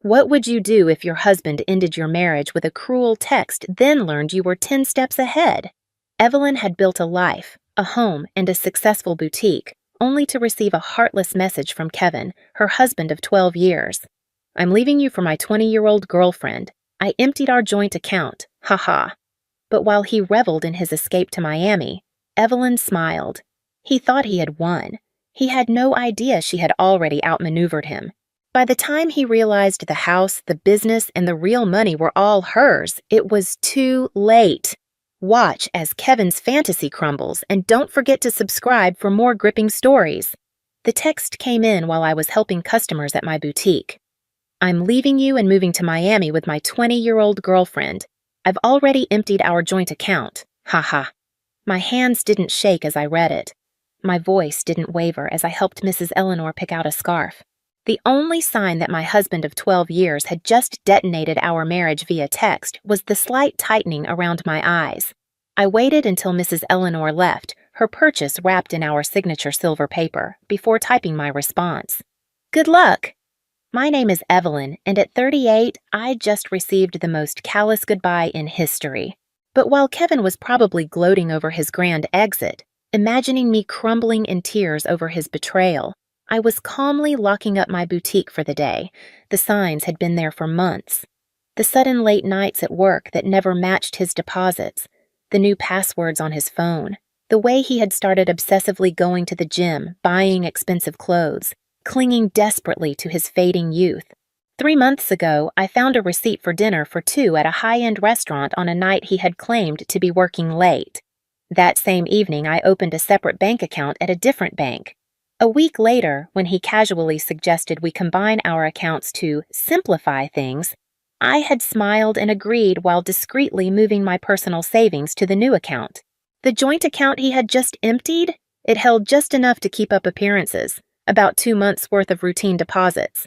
What would you do if your husband ended your marriage with a cruel text, then learned you were 10 steps ahead? Evelyn had built a life, a home, and a successful boutique, only to receive a heartless message from Kevin, her husband of 12 years. I'm leaving you for my 20-year-old girlfriend. I emptied our joint account, haha. But while he reveled in his escape to Miami, Evelyn smiled. He thought he had won. He had no idea she had already outmaneuvered him. By the time he realized the house, the business, and the real money were all hers, it was too late. Watch as Kevin's fantasy crumbles, and don't forget to subscribe for more gripping stories. The text came in while I was helping customers at my boutique. I'm leaving you and moving to Miami with my 20-year-old girlfriend. I've already emptied our joint account. Haha. My hands didn't shake as I read it. My voice didn't waver as I helped Mrs. Eleanor pick out a scarf. The only sign that my husband of 12 years had just detonated our marriage via text was the slight tightening around my eyes. I waited until Mrs. Eleanor left, her purchase wrapped in our signature silver paper, before typing my response. Good luck! My name is Evelyn, and at 38, I just received the most callous goodbye in history. But while Kevin was probably gloating over his grand exit, imagining me crumbling in tears over his betrayal, I was calmly locking up my boutique for the day. The signs had been there for months. The sudden late nights at work that never matched his deposits, the new passwords on his phone, the way he had started obsessively going to the gym, buying expensive clothes, clinging desperately to his fading youth. 3 months ago, I found a receipt for dinner for 2 at a high-end restaurant on a night he had claimed to be working late. That same evening, I opened a separate bank account at a different bank. A week later, when he casually suggested we combine our accounts to simplify things, I had smiled and agreed while discreetly moving my personal savings to the new account. The joint account he had just emptied? It held just enough to keep up appearances, about 2 months' worth of routine deposits.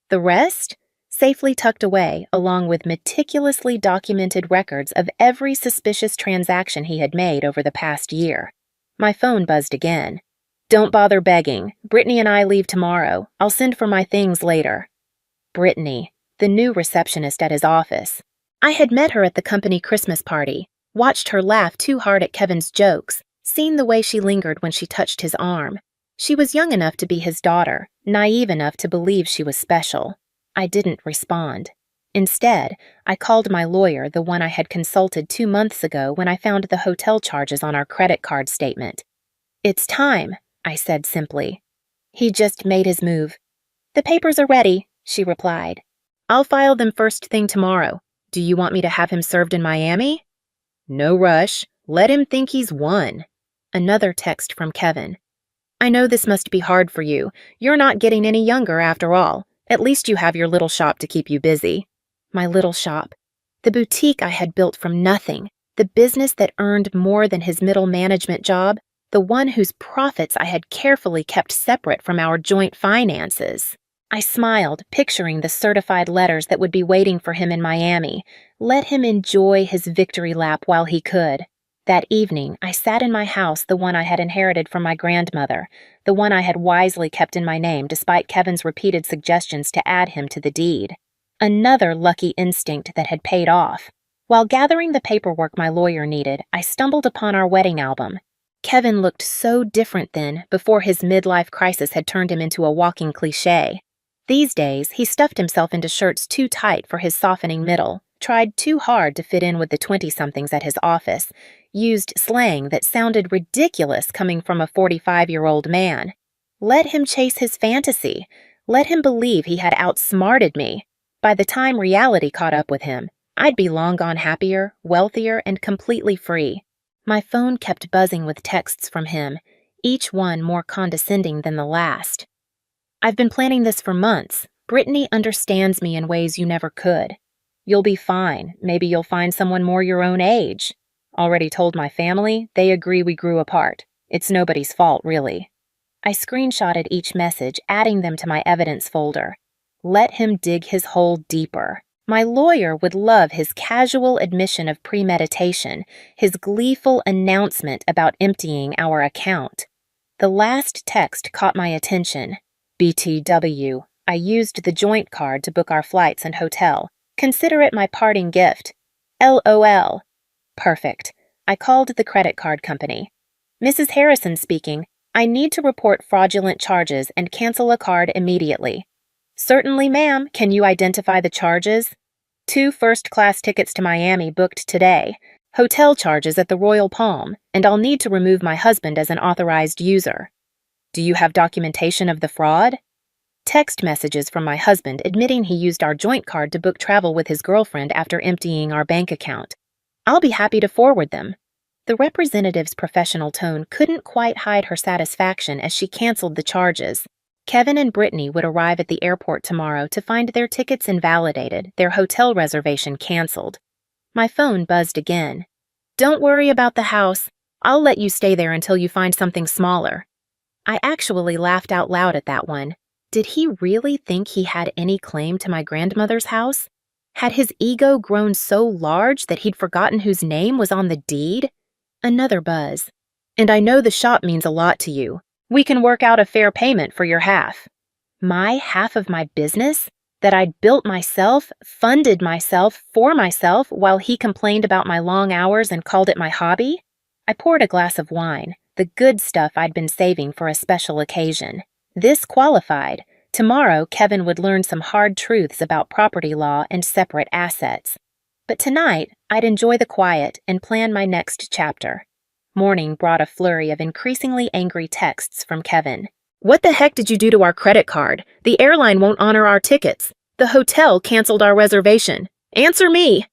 The rest? Safely tucked away, along with meticulously documented records of every suspicious transaction he had made over the past year. My phone buzzed again. Don't bother begging. Brittany and I leave tomorrow. I'll send for my things later. Brittany, the new receptionist at his office. I had met her at the company Christmas party, watched her laugh too hard at Kevin's jokes, seen the way she lingered when she touched his arm. She was young enough to be his daughter, naive enough to believe she was special. I didn't respond. Instead, I called my lawyer, the one I had consulted 2 months ago when I found the hotel charges on our credit card statement. It's time, I said simply. He just made his move. The papers are ready, she replied. I'll file them first thing tomorrow. Do you want me to have him served in Miami? No rush. Let him think he's won. Another text from Kevin. I know this must be hard for you. You're not getting any younger after all. At least you have your little shop to keep you busy. My little shop. The boutique I had built from nothing. The business that earned more than his middle management job. The one whose profits I had carefully kept separate from our joint finances. I smiled, picturing the certified letters that would be waiting for him in Miami. Let him enjoy his victory lap while he could. That evening, I sat in my house, the one I had inherited from my grandmother, the one I had wisely kept in my name despite Kevin's repeated suggestions to add him to the deed. Another lucky instinct that had paid off. While gathering the paperwork my lawyer needed, I stumbled upon our wedding album. Kevin looked so different then, before his midlife crisis had turned him into a walking cliché. These days, he stuffed himself into shirts too tight for his softening middle, tried too hard to fit in with the 20-somethings at his office, used slang that sounded ridiculous coming from a 45-year-old man. Let him chase his fantasy. Let him believe he had outsmarted me. By the time reality caught up with him, I'd be long gone happier, wealthier, and completely free. My phone kept buzzing with texts from him, each one more condescending than the last. I've been planning this for months. Brittany understands me in ways you never could. You'll be fine. Maybe you'll find someone more your own age. Already told my family. They agree we grew apart. It's nobody's fault, really. I screenshotted each message, adding them to my evidence folder. Let him dig his hole deeper. My lawyer would love his casual admission of premeditation, his gleeful announcement about emptying our account. The last text caught my attention. BTW, I used the joint card to book our flights and hotel. Consider it my parting gift. LOL. Perfect. I called the credit card company. Mrs. Harrison speaking. I need to report fraudulent charges and cancel a card immediately. Certainly, ma'am. Can you identify the charges? 2 first-class tickets to Miami booked today. Hotel charges at the Royal Palm, and I'll need to remove my husband as an authorized user. Do you have documentation of the fraud? Text messages from my husband admitting he used our joint card to book travel with his girlfriend after emptying our bank account. I'll be happy to forward them. The representative's professional tone couldn't quite hide her satisfaction as she canceled the charges. Kevin and Brittany would arrive at the airport tomorrow to find their tickets invalidated, their hotel reservation canceled. My phone buzzed again. Don't worry about the house. I'll let you stay there until you find something smaller. I actually laughed out loud at that one. Did he really think he had any claim to my grandmother's house? Had his ego grown so large that he'd forgotten whose name was on the deed? Another buzz. And I know the shop means a lot to you. We can work out a fair payment for your half. My half of my business? That I'd built myself, funded myself, for myself, while he complained about my long hours and called it my hobby? I poured a glass of wine, the good stuff I'd been saving for a special occasion. This qualified. Tomorrow, Kevin would learn some hard truths about property law and separate assets. But tonight, I'd enjoy the quiet and plan my next chapter. Morning brought a flurry of increasingly angry texts from Kevin. What the heck did you do to our credit card? The airline won't honor our tickets. The hotel canceled our reservation. Answer me!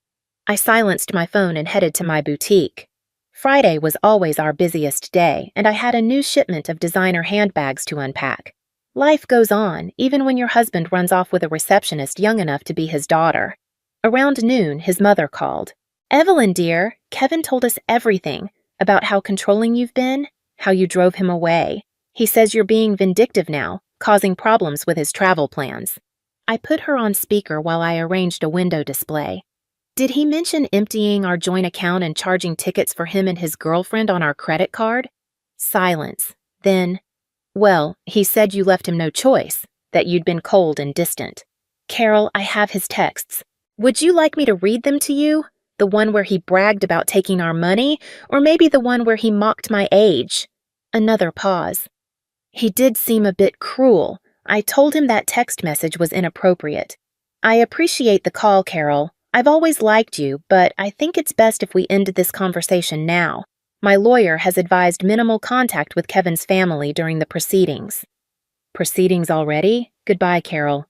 I silenced my phone and headed to my boutique. Friday was always our busiest day, and I had a new shipment of designer handbags to unpack. Life goes on, even when your husband runs off with a receptionist young enough to be his daughter. Around noon, his mother called. Evelyn, dear, Kevin told us everything about how controlling you've been, how you drove him away. He says you're being vindictive now, causing problems with his travel plans. I put her on speaker while I arranged a window display. Did he mention emptying our joint account and charging tickets for him and his girlfriend on our credit card? Silence. Then, well, he said you left him no choice, that you'd been cold and distant. Carol, I have his texts. Would you like me to read them to you? The one where he bragged about taking our money, or maybe the one where he mocked my age? Another pause. He did seem a bit cruel. I told him that text message was inappropriate. I appreciate the call, Carol. I've always liked you, but I think it's best if we end this conversation now. My lawyer has advised minimal contact with Kevin's family during the proceedings. Proceedings already? Goodbye, Carol.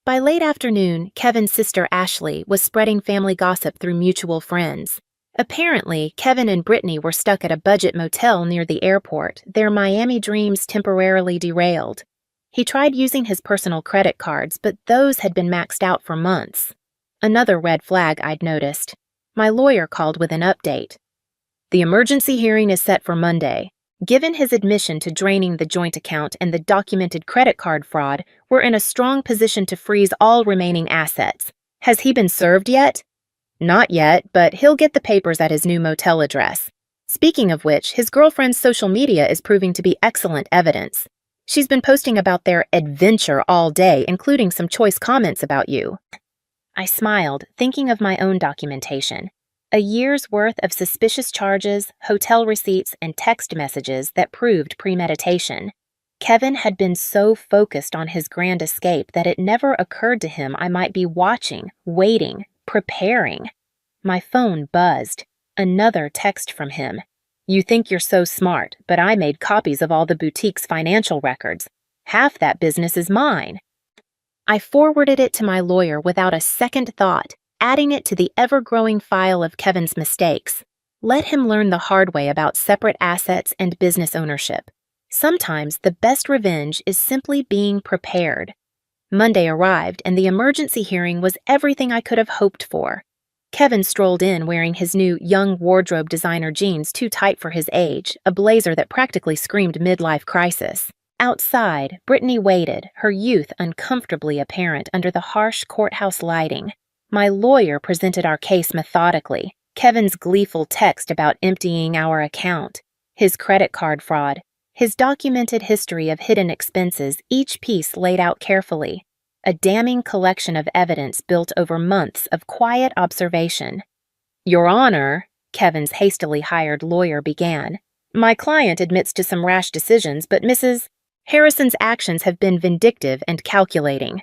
By late afternoon, Kevin's sister Ashley was spreading family gossip through mutual friends. Apparently, Kevin and Brittany were stuck at a budget motel near the airport, their Miami dreams temporarily derailed. He tried using his personal credit cards, but those had been maxed out for months. Another red flag I'd noticed. My lawyer called with an update. The emergency hearing is set for Monday. Given his admission to draining the joint account and the documented credit card fraud, we're in a strong position to freeze all remaining assets. Has he been served yet? Not yet, but he'll get the papers at his new motel address. Speaking of which, his girlfriend's social media is proving to be excellent evidence. She's been posting about their adventure all day, including some choice comments about you. I smiled, thinking of my own documentation. A year's worth of suspicious charges, hotel receipts, and text messages that proved premeditation. Kevin had been so focused on his grand escape that it never occurred to him I might be watching, waiting, preparing. My phone buzzed. Another text from him. You think you're so smart, but I made copies of all the boutique's financial records. Half that business is mine. I forwarded it to my lawyer without a second thought, adding it to the ever-growing file of Kevin's mistakes. Let him learn the hard way about separate assets and business ownership. Sometimes the best revenge is simply being prepared. Monday arrived, and the emergency hearing was everything I could have hoped for. Kevin strolled in wearing his new young wardrobe designer jeans too tight for his age, a blazer that practically screamed midlife crisis. Outside, Brittany waited, her youth uncomfortably apparent under the harsh courthouse lighting. My lawyer presented our case methodically. Kevin's gleeful text about emptying our account, his credit card fraud, His documented history of hidden expenses, each piece laid out carefully, a damning collection of evidence built over months of quiet observation. "Your Honor," Kevin's hastily hired lawyer began, "my client admits to some rash decisions, but Mrs. Harrison's actions have been vindictive and calculating."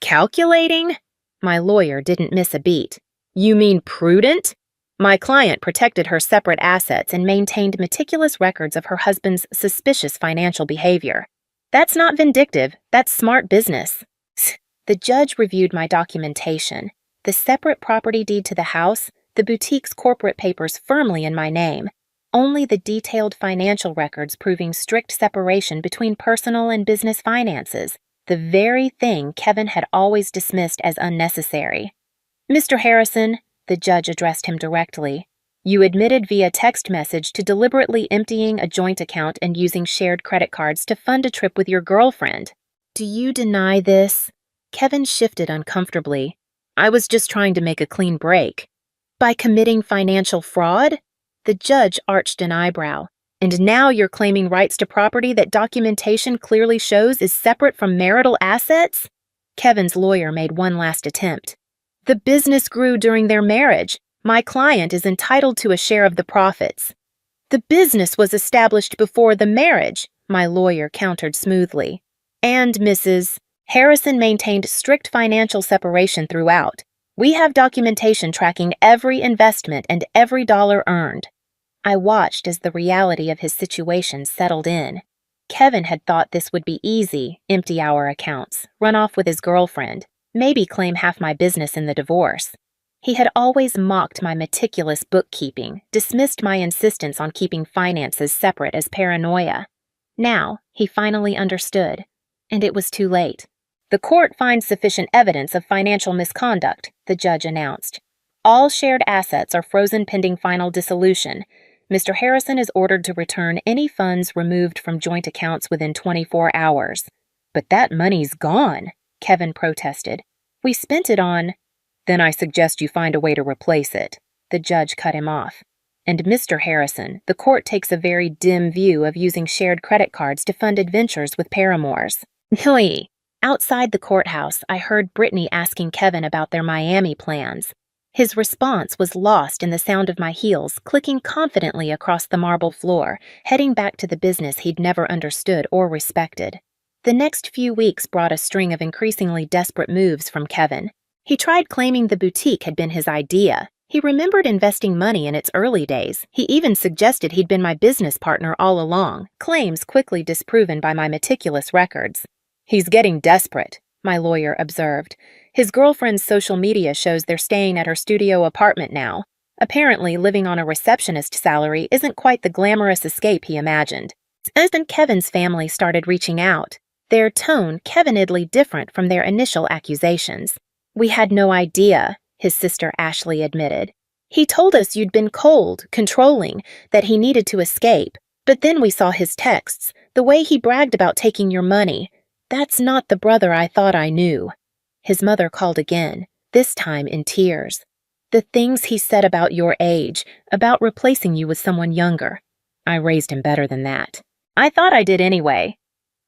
"Calculating?" My lawyer didn't miss a beat. "You mean prudent?" My client protected her separate assets and maintained meticulous records of her husband's suspicious financial behavior. "That's not vindictive, that's smart business." The judge reviewed my documentation, the separate property deed to the house, the boutique's corporate papers firmly in my name, only the detailed financial records proving strict separation between personal and business finances, the very thing Kevin had always dismissed as unnecessary. "Mr. Harrison," the judge addressed him directly, "you admitted via text message to deliberately emptying a joint account and using shared credit cards to fund a trip with your girlfriend. Do you deny this?" Kevin shifted uncomfortably. "I was just trying to make a clean break." "By committing financial fraud?" The judge arched an eyebrow. "And now you're claiming rights to property that documentation clearly shows is separate from marital assets?" Kevin's lawyer made one last attempt. "The business grew during their marriage. My client is entitled to a share of the profits." "The business was established before the marriage," my lawyer countered smoothly. "And Mrs. Harrison maintained strict financial separation throughout. We have documentation tracking every investment and every dollar earned." I watched as the reality of his situation settled in. Kevin had thought this would be easy, empty our accounts, run off with his girlfriend, maybe claim half my business in the divorce. He had always mocked my meticulous bookkeeping, dismissed my insistence on keeping finances separate as paranoia. Now, he finally understood, and it was too late. "The court finds sufficient evidence of financial misconduct," the judge announced. "All shared assets are frozen pending final dissolution. Mr. Harrison is ordered to return any funds removed from joint accounts within 24 hours. "But that money's gone," Kevin protested. "We spent it on—" "Then I suggest you find a way to replace it," the judge cut him off. "And Mr. Harrison, the court takes a very dim view of using shared credit cards to fund adventures with paramours." Hui. Outside the courthouse, I heard Brittany asking Kevin about their Miami plans. His response was lost in the sound of my heels clicking confidently across the marble floor, heading back to the business he'd never understood or respected. The next few weeks brought a string of increasingly desperate moves from Kevin. He tried claiming the boutique had been his idea. He remembered investing money in its early days. He even suggested he'd been my business partner all along, claims quickly disproven by my meticulous records. "He's getting desperate," my lawyer observed. "His girlfriend's social media shows they're staying at her studio apartment now. Apparently, living on a receptionist salary isn't quite the glamorous escape he imagined." As Kevin's family started reaching out, their tone Kevinidly different from their initial accusations. "We had no idea," his sister Ashley admitted. "He told us you'd been cold, controlling, that he needed to escape. But then we saw his texts, the way he bragged about taking your money. That's not the brother I thought I knew." His mother called again, this time in tears. "The things he said about your age, about replacing you with someone younger. I raised him better than that. I thought I did anyway."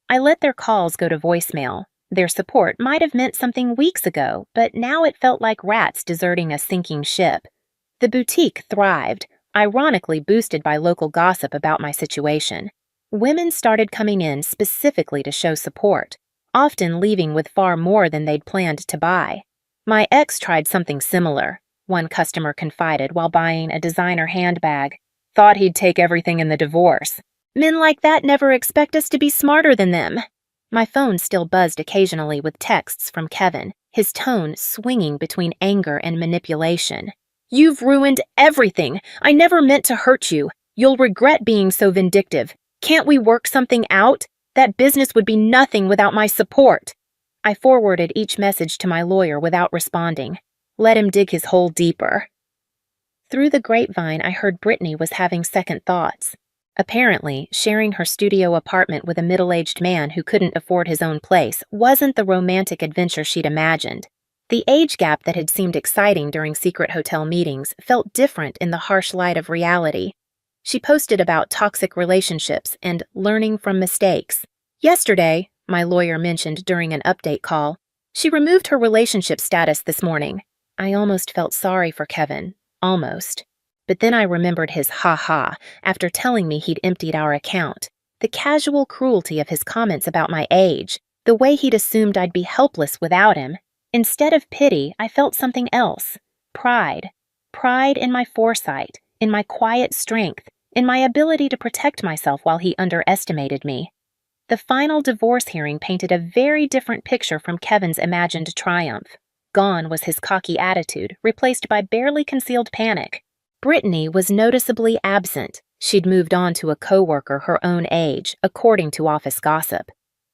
I let their calls go to voicemail. Their support might have meant something weeks ago, but now it felt like rats deserting a sinking ship. The boutique thrived, ironically boosted by local gossip about my situation. Women started coming in specifically to show support, often leaving with far more than they'd planned to buy. "My ex tried something similar," one customer confided while buying a designer handbag. "Thought he'd take everything in the divorce. Men like that never expect us to be smarter than them." My phone still buzzed occasionally with texts from Kevin, his tone swinging between anger and manipulation. "You've ruined everything. I never meant to hurt you. You'll regret being so vindictive. Can't we work something out? That business would be nothing without my support." I forwarded each message to my lawyer without responding. Let him dig his hole deeper. Through the grapevine, I heard Brittany was having second thoughts. Apparently, sharing her studio apartment with a middle-aged man who couldn't afford his own place wasn't the romantic adventure she'd imagined. The age gap that had seemed exciting during secret hotel meetings felt different in the harsh light of reality. She posted about toxic relationships and learning from mistakes. Yesterday, my lawyer mentioned during an update call, she removed her relationship status this morning. I almost felt sorry for Kevin. Almost. But then I remembered his ha-ha after telling me he'd emptied our account. The casual cruelty of his comments about my age. The way he'd assumed I'd be helpless without him. Instead of pity, I felt something else. Pride. Pride in my foresight, in my quiet strength, in my ability to protect myself while he underestimated me. The final divorce hearing painted a very different picture from Kevin's imagined triumph. Gone was his cocky attitude, replaced by barely concealed panic. Brittany was noticeably absent. She'd moved on to a coworker her own age, according to office gossip.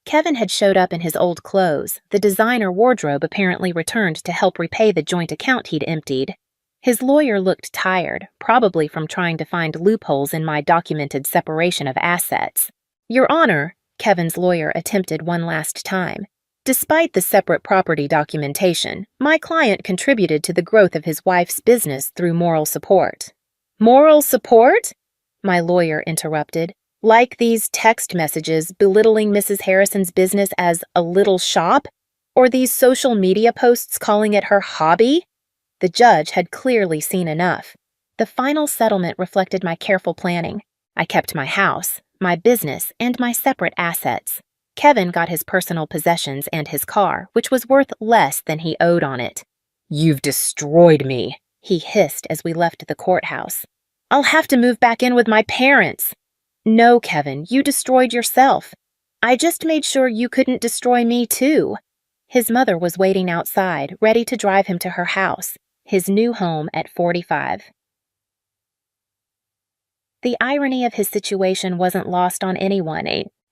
Kevin had showed up in his old clothes, the designer wardrobe apparently returned to help repay the joint account he'd emptied. His lawyer looked tired, probably from trying to find loopholes in my documented separation of assets. Your Honor, Kevin's lawyer attempted one last time. Despite the separate property documentation, my client contributed to the growth of his wife's business through moral support. Moral support? My lawyer interrupted. Like these text messages belittling Mrs. Harrison's business as a little shop? Or these social media posts calling it her hobby? The judge had clearly seen enough. The final settlement reflected my careful planning. I kept my house, my business, and my separate assets. Kevin got his personal possessions and his car, which was worth less than he owed on it. You've destroyed me, he hissed as we left the courthouse. I'll have to move back in with my parents. No, Kevin, you destroyed yourself. I just made sure you couldn't destroy me too. His mother was waiting outside, ready to drive him to her house, his new home at 45. The irony of his situation wasn't lost on anyone.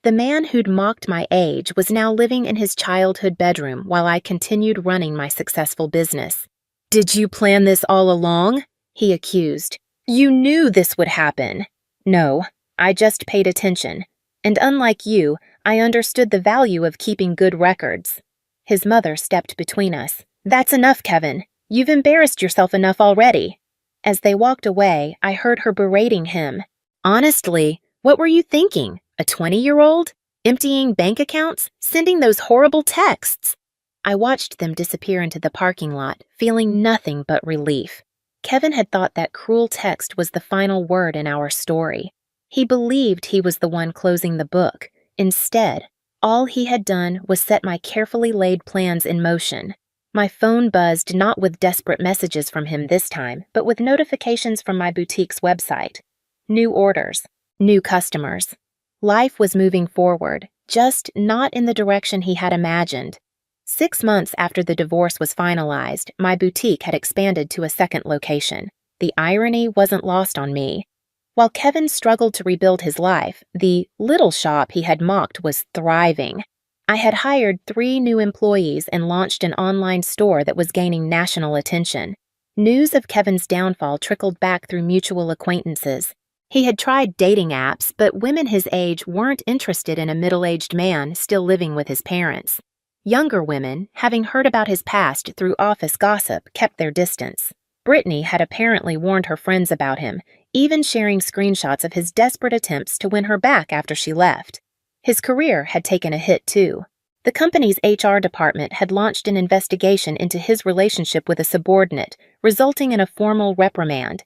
The man who'd mocked my age was now living in his childhood bedroom while I continued running my successful business. Did you plan this all along? He accused. You knew this would happen. No, I just paid attention. And unlike you, I understood the value of keeping good records. His mother stepped between us. That's enough, Kevin. You've embarrassed yourself enough already. As they walked away, I heard her berating him. Honestly, what were you thinking? A 20-year-old? Emptying bank accounts? Sending those horrible texts? I watched them disappear into the parking lot, feeling nothing but relief. Kevin had thought that cruel text was the final word in our story. He believed he was the one closing the book. Instead, all he had done was set my carefully laid plans in motion. My phone buzzed not with desperate messages from him this time, but with notifications from my boutique's website. New orders, new customers. Life was moving forward, just not in the direction he had imagined. 6 months after the divorce was finalized, my boutique had expanded to a second location. The irony wasn't lost on me. While Kevin struggled to rebuild his life, the little shop he had mocked was thriving. I had hired 3 new employees and launched an online store that was gaining national attention. News of Kevin's downfall trickled back through mutual acquaintances. He had tried dating apps, but women his age weren't interested in a middle-aged man still living with his parents. Younger women, having heard about his past through office gossip, kept their distance. Brittany had apparently warned her friends about him, even sharing screenshots of his desperate attempts to win her back after she left. His career had taken a hit, too. The company's HR department had launched an investigation into his relationship with a subordinate, resulting in a formal reprimand.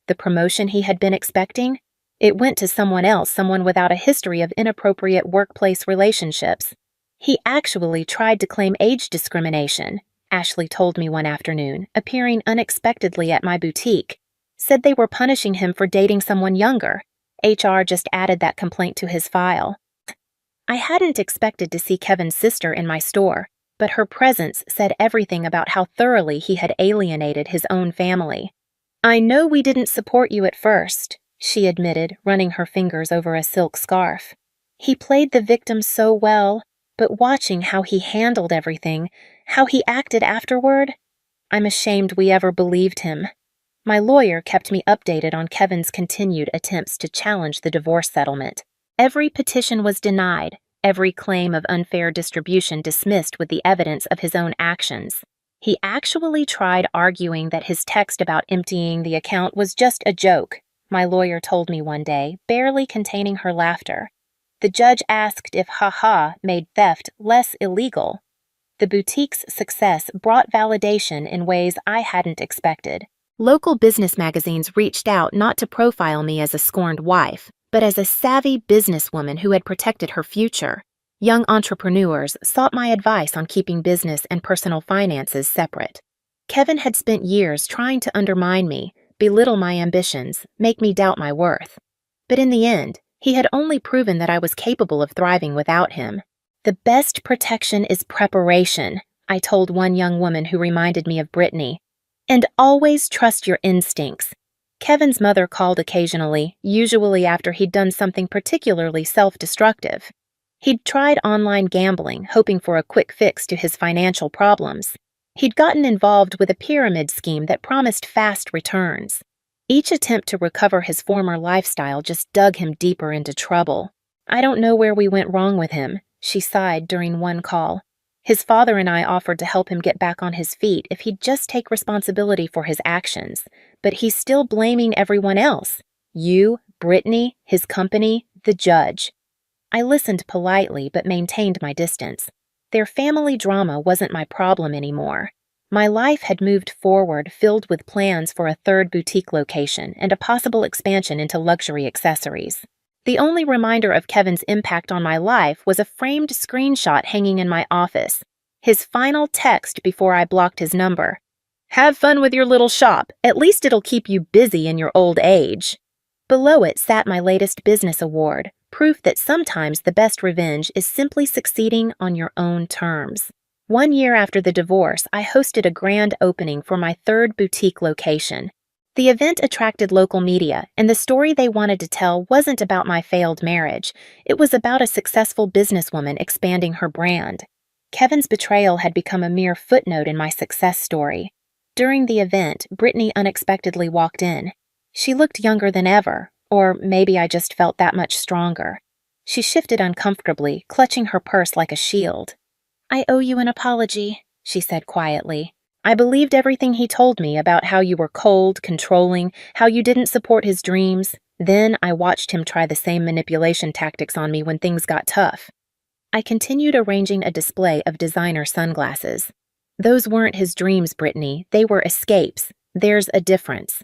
The promotion he had been expecting? It went to someone else, someone without a history of inappropriate workplace relationships. He actually tried to claim age discrimination, Ashley told me one afternoon, appearing unexpectedly at my boutique. Said they were punishing him for dating someone younger. HR just added that complaint to his file. I hadn't expected to see Kevin's sister in my store, but her presence said everything about how thoroughly he had alienated his own family. I know we didn't support you at first, she admitted, running her fingers over a silk scarf. He played the victim so well, but watching how he handled everything, how he acted afterward, I'm ashamed we ever believed him. My lawyer kept me updated on Kevin's continued attempts to challenge the divorce settlement. Every petition was denied, every claim of unfair distribution dismissed with the evidence of his own actions. He actually tried arguing that his text about emptying the account was just a joke, my lawyer told me one day, barely containing her laughter. The judge asked if haha made theft less illegal. The boutique's success brought validation in ways I hadn't expected. Local business magazines reached out not to profile me as a scorned wife, but as a savvy businesswoman who had protected her future. Young entrepreneurs sought my advice on keeping business and personal finances separate. Kevin had spent years trying to undermine me, belittle my ambitions, make me doubt my worth. But in the end, he had only proven that I was capable of thriving without him. The best protection is preparation, I told one young woman who reminded me of Brittany. And always trust your instincts. Kevin's mother called occasionally, usually after he'd done something particularly self-destructive. He'd tried online gambling, hoping for a quick fix to his financial problems. He'd gotten involved with a pyramid scheme that promised fast returns. Each attempt to recover his former lifestyle just dug him deeper into trouble. I don't know where we went wrong with him, she sighed during one call. His father and I offered to help him get back on his feet if he'd just take responsibility for his actions, but he's still blaming everyone else. You, Brittany, his company, the judge. I listened politely but maintained my distance. Their family drama wasn't my problem anymore. My life had moved forward, filled with plans for a third boutique location and a possible expansion into luxury accessories. The only reminder of Kevin's impact on my life was a framed screenshot hanging in my office. His final text before I blocked his number. "Have fun with your little shop. At least it'll keep you busy in your old age." Below it sat my latest business award, proof that sometimes the best revenge is simply succeeding on your own terms. 1 year after the divorce, I hosted a grand opening for my third boutique location. The event attracted local media, and the story they wanted to tell wasn't about my failed marriage. It was about a successful businesswoman expanding her brand. Kevin's betrayal had become a mere footnote in my success story. During the event, Brittany unexpectedly walked in. She looked younger than ever, or maybe I just felt that much stronger. She shifted uncomfortably, clutching her purse like a shield. "I owe you an apology," she said quietly. "I believed everything he told me about how you were cold, controlling, how you didn't support his dreams. Then I watched him try the same manipulation tactics on me when things got tough." I continued arranging a display of designer sunglasses. "Those weren't his dreams, Brittany. They were escapes. There's a difference."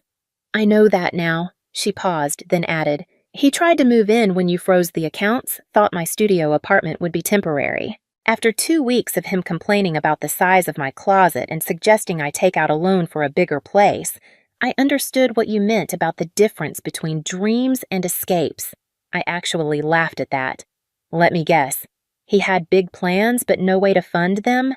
"I know that now." She paused, then added, "He tried to move in when you froze the accounts, thought my studio apartment would be temporary. After 2 weeks of him complaining about the size of my closet and suggesting I take out a loan for a bigger place, I understood what you meant about the difference between dreams and escapes." I actually laughed at that. "Let me guess. He had big plans but no way to fund them?"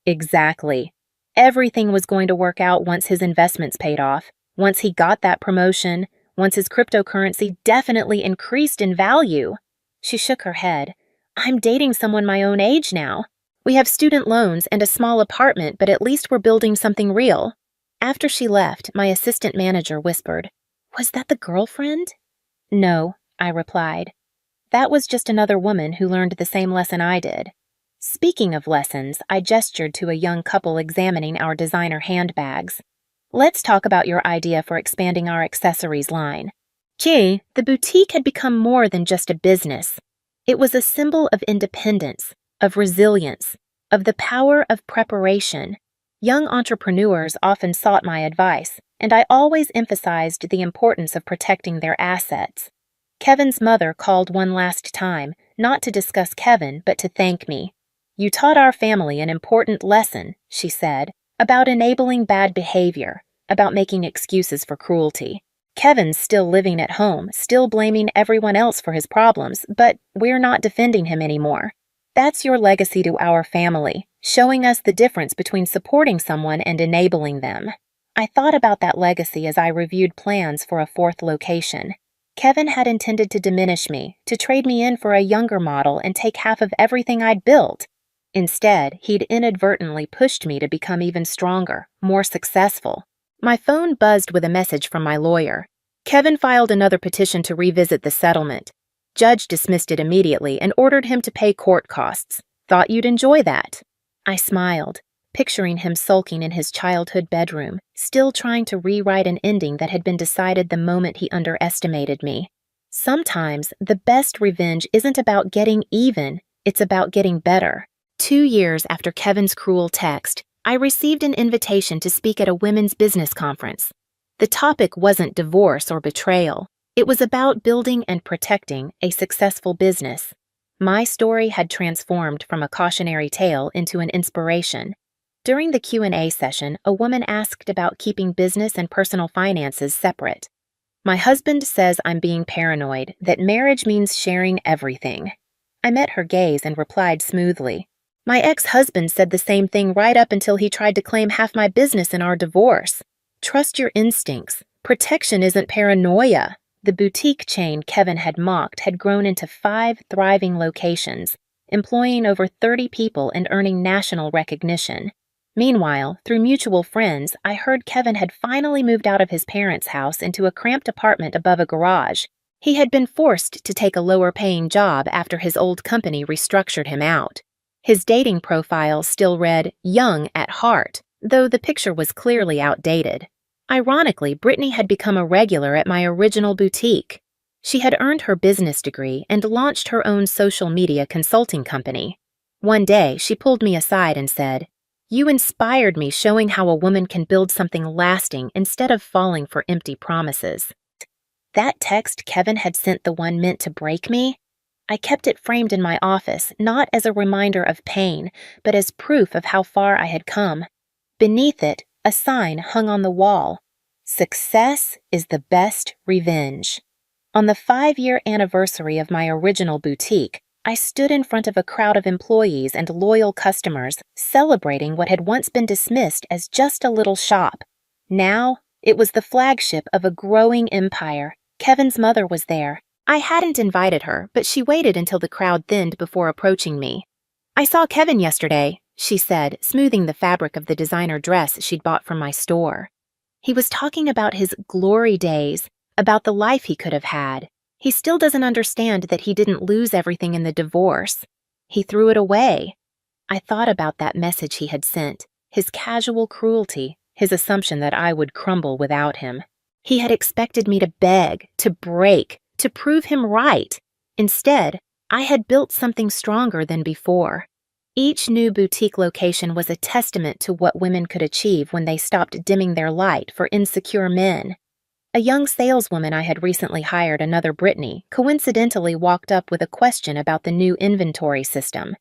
"Exactly. Everything was going to work out once his investments paid off, once he got that promotion, once his cryptocurrency definitely increased in value." She shook her head. "I'm dating someone my own age now. We have student loans and a small apartment, but at least we're building something real." After she left, my assistant manager whispered, "Was that the girlfriend?" "No," I replied. "That was just another woman who learned the same lesson I did." Speaking of lessons, I gestured to a young couple examining our designer handbags. "Let's talk about your idea for expanding our accessories line." The boutique had become more than just a business. It was a symbol of independence, of resilience, of the power of preparation. Young entrepreneurs often sought my advice, and I always emphasized the importance of protecting their assets. Kevin's mother called one last time, not to discuss Kevin, but to thank me. "You taught our family an important lesson," she said, "about enabling bad behavior, about making excuses for cruelty. Kevin's still living at home, still blaming everyone else for his problems, but we're not defending him anymore. That's your legacy to our family, showing us the difference between supporting someone and enabling them." I thought about that legacy as I reviewed plans for a fourth location. Kevin had intended to diminish me, to trade me in for a younger model and take half of everything I'd built. Instead, he'd inadvertently pushed me to become even stronger, more successful. My phone buzzed with a message from my lawyer. Kevin filed another petition to revisit the settlement. Judge dismissed it immediately and ordered him to pay court costs. Thought you'd enjoy that. I smiled. picturing him sulking in his childhood bedroom, still trying to rewrite an ending that had been decided the moment he underestimated me. Sometimes the best revenge isn't about getting even, it's about getting better. 2 years after Kevin's cruel text, I received an invitation to speak at a women's business conference. The topic wasn't divorce or betrayal. It was about building and protecting a successful business. My story had transformed from a cautionary tale into an inspiration. During the Q&A session, a woman asked about keeping business and personal finances separate. My husband says I'm being paranoid, that marriage means sharing everything. I met her gaze and replied smoothly. My ex-husband said the same thing right up until he tried to claim half my business in our divorce. Trust your instincts. Protection isn't paranoia. The boutique chain Kevin had mocked had grown into 5 thriving locations, employing over 30 people and earning national recognition. Meanwhile, through mutual friends, I heard Kevin had finally moved out of his parents' house into a cramped apartment above a garage. He had been forced to take a lower-paying job after his old company restructured him out. His dating profile still read young at heart, though the picture was clearly outdated. Ironically, Brittany had become a regular at my original boutique. She had earned her business degree and launched her own social media consulting company. One day, she pulled me aside and said, "You inspired me, showing how a woman can build something lasting instead of falling for empty promises." That text Kevin had sent the one meant to break me? I kept it framed in my office, not as a reminder of pain, but as proof of how far I had come. Beneath it, a sign hung on the wall. Success is the best revenge. On the 5-year anniversary of my original boutique, I stood in front of a crowd of employees and loyal customers, celebrating what had once been dismissed as just a little shop. Now, it was the flagship of a growing empire. Kevin's mother was there. I hadn't invited her, but she waited until the crowd thinned before approaching me. "I saw Kevin yesterday," she said, smoothing the fabric of the designer dress she'd bought from my store. "He was talking about his glory days, about the life he could have had. He still doesn't understand that he didn't lose everything in the divorce. He threw it away." I thought about that message he had sent, his casual cruelty, his assumption that I would crumble without him. He had expected me to beg, to break, to prove him right. Instead, I had built something stronger than before. Each new boutique location was a testament to what women could achieve when they stopped dimming their light for insecure men. A young saleswoman I had recently hired, another Brittany, coincidentally walked up with a question about the new inventory system.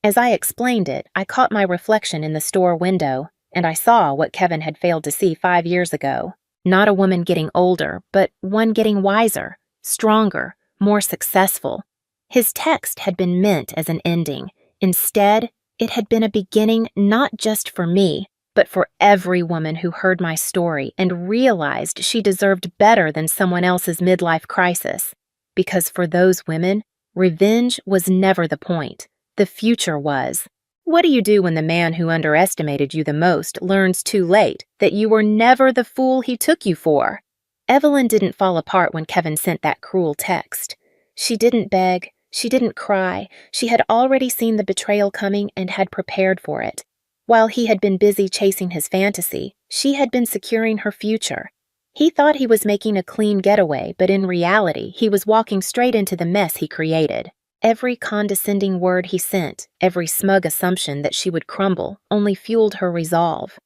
As I explained it, I caught my reflection in the store window, and I saw what Kevin had failed to see 5 years ago. Not a woman getting older, but one getting wiser, stronger, more successful. His text had been meant as an ending. Instead, it had been a beginning not just for me, but for every woman who heard my story and realized she deserved better than someone else's midlife crisis. Because for those women, revenge was never the point. The future was. What do you do when the man who underestimated you the most learns too late that you were never the fool he took you for? Evelyn didn't fall apart when Kevin sent that cruel text. She didn't beg. She didn't cry. She had already seen the betrayal coming and had prepared for it. While he had been busy chasing his fantasy, she had been securing her future. He thought he was making a clean getaway, but in reality, he was walking straight into the mess he created. Every condescending word he sent, every smug assumption that she would crumble, only fueled her resolve.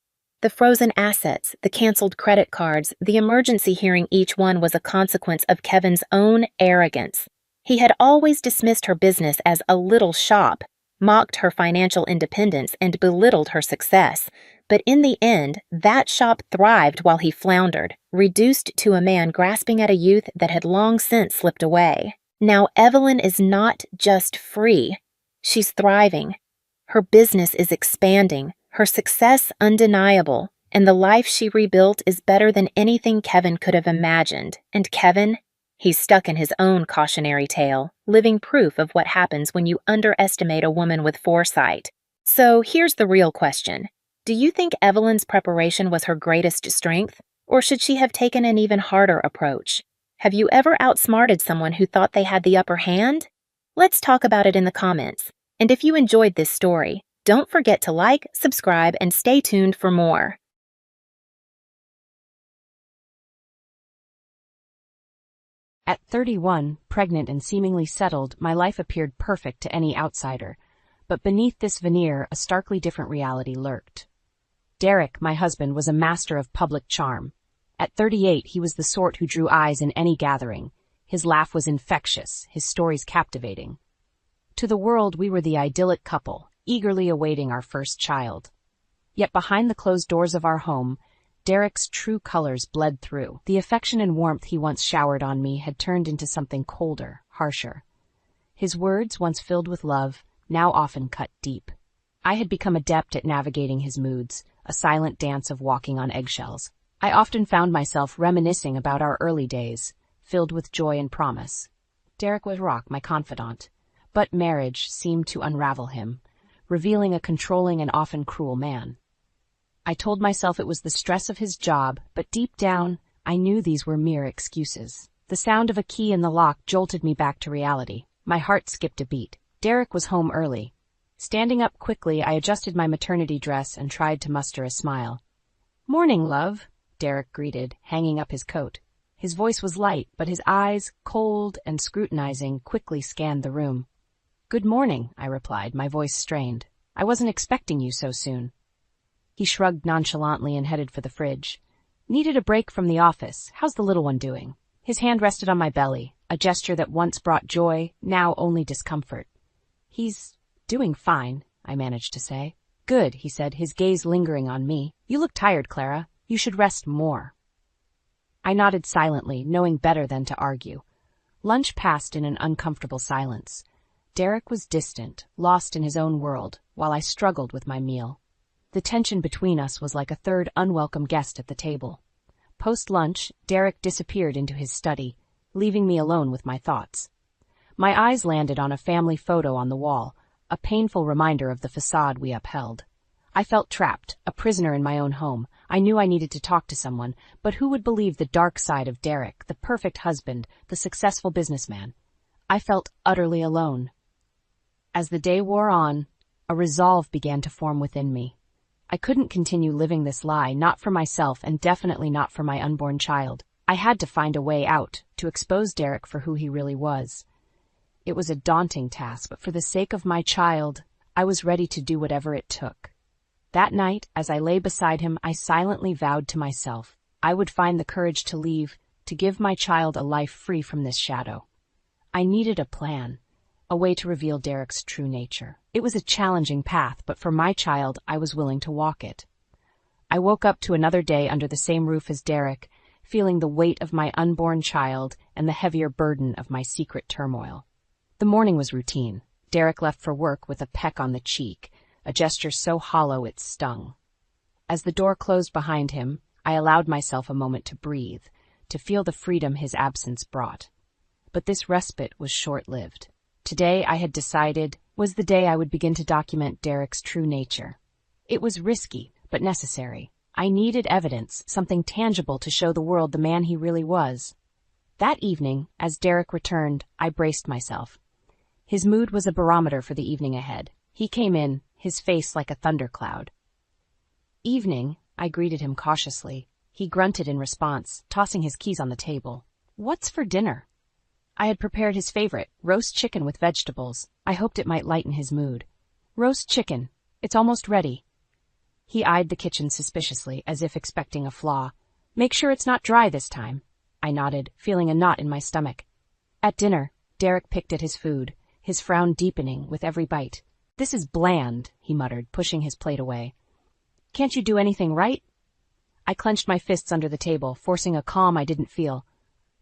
The frozen assets, the canceled credit cards, the emergency hearing, each one was a consequence of Kevin's own arrogance. He had always dismissed her business as a little shop, mocked her financial independence, and belittled her success. But in the end, that shop thrived while he floundered, reduced to a man grasping at a youth that had long since slipped away. Now Evelyn is not just free. She's thriving. Her business is expanding, her success undeniable, and the life she rebuilt is better than anything Kevin could have imagined. And Kevin? He's stuck in his own cautionary tale, living proof of what happens when you underestimate a woman with foresight. So here's the real question. Do you think Evelyn's preparation was her greatest strength, or should she have taken an even harder approach? Have you ever outsmarted someone who thought they had the upper hand? Let's talk about it in the comments. And if you enjoyed this story, Don't forget to like, subscribe, and stay tuned for more. At 31, pregnant and seemingly settled, my life appeared perfect to any outsider. But beneath this veneer, a starkly different reality lurked. Derek, my husband, was a master of public charm. At 38, he was the sort who drew eyes in any gathering. His laugh was infectious, his stories captivating. To the world, we were the idyllic couple, eagerly awaiting our first child. Yet behind the closed doors of our home, Derek's true colors bled through. The affection and warmth he once showered on me had turned into something colder, harsher. His words, once filled with love, now often cut deep. I had become adept at navigating his moods, a silent dance of walking on eggshells. I often found myself reminiscing about our early days, filled with joy and promise. Derek was rock, my confidant, but marriage seemed to unravel him, revealing a controlling and often cruel man. I told myself it was the stress of his job, but deep down, I knew these were mere excuses. The sound of a key in the lock jolted me back to reality. My heart skipped a beat. Derek was home early. Standing up quickly, I adjusted my maternity dress and tried to muster a smile. "Morning, love," Derek greeted, hanging up his coat. His voice was light, but his eyes, cold and scrutinizing, quickly scanned the room. "Good morning," I replied, my voice strained. "I wasn't expecting you so soon." He shrugged nonchalantly and headed for the fridge. "Needed a break from the office. How's the little one doing?" His hand rested on my belly, a gesture that once brought joy, now only discomfort. "He's doing fine," I managed to say. "Good," he said, his gaze lingering on me. "You look tired, Clara. You should rest more." I nodded silently, knowing better than to argue. Lunch passed in an uncomfortable silence. Derek was distant, lost in his own world, while I struggled with my meal. The tension between us was like a third unwelcome guest at the table. Post-lunch, Derek disappeared into his study, leaving me alone with my thoughts. My eyes landed on a family photo on the wall, a painful reminder of the facade we upheld. I felt trapped, a prisoner in my own home. I knew I needed to talk to someone, but who would believe the dark side of Derek, the perfect husband, the successful businessman? I felt utterly alone. As the day wore on, a resolve began to form within me. I couldn't continue living this lie, not for myself and definitely not for my unborn child. I had to find a way out, to expose Derek for who he really was. It was a daunting task, but for the sake of my child, I was ready to do whatever it took. That night, as I lay beside him, I silently vowed to myself I would find the courage to leave, to give my child a life free from this shadow. I needed a plan, a way to reveal Derek's true nature. It was a challenging path, but for my child, I was willing to walk it. I woke up to another day under the same roof as Derek, feeling the weight of my unborn child and the heavier burden of my secret turmoil. The morning was routine. Derek left for work with a peck on the cheek, a gesture so hollow it stung. As the door closed behind him, I allowed myself a moment to breathe, to feel the freedom his absence brought. But this respite was short-lived. Today, I had decided, was the day I would begin to document Derek's true nature. It was risky, but necessary. I needed evidence, something tangible to show the world the man he really was. That evening, as Derek returned, I braced myself. His mood was a barometer for the evening ahead. He came in, his face like a thundercloud. "Evening," I greeted him cautiously. He grunted in response, tossing his keys on the table. "What's for dinner?" I had prepared his favorite, roast chicken with vegetables. I hoped it might lighten his mood. "Roast chicken. It's almost ready." He eyed the kitchen suspiciously, as if expecting a flaw. "Make sure it's not dry this time." I nodded, feeling a knot in my stomach. At dinner, Derek picked at his food, his frown deepening with every bite. "This is bland," he muttered, pushing his plate away. "Can't you do anything right?" I clenched my fists under the table, forcing a calm I didn't feel.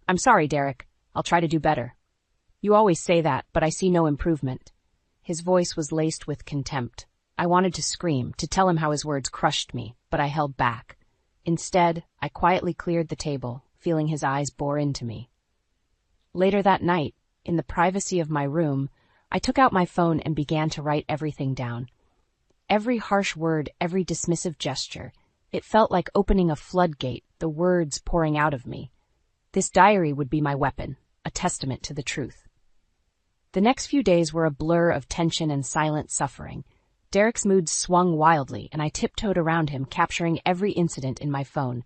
"I'm sorry, Derek. I'll try to do better." "You always say that, but I see no improvement." His voice was laced with contempt. I wanted to scream, to tell him how his words crushed me, but I held back. Instead, I quietly cleared the table, feeling his eyes bore into me. Later that night, in the privacy of my room, I took out my phone and began to write everything down. Every harsh word, every dismissive gesture. It felt like opening a floodgate, the words pouring out of me. This diary would be my weapon, a testament to the truth. The next few days were a blur of tension and silent suffering. Derek's mood swung wildly, and I tiptoed around him, capturing every incident in my phone.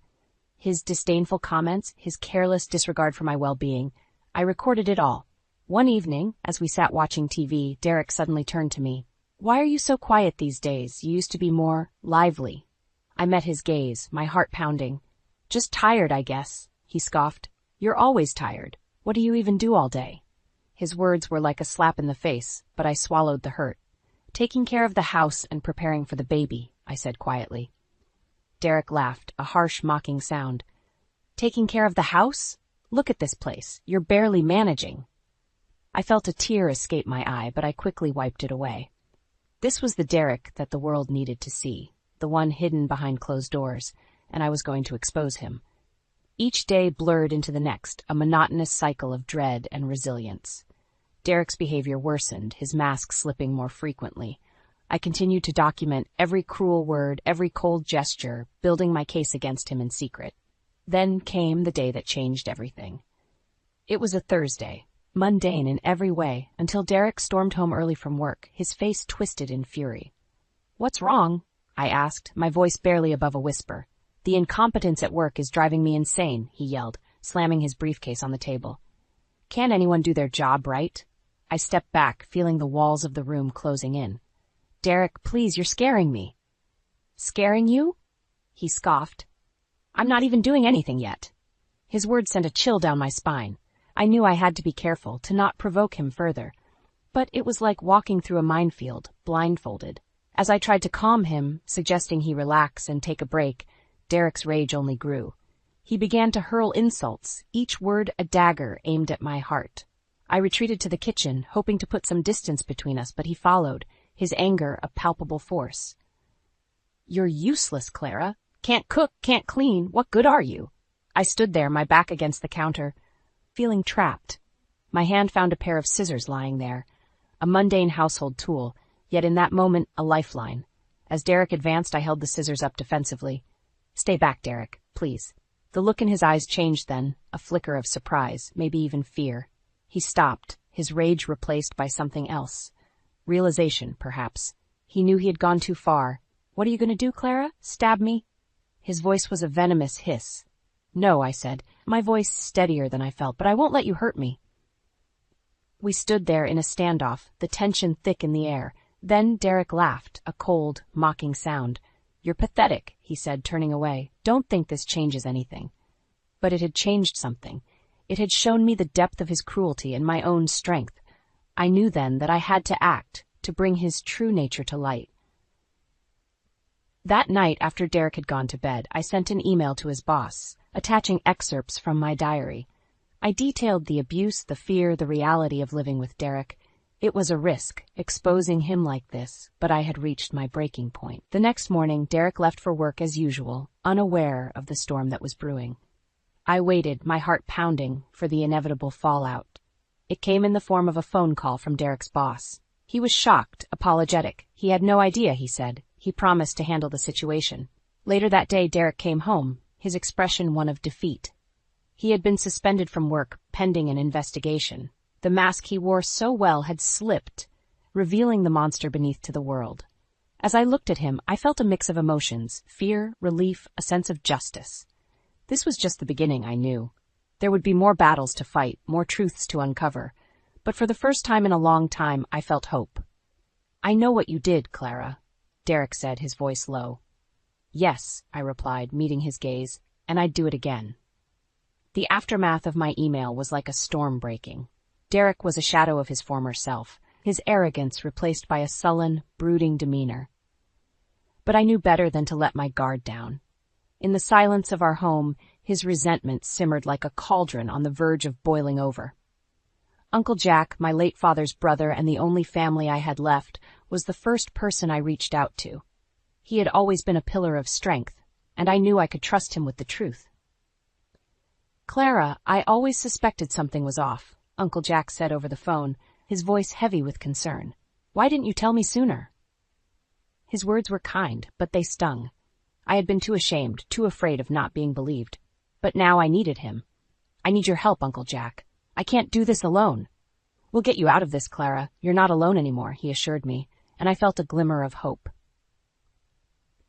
His disdainful comments, his careless disregard for my well-being. I recorded it all. One evening, as we sat watching TV, Derek suddenly turned to me. "Why are you so quiet these days? You used to be more lively." I met his gaze, my heart pounding. "Just tired, I guess," he scoffed. "You're always tired. What do you even do all day?" His words were like a slap in the face, but I swallowed the hurt. "Taking care of the house and preparing for the baby," I said quietly. Derek laughed, a harsh, mocking sound. "Taking care of the house? Look at this place. You're barely managing." I felt a tear escape my eye, but I quickly wiped it away. This was the Derek that the world needed to see, the one hidden behind closed doors, and I was going to expose him. Each day blurred into the next, a monotonous cycle of dread and resilience. Derek's behavior worsened, his mask slipping more frequently. I continued to document every cruel word, every cold gesture, building my case against him in secret. Then came the day that changed everything. It was a Thursday, mundane in every way, until Derek stormed home early from work, his face twisted in fury. "What's wrong?" I asked, my voice barely above a whisper. "The incompetence at work is driving me insane," he yelled, slamming his briefcase on the table. "Can't anyone do their job right?" I stepped back, feeling the walls of the room closing in. "Derek, please, you're scaring me." "Scaring you?" He scoffed. "I'm not even doing anything yet." His words sent a chill down my spine. I knew I had to be careful, to not provoke him further. But it was like walking through a minefield, blindfolded. As I tried to calm him, suggesting he relax and take a break, Derek's rage only grew. He began to hurl insults, each word a dagger aimed at my heart. I retreated to the kitchen, hoping to put some distance between us, but he followed, his anger a palpable force. "You're useless, Clara. Can't cook, can't clean. What good are you?" I stood there, my back against the counter, feeling trapped. My hand found a pair of scissors lying there, a mundane household tool, yet in that moment a lifeline. As Derek advanced, I held the scissors up defensively. "Stay back, Derek, please." The look in his eyes changed then, a flicker of surprise, maybe even fear. He stopped, his rage replaced by something else. Realization, perhaps. He knew he had gone too far. "What are you going to do, Clara? Stab me?" His voice was a venomous hiss. "No," I said, my voice steadier than I felt, "but I won't let you hurt me." We stood there in a standoff, the tension thick in the air. Then Derek laughed, a cold, mocking sound. "You're pathetic," he said, turning away. "Don't think this changes anything." But it had changed something. It had shown me the depth of his cruelty and my own strength. I knew then that I had to act, to bring his true nature to light. That night, after Derek had gone to bed, I sent an email to his boss, attaching excerpts from my diary. I detailed the abuse, the fear, the reality of living with Derek. It was a risk, exposing him like this, but I had reached my breaking point. The next morning, Derek left for work as usual, unaware of the storm that was brewing. I waited, my heart pounding, for the inevitable fallout. It came in the form of a phone call from Derek's boss. He was shocked, apologetic. He had no idea, he said. He promised to handle the situation. Later that day, Derek came home, his expression one of defeat. He had been suspended from work, pending an investigation. The mask he wore so well had slipped, revealing the monster beneath to the world. As I looked at him, I felt a mix of emotions, fear, relief, a sense of justice. This was just the beginning, I knew. There would be more battles to fight, more truths to uncover. But for the first time in a long time, I felt hope. "I know what you did, Clara," Derek said, his voice low. "Yes," I replied, meeting his gaze, "and I'd do it again." The aftermath of my email was like a storm breaking. Derek was a shadow of his former self, his arrogance replaced by a sullen, brooding demeanor. But I knew better than to let my guard down. In the silence of our home, his resentment simmered like a cauldron on the verge of boiling over. Uncle Jack, my late father's brother and the only family I had left, was the first person I reached out to. He had always been a pillar of strength, and I knew I could trust him with the truth. "Clara, I always suspected something was off," Uncle Jack said over the phone, his voice heavy with concern. "Why didn't you tell me sooner?" His words were kind, but they stung. I had been too ashamed, too afraid of not being believed. But now I needed him. "I need your help, Uncle Jack. I can't do this alone." "We'll get you out of this, Clara. You're not alone anymore," he assured me. and I felt a glimmer of hope.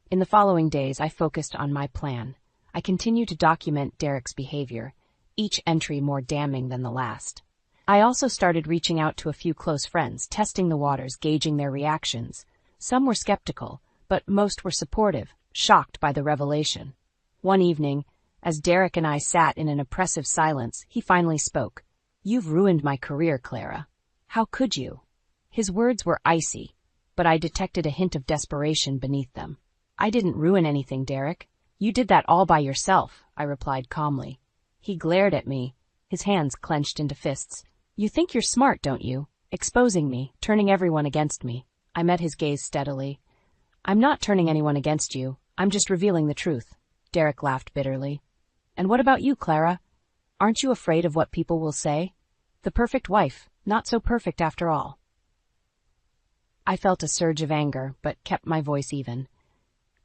In the following days, I focused on my plan. I continued to document Derek's behavior, each entry more damning than the last. I also started reaching out to a few close friends, testing the waters, gauging their reactions. Some were skeptical, but most were supportive, shocked by the revelation. One evening, as Derek and I sat in an oppressive silence, he finally spoke. "You've ruined my career, Clara. How could you?" His words were icy, but I detected a hint of desperation beneath them. "I didn't ruin anything, Derek. You did that all by yourself," I replied calmly. He glared at me, his hands clenched into fists. "You think you're smart, don't you? Exposing me, turning everyone against me." I met his gaze steadily. "I'm not turning anyone against you. I'm just revealing the truth." Derek laughed bitterly. "And what about you, Clara? Aren't you afraid of what people will say? The perfect wife, not so perfect after all." I felt a surge of anger, but kept my voice even.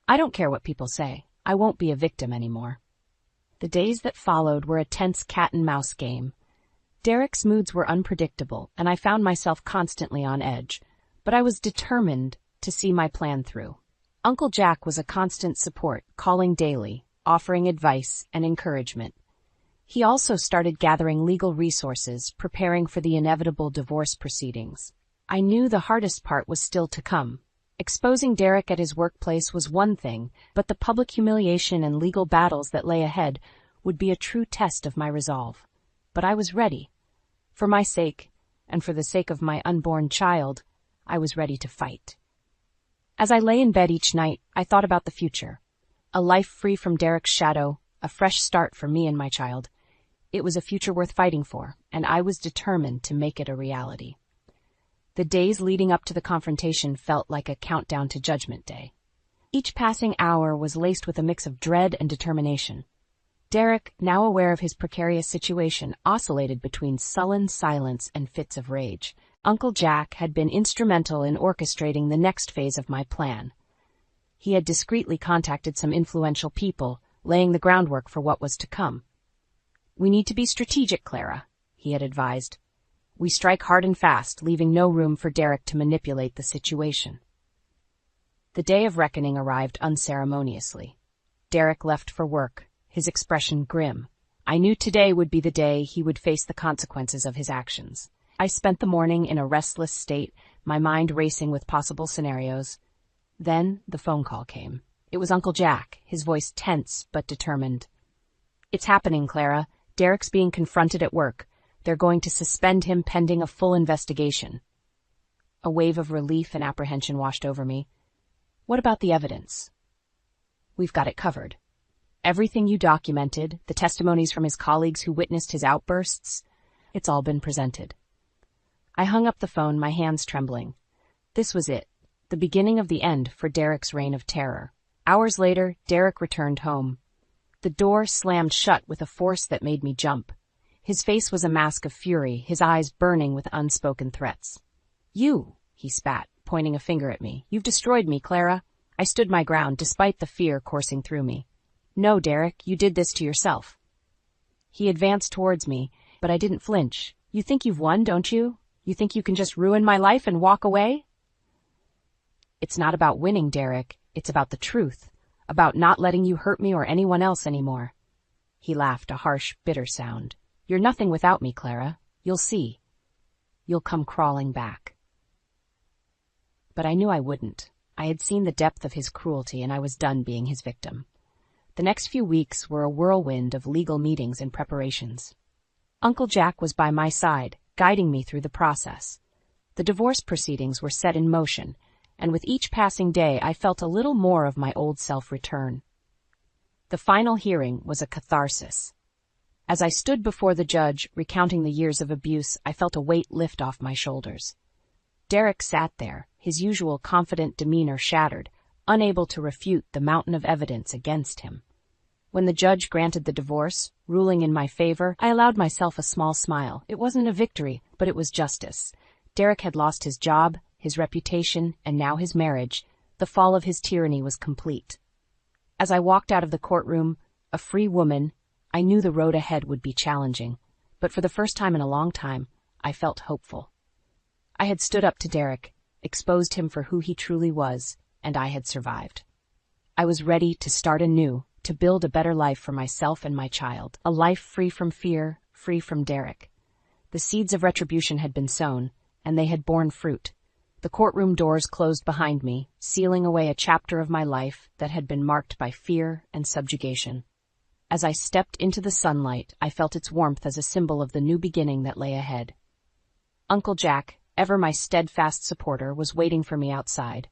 "I don't care what people say. I won't be a victim anymore." The days that followed were a tense cat-and-mouse game. Derek's moods were unpredictable, and I found myself constantly on edge, but I was determined to see my plan through. Uncle Jack was a constant support, calling daily, offering advice and encouragement. He also started gathering legal resources, preparing for the inevitable divorce proceedings. I knew the hardest part was still to come. Exposing Derek at his workplace was one thing, but the public humiliation and legal battles that lay ahead would be a true test of my resolve. But I was ready. For my sake, and for the sake of my unborn child, I was ready to fight. As I lay in bed each night, I thought about the future. A life free from Derek's shadow, a fresh start for me and my child. It was a future worth fighting for, and I was determined to make it a reality. The days leading up to the confrontation felt like a countdown to Judgment Day. Each passing hour was laced with a mix of dread and determination. Derek, now aware of his precarious situation, oscillated between sullen silence and fits of rage. Uncle Jack had been instrumental in orchestrating the next phase of my plan. He had discreetly contacted some influential people, laying the groundwork for what was to come. "We need to be strategic, Clara," he had advised. "We strike hard and fast, leaving no room for Derek to manipulate the situation." The day of reckoning arrived unceremoniously. Derek left for work, his expression grim. I knew today would be the day he would face the consequences of his actions. I spent the morning in a restless state, my mind racing with possible scenarios. Then the phone call came. It was Uncle Jack, his voice tense but determined. "It's happening, Clara. Derek's being confronted at work. They're going to suspend him pending a full investigation." A wave of relief and apprehension washed over me. "What about the evidence?" "We've got it covered. Everything you documented, the testimonies from his colleagues who witnessed his outbursts, it's all been presented." I hung up the phone, my hands trembling. This was it, the beginning of the end for Derek's reign of terror. Hours later, Derek returned home. The door slammed shut with a force that made me jump. His face was a mask of fury, his eyes burning with unspoken threats. "You," he spat, pointing a finger at me. "You've destroyed me, Clara." I stood my ground, despite the fear coursing through me. "No, Derek, you did this to yourself." He advanced towards me, but I didn't flinch. "You think you've won, don't you? You think you can just ruin my life and walk away?" "It's not about winning, Derek. It's about the truth. About not letting you hurt me or anyone else anymore." He laughed, a harsh, bitter sound. "You're nothing without me, Clara. You'll see. You'll come crawling back." But I knew I wouldn't. I had seen the depth of his cruelty, and I was done being his victim. The next few weeks were a whirlwind of legal meetings and preparations. Uncle Jack was by my side, guiding me through the process. The divorce proceedings were set in motion, and with each passing day I felt a little more of my old self return. The final hearing was a catharsis. As I stood before the judge, recounting the years of abuse, I felt a weight lift off my shoulders. Derek sat there, his usual confident demeanor shattered, unable to refute the mountain of evidence against him. When the judge granted the divorce, ruling in my favor, I allowed myself a small smile. It wasn't a victory, but it was justice. Derek had lost his job, his reputation, and now his marriage. The fall of his tyranny was complete. As I walked out of the courtroom, a free woman, I knew the road ahead would be challenging, but for the first time in a long time, I felt hopeful. I had stood up to Derek, exposed him for who he truly was, and I had survived. I was ready to start anew, to build a better life for myself and my child, a life free from fear, free from Derek. The seeds of retribution had been sown, and they had borne fruit. The courtroom doors closed behind me, sealing away a chapter of my life that had been marked by fear and subjugation. As I stepped into the sunlight, I felt its warmth as a symbol of the new beginning that lay ahead. Uncle Jack, ever my steadfast supporter, was waiting for me outside.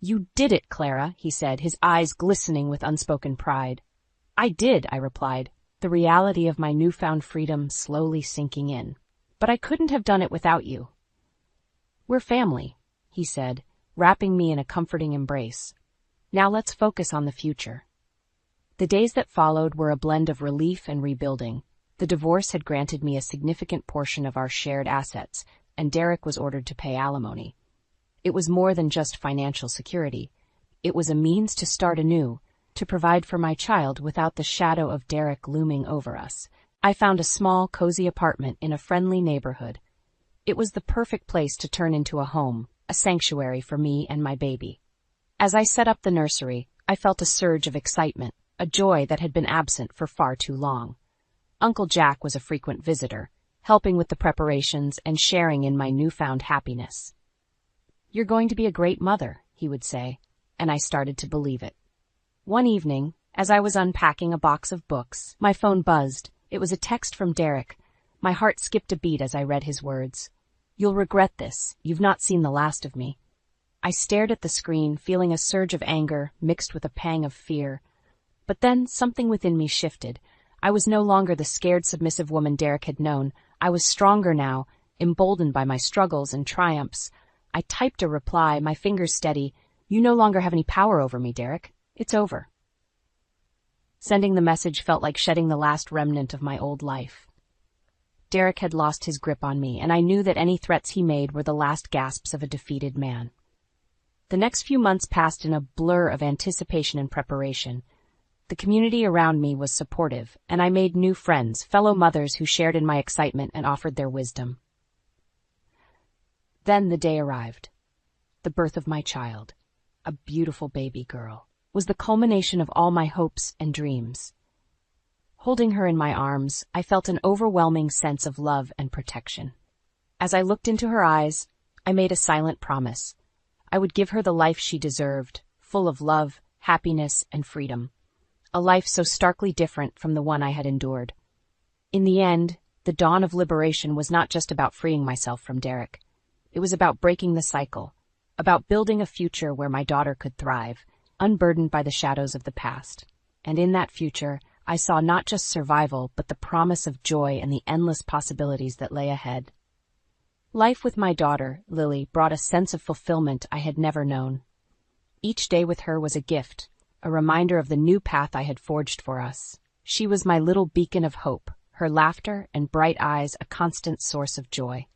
"You did it, Clara," he said, his eyes glistening with unspoken pride. "I did," I replied, the reality of my newfound freedom slowly sinking in. "But I couldn't have done it without you." "We're family," he said, wrapping me in a comforting embrace. "Now let's focus on the future." The days that followed were a blend of relief and rebuilding. The divorce had granted me a significant portion of our shared assets, and Derek was ordered to pay alimony. It was more than just financial security. It was a means to start anew, to provide for my child without the shadow of Derek looming over us. I found a small, cozy apartment in a friendly neighborhood. It was the perfect place to turn into a home, a sanctuary for me and my baby. As I set up the nursery, I felt a surge of excitement, a joy that had been absent for far too long. Uncle Jack was a frequent visitor, helping with the preparations and sharing in my newfound happiness. "You're going to be a great mother," he would say, and I started to believe it. One evening, as I was unpacking a box of books, my phone buzzed. It was a text from Derek. My heart skipped a beat as I read his words. "You'll regret this. You've not seen the last of me." I stared at the screen, feeling a surge of anger mixed with a pang of fear. But then something within me shifted. I was no longer the scared, submissive woman Derek had known. I was stronger now, emboldened by my struggles and triumphs. I typed a reply, my fingers steady. "You no longer have any power over me, Derek. It's over." Sending the message felt like shedding the last remnant of my old life. Derek had lost his grip on me, and I knew that any threats he made were the last gasps of a defeated man. The next few months passed in a blur of anticipation and preparation. The community around me was supportive, and I made new friends, fellow mothers who shared in my excitement and offered their wisdom. Then the day arrived. The birth of my child, a beautiful baby girl, was the culmination of all my hopes and dreams. Holding her in my arms, I felt an overwhelming sense of love and protection. As I looked into her eyes, I made a silent promise. I would give her the life she deserved, full of love, happiness, and freedom. A life so starkly different from the one I had endured. In the end, the dawn of liberation was not just about freeing myself from Derek. It was about breaking the cycle, about building a future where my daughter could thrive, unburdened by the shadows of the past. And in that future, I saw not just survival, but the promise of joy and the endless possibilities that lay ahead. Life with my daughter, Lily, brought a sense of fulfillment I had never known. Each day with her was a gift, a reminder of the new path I had forged for us. She was my little beacon of hope, her laughter and bright eyes a constant source of joy.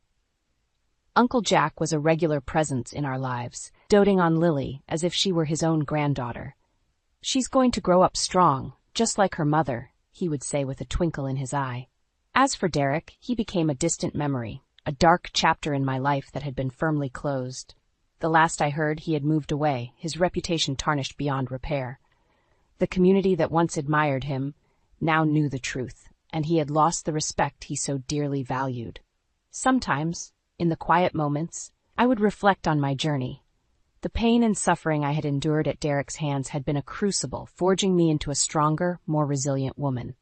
Uncle Jack was a regular presence in our lives, doting on Lily as if she were his own granddaughter. "She's going to grow up strong, just like her mother," he would say with a twinkle in his eye. As for Derek, he became a distant memory, a dark chapter in my life that had been firmly closed. The last I heard, he had moved away, his reputation tarnished beyond repair. The community that once admired him now knew the truth, and he had lost the respect he so dearly valued. Sometimes, in the quiet moments, I would reflect on my journey. The pain and suffering I had endured at Derek's hands had been a crucible, forging me into a stronger, more resilient woman.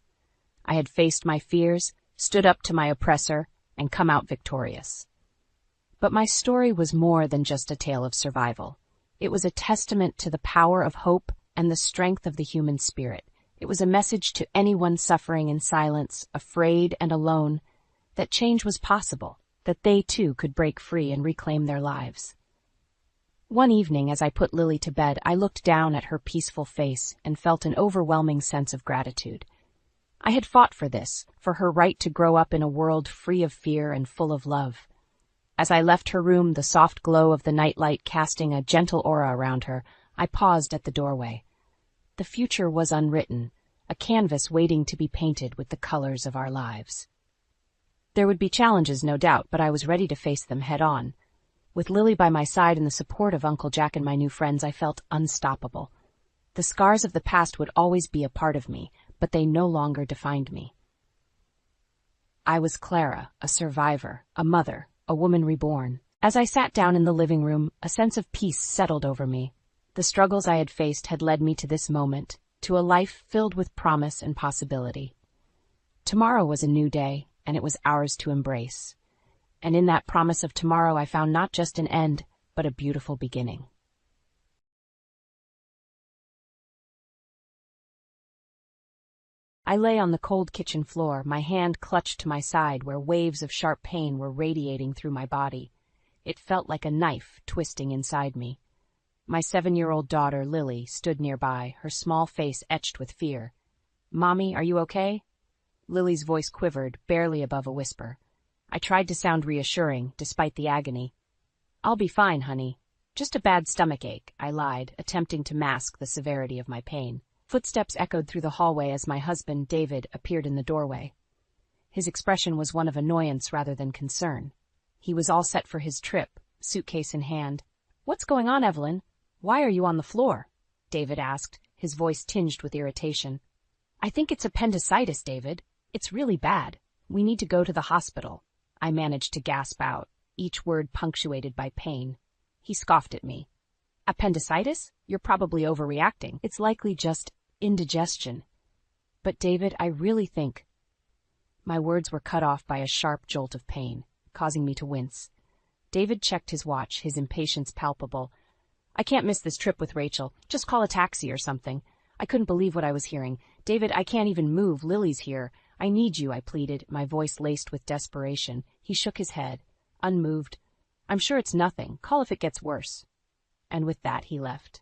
I had faced my fears, stood up to my oppressor, and come out victorious. But my story was more than just a tale of survival. It was a testament to the power of hope and the strength of the human spirit. It was a message to anyone suffering in silence, afraid and alone, that change was possible, that they too could break free and reclaim their lives. One evening, as I put Lily to bed, I looked down at her peaceful face and felt an overwhelming sense of gratitude. I had fought for this, for her right to grow up in a world free of fear and full of love. As I left her room, the soft glow of the nightlight casting a gentle aura around her, I paused at the doorway. The future was unwritten, a canvas waiting to be painted with the colors of our lives. There would be challenges, no doubt, but I was ready to face them head on. With Lily by my side and the support of Uncle Jack and my new friends, I felt unstoppable. The scars of the past would always be a part of me, but they no longer defined me. I was Clara, a survivor, a mother, a woman reborn. As I sat down in the living room, a sense of peace settled over me. The struggles I had faced had led me to this moment, to a life filled with promise and possibility. Tomorrow was a new day, and it was ours to embrace. And in that promise of tomorrow, I found not just an end, but a beautiful beginning. I lay on the cold kitchen floor, my hand clutched to my side where waves of sharp pain were radiating through my body. It felt like a knife twisting inside me. My 7-year-old daughter, Lily, stood nearby, her small face etched with fear. "Mommy, are you okay?" Lily's voice quivered, barely above a whisper. I tried to sound reassuring, despite the agony. "I'll be fine, honey. Just a bad stomachache," I lied, attempting to mask the severity of my pain. Footsteps echoed through the hallway as my husband, David, appeared in the doorway. His expression was one of annoyance rather than concern. He was all set for his trip, suitcase in hand. "What's going on, Evelyn? Why are you on the floor?" David asked, his voice tinged with irritation. "I think it's appendicitis, David. It's really bad. We need to go to the hospital," I managed to gasp out, each word punctuated by pain. He scoffed at me. "Appendicitis? You're probably overreacting. It's likely just indigestion." "But David, I really think—" My words were cut off by a sharp jolt of pain, causing me to wince. David checked his watch, his impatience palpable. "I can't miss this trip with Rachel. Just call a taxi or something." I couldn't believe what I was hearing. "David, I can't even move. Lily's here. I need you," I pleaded, my voice laced with desperation. He shook his head, unmoved. "I'm sure it's nothing. Call if it gets worse." And with that, he left,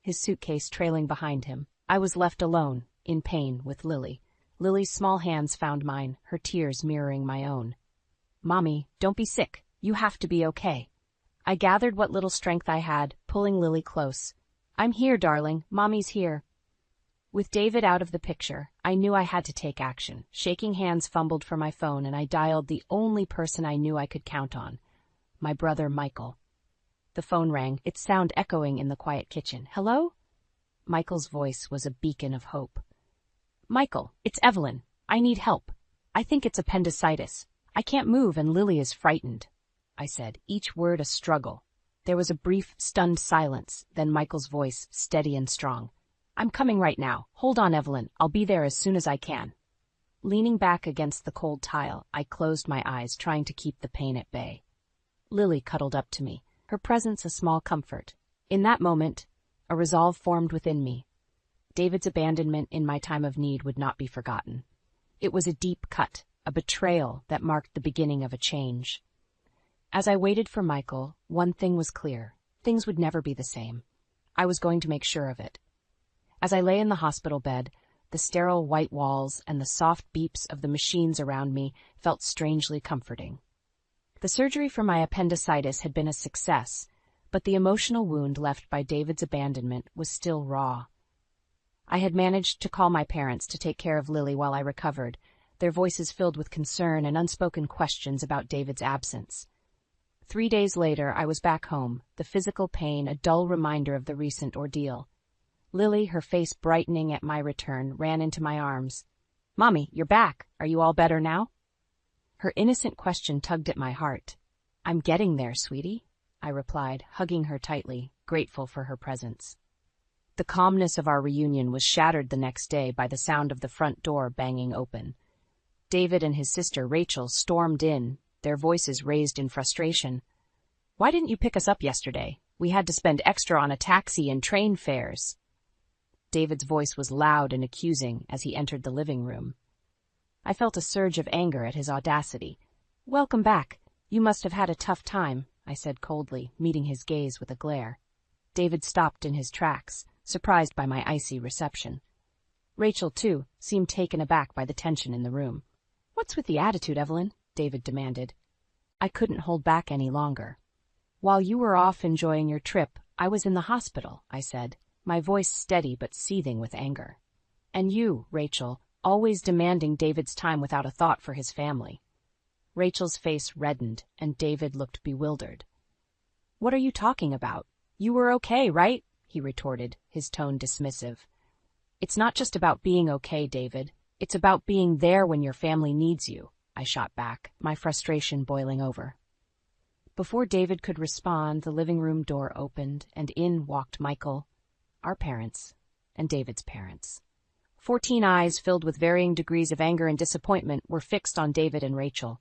his suitcase trailing behind him. I was left alone, in pain, with Lily. Lily's small hands found mine, her tears mirroring my own. "Mommy, don't be sick. You have to be okay." I gathered what little strength I had, pulling Lily close. "I'm here, darling. Mommy's here." With David out of the picture, I knew I had to take action. Shaking hands fumbled for my phone, and I dialed the only person I knew I could count on, my brother Michael. The phone rang, its sound echoing in the quiet kitchen. "Hello?" Michael's voice was a beacon of hope. "Michael, it's Evelyn. I need help. I think it's appendicitis. I can't move and Lily is frightened," I said, each word a struggle. There was a brief, stunned silence, then Michael's voice, steady and strong. "I'm coming right now. Hold on, Evelyn. I'll be there as soon as I can." Leaning back against the cold tile, I closed my eyes, trying to keep the pain at bay. Lily cuddled up to me, her presence a small comfort. In that moment, a resolve formed within me. David's abandonment in my time of need would not be forgotten. It was a deep cut, a betrayal that marked the beginning of a change. As I waited for Michael, one thing was clear. Things would never be the same. I was going to make sure of it. As I lay in the hospital bed, the sterile white walls and the soft beeps of the machines around me felt strangely comforting. The surgery for my appendicitis had been a success, but the emotional wound left by David's abandonment was still raw. I had managed to call my parents to take care of Lily while I recovered, their voices filled with concern and unspoken questions about David's absence. 3 days later, I was back home, the physical pain a dull reminder of the recent ordeal. Lily, her face brightening at my return, ran into my arms. "Mommy, you're back. Are you all better now?" Her innocent question tugged at my heart. "I'm getting there, sweetie," I replied, hugging her tightly, grateful for her presence. The calmness of our reunion was shattered the next day by the sound of the front door banging open. David and his sister Rachel stormed in, their voices raised in frustration. "Why didn't you pick us up yesterday? We had to spend extra on a taxi and train fares." David's voice was loud and accusing as he entered the living room. I felt a surge of anger at his audacity. "Welcome back. You must have had a tough time," I said coldly, meeting his gaze with a glare. David stopped in his tracks, surprised by my icy reception. Rachel, too, seemed taken aback by the tension in the room. "What's with the attitude, Evelyn?" David demanded. I couldn't hold back any longer. "While you were off enjoying your trip, I was in the hospital," I said, my voice steady but seething with anger. "And you, Rachel, always demanding David's time without a thought for his family." Rachel's face reddened, and David looked bewildered. What are you talking about? You were okay, right? He retorted, his tone dismissive. It's not just about being okay, David. It's about being there when your family needs you, I shot back, my frustration boiling over. Before David could respond, the living room door opened, and in walked Michael, our parents, and David's parents. 14 eyes filled with varying degrees of anger and disappointment were fixed on David and Rachel.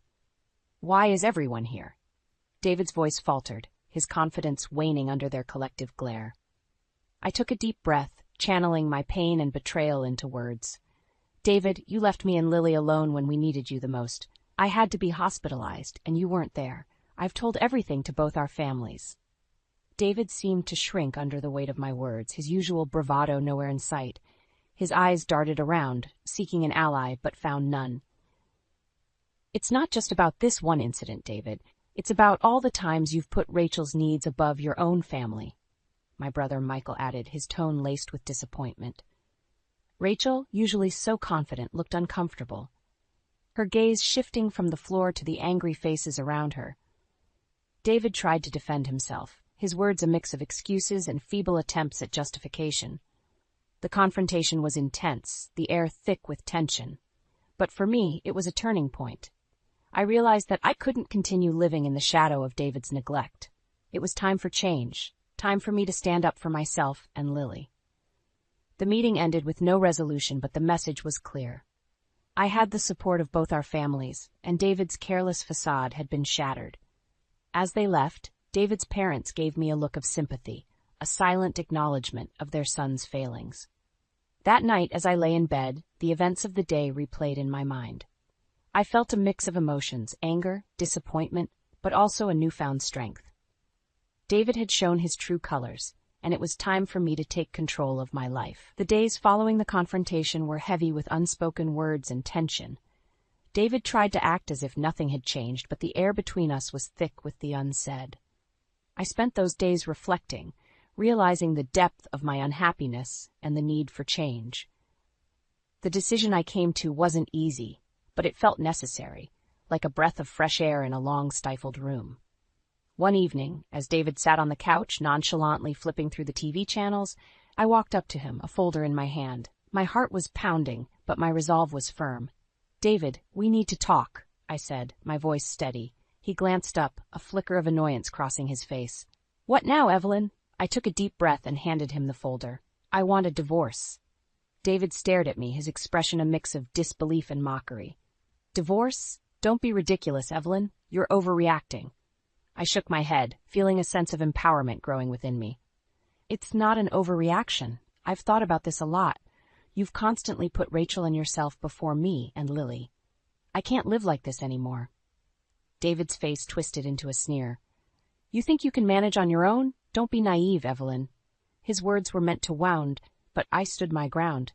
Why is everyone here? David's voice faltered, his confidence waning under their collective glare. I took a deep breath, channeling my pain and betrayal into words. David, you left me and Lily alone when we needed you the most. I had to be hospitalized, and you weren't there. I've told everything to both our families. David seemed to shrink under the weight of my words, his usual bravado nowhere in sight. His eyes darted around, seeking an ally, but found none. It's not just about this one incident, David. It's about all the times you've put Rachel's needs above your own family, my brother Michael added, his tone laced with disappointment. Rachel, usually so confident, looked uncomfortable, her gaze shifting from the floor to the angry faces around her. David tried to defend himself, his words a mix of excuses and feeble attempts at justification. The confrontation was intense, the air thick with tension. But for me, it was a turning point. I realized that I couldn't continue living in the shadow of David's neglect. It was time for change, time for me to stand up for myself and Lily. The meeting ended with no resolution, but the message was clear. I had the support of both our families, and David's careless facade had been shattered. As they left, David's parents gave me a look of sympathy, a silent acknowledgement of their son's failings. That night, as I lay in bed, the events of the day replayed in my mind. I felt a mix of emotions, anger, disappointment, but also a newfound strength. David had shown his true colors, and it was time for me to take control of my life. The days following the confrontation were heavy with unspoken words and tension. David tried to act as if nothing had changed, but the air between us was thick with the unsaid. I spent those days reflecting, realizing the depth of my unhappiness and the need for change. The decision I came to wasn't easy, but it felt necessary, like a breath of fresh air in a long stifled room. One evening, as David sat on the couch, nonchalantly flipping through the TV channels, I walked up to him, a folder in my hand. My heart was pounding, but my resolve was firm. David, we need to talk, I said, my voice steady. He glanced up, a flicker of annoyance crossing his face. What now, Evelyn? I took a deep breath and handed him the folder. I want a divorce. David stared at me, his expression a mix of disbelief and mockery. Divorce? Don't be ridiculous, Evelyn. You're overreacting. I shook my head, feeling a sense of empowerment growing within me. It's not an overreaction. I've thought about this a lot. You've constantly put Rachel and yourself before me and Lily. I can't live like this anymore. David's face twisted into a sneer. You think you can manage on your own? Don't be naive, Evelyn. His words were meant to wound, but I stood my ground.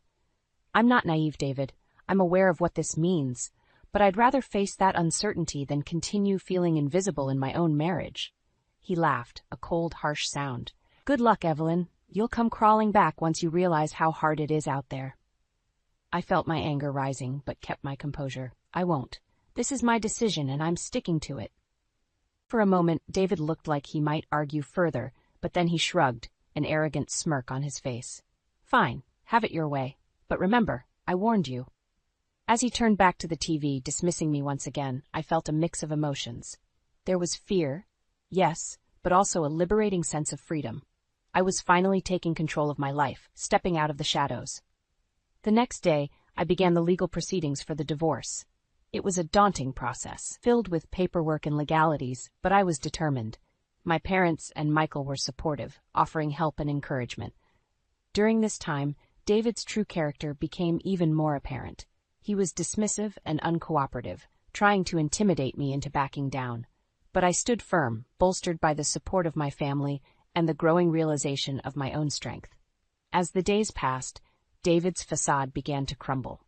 I'm not naive, David. I'm aware of what this means, but I'd rather face that uncertainty than continue feeling invisible in my own marriage. He laughed, a cold, harsh sound. Good luck, Evelyn. You'll come crawling back once you realize how hard it is out there. I felt my anger rising, but kept my composure. I won't. This is my decision, and I'm sticking to it. For a moment, David looked like he might argue further, but then he shrugged, an arrogant smirk on his face. Fine, have it your way. But remember, I warned you. As he turned back to the TV, dismissing me once again, I felt a mix of emotions. There was fear, yes, but also a liberating sense of freedom. I was finally taking control of my life, stepping out of the shadows. The next day, I began the legal proceedings for the divorce. It was a daunting process, filled with paperwork and legalities, but I was determined. My parents and Michael were supportive, offering help and encouragement. During this time, David's true character became even more apparent. He was dismissive and uncooperative, trying to intimidate me into backing down. But I stood firm, bolstered by the support of my family and the growing realization of my own strength. As the days passed, David's facade began to crumble.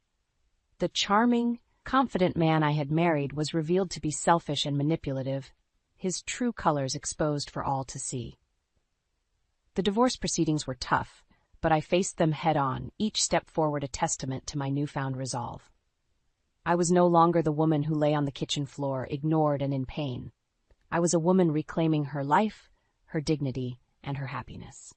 The charming, confident man I had married was revealed to be selfish and manipulative, his true colors exposed for all to see. The divorce proceedings were tough, but I faced them head-on, each step forward a testament to my newfound resolve. I was no longer the woman who lay on the kitchen floor, ignored and in pain. I was a woman reclaiming her life, her dignity, and her happiness.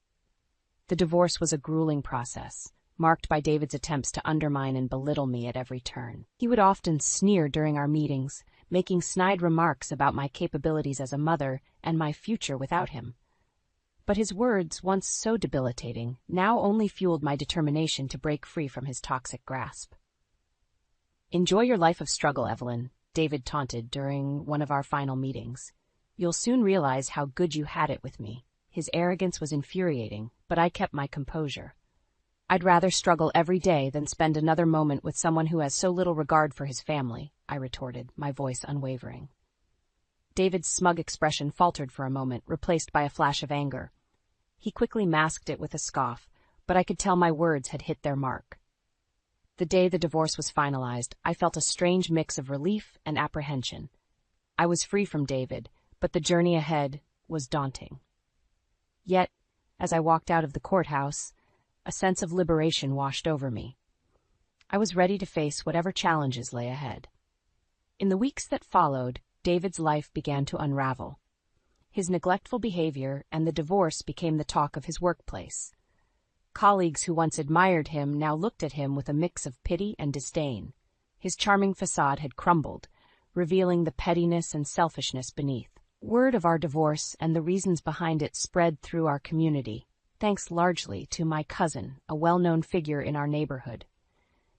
The divorce was a grueling process, marked by David's attempts to undermine and belittle me at every turn. He would often sneer during our meetings, making snide remarks about my capabilities as a mother and my future without him. But his words, once so debilitating, now only fueled my determination to break free from his toxic grasp. "Enjoy your life of struggle, Evelyn," David taunted during one of our final meetings. "You'll soon realize how good you had it with me." His arrogance was infuriating, but I kept my composure. "I'd rather struggle every day than spend another moment with someone who has so little regard for his family," I retorted, my voice unwavering. David's smug expression faltered for a moment, replaced by a flash of anger. He quickly masked it with a scoff, but I could tell my words had hit their mark. The day the divorce was finalized, I felt a strange mix of relief and apprehension. I was free from David, but the journey ahead was daunting. Yet, as I walked out of the courthouse, a sense of liberation washed over me. I was ready to face whatever challenges lay ahead. In the weeks that followed, David's life began to unravel. His neglectful behavior and the divorce became the talk of his workplace. Colleagues who once admired him now looked at him with a mix of pity and disdain. His charming facade had crumbled, revealing the pettiness and selfishness beneath. Word of our divorce and the reasons behind it spread through our community, thanks largely to my cousin, a well-known figure in our neighborhood.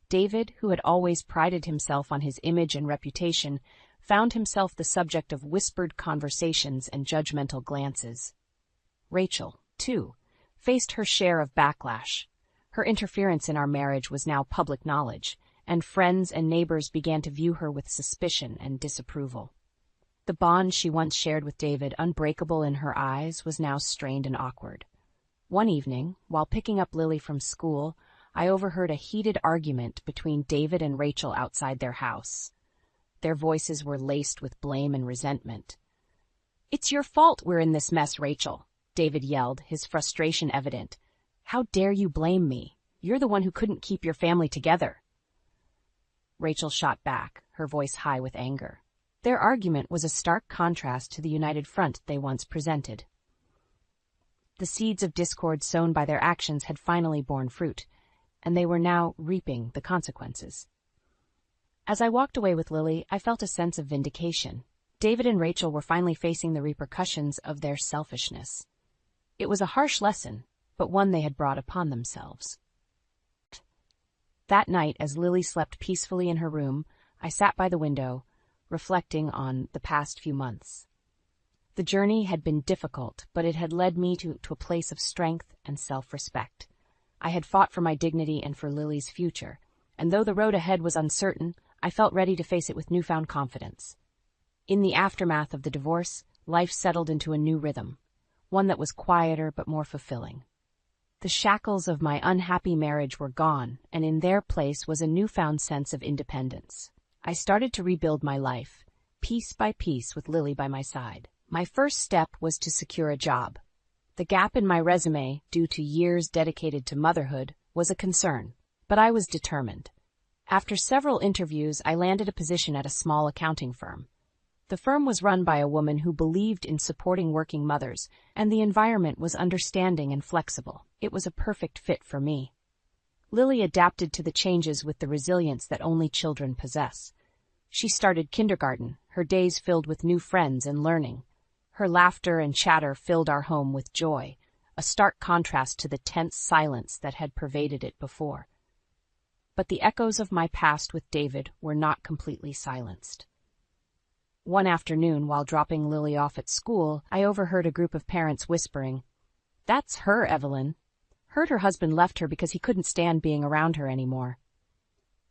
David, who had always prided himself on his image and reputation, found himself the subject of whispered conversations and judgmental glances. Rachel, too, faced her share of backlash. Her interference in our marriage was now public knowledge, and friends and neighbors began to view her with suspicion and disapproval. The bond she once shared with David, unbreakable in her eyes, was now strained and awkward. One evening, while picking up Lily from school, I overheard a heated argument between David and Rachel outside their house. Their voices were laced with blame and resentment. "It's your fault we're in this mess, Rachel," David yelled, his frustration evident. "How dare you blame me? You're the one who couldn't keep your family together." Rachel shot back, her voice high with anger. Their argument was a stark contrast to the united front they once presented. The seeds of discord sown by their actions had finally borne fruit, and they were now reaping the consequences. As I walked away with Lily, I felt a sense of vindication. David and Rachel were finally facing the repercussions of their selfishness. It was a harsh lesson, but one they had brought upon themselves. That night, as Lily slept peacefully in her room, I sat by the window, reflecting on the past few months. The journey had been difficult, but it had led me to a place of strength and self-respect. I had fought for my dignity and for Lily's future, and though the road ahead was uncertain, I felt ready to face it with newfound confidence. In the aftermath of the divorce, life settled into a new rhythm, one that was quieter but more fulfilling. The shackles of my unhappy marriage were gone, and in their place was a newfound sense of independence. I started to rebuild my life, piece by piece with Lily by my side. My first step was to secure a job. The gap in my resume, due to years dedicated to motherhood, was a concern, but I was determined. After several interviews, I landed a position at a small accounting firm. The firm was run by a woman who believed in supporting working mothers, and the environment was understanding and flexible. It was a perfect fit for me. Lily adapted to the changes with the resilience that only children possess. She started kindergarten, her days filled with new friends and learning. Her laughter and chatter filled our home with joy, a stark contrast to the tense silence that had pervaded it before. But the echoes of my past with David were not completely silenced. One afternoon, while dropping Lily off at school, I overheard a group of parents whispering, "That's her, Evelyn. Heard her husband left her because he couldn't stand being around her anymore."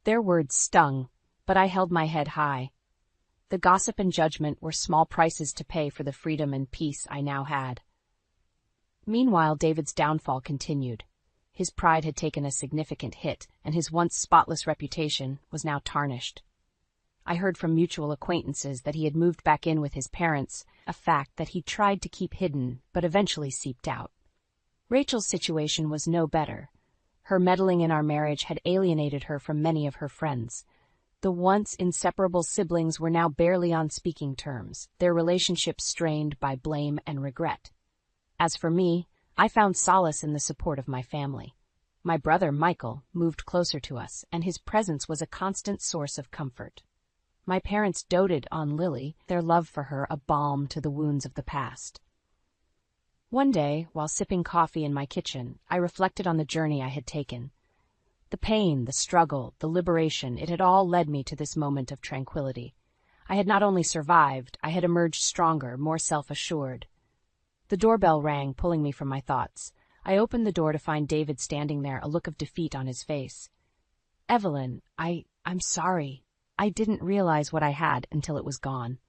Their words stung, but I held my head high. The gossip and judgment were small prices to pay for the freedom and peace I now had. Meanwhile, David's downfall continued. His pride had taken a significant hit, and his once spotless reputation was now tarnished. I heard from mutual acquaintances that he had moved back in with his parents, a fact that he tried to keep hidden but eventually seeped out. Rachel's situation was no better. Her meddling in our marriage had alienated her from many of her friends. The once inseparable siblings were now barely on speaking terms, their relationship strained by blame and regret. As for me, I found solace in the support of my family. My brother, Michael, moved closer to us, and his presence was a constant source of comfort. My parents doted on Lily, their love for her a balm to the wounds of the past. One day, while sipping coffee in my kitchen, I reflected on the journey I had taken. The pain, the struggle, the liberation, it had all led me to this moment of tranquility. I had not only survived, I had emerged stronger, more self-assured. The doorbell rang, pulling me from my thoughts. I opened the door to find David standing there, a look of defeat on his face. "Evelyn, I'm sorry. I didn't realize what I had until it was gone."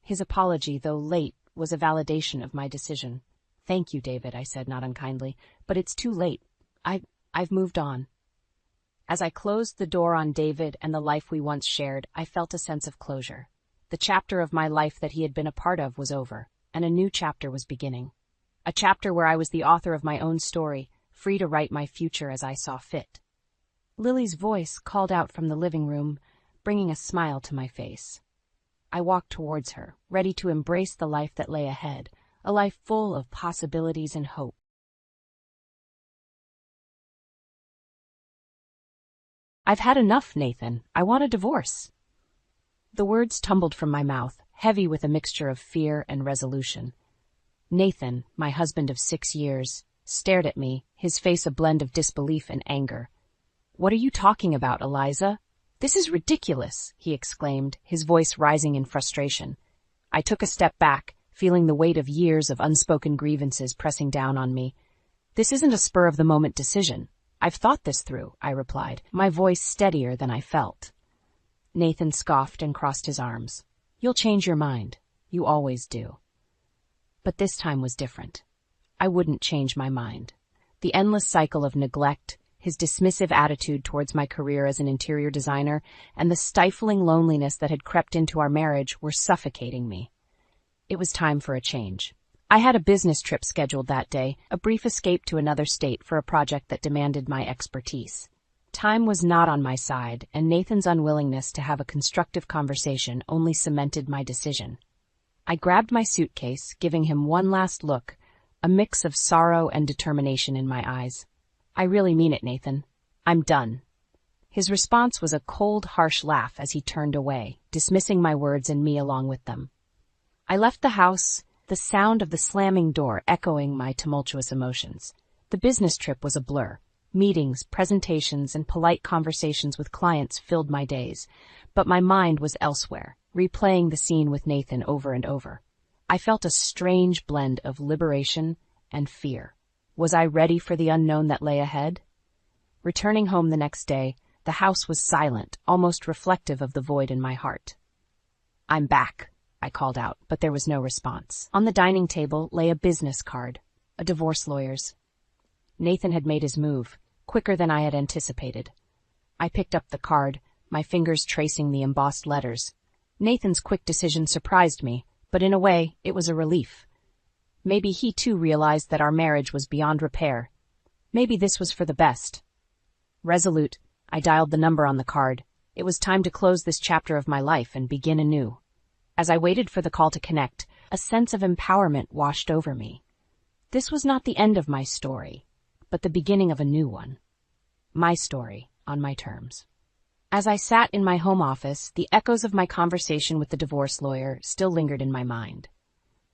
His apology, though late, was a validation of my decision. "Thank you, David," I said, not unkindly, "but it's too late. I've moved on." As I closed the door on David and the life we once shared, I felt a sense of closure. The chapter of my life that he had been a part of was over, and a new chapter was beginning. A chapter where I was the author of my own story, free to write my future as I saw fit. Lily's voice called out from the living room, bringing a smile to my face. I walked towards her, ready to embrace the life that lay ahead, a life full of possibilities and hope. "I've had enough, Nathan. I want a divorce." The words tumbled from my mouth, heavy with a mixture of fear and resolution. Nathan, my husband of 6 years, stared at me, his face a blend of disbelief and anger. "What are you talking about, Eliza? This is ridiculous," he exclaimed, his voice rising in frustration. I took a step back, feeling the weight of years of unspoken grievances pressing down on me. "This isn't a spur-of-the-moment decision. I've thought this through," I replied, my voice steadier than I felt. Nathan scoffed and crossed his arms. "You'll change your mind. You always do." But this time was different. I wouldn't change my mind. The endless cycle of neglect, his dismissive attitude towards my career as an interior designer, and the stifling loneliness that had crept into our marriage were suffocating me. It was time for a change. I had a business trip scheduled that day, a brief escape to another state for a project that demanded my expertise. Time was not on my side, and Nathan's unwillingness to have a constructive conversation only cemented my decision. I grabbed my suitcase, giving him one last look, a mix of sorrow and determination in my eyes. "I really mean it, Nathan. I'm done." His response was a cold, harsh laugh as he turned away, dismissing my words and me along with them. I left the house, the sound of the slamming door echoing my tumultuous emotions. The business trip was a blur. Meetings, presentations, and polite conversations with clients filled my days, but my mind was elsewhere, replaying the scene with Nathan over and over. I felt a strange blend of liberation and fear. Was I ready for the unknown that lay ahead? Returning home the next day, the house was silent, almost reflective of the void in my heart. "I'm back," I called out, but there was no response. On the dining table lay a business card, a divorce lawyer's. Nathan had made his move, quicker than I had anticipated. I picked up the card, my fingers tracing the embossed letters. Nathan's quick decision surprised me, but in a way, it was a relief. Maybe he too realized that our marriage was beyond repair. Maybe this was for the best. Resolute, I dialed the number on the card. It was time to close this chapter of my life and begin anew. As I waited for the call to connect, a sense of empowerment washed over me. This was not the end of my story, but the beginning of a new one. My story, on my terms. As I sat in my home office, the echoes of my conversation with the divorce lawyer still lingered in my mind.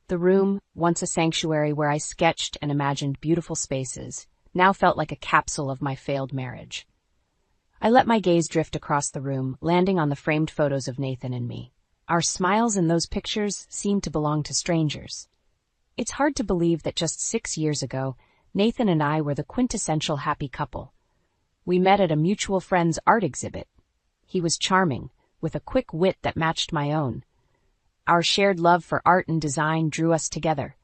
The room, once a sanctuary where I sketched and imagined beautiful spaces, now felt like a capsule of my failed marriage. I let my gaze drift across the room, landing on the framed photos of Nathan and me. Our smiles in those pictures seemed to belong to strangers. It's hard to believe that just 6 years ago, Nathan and I were the quintessential happy couple. We met at a mutual friend's art exhibit. He was charming, with a quick wit that matched my own. Our shared love for art and design drew us together.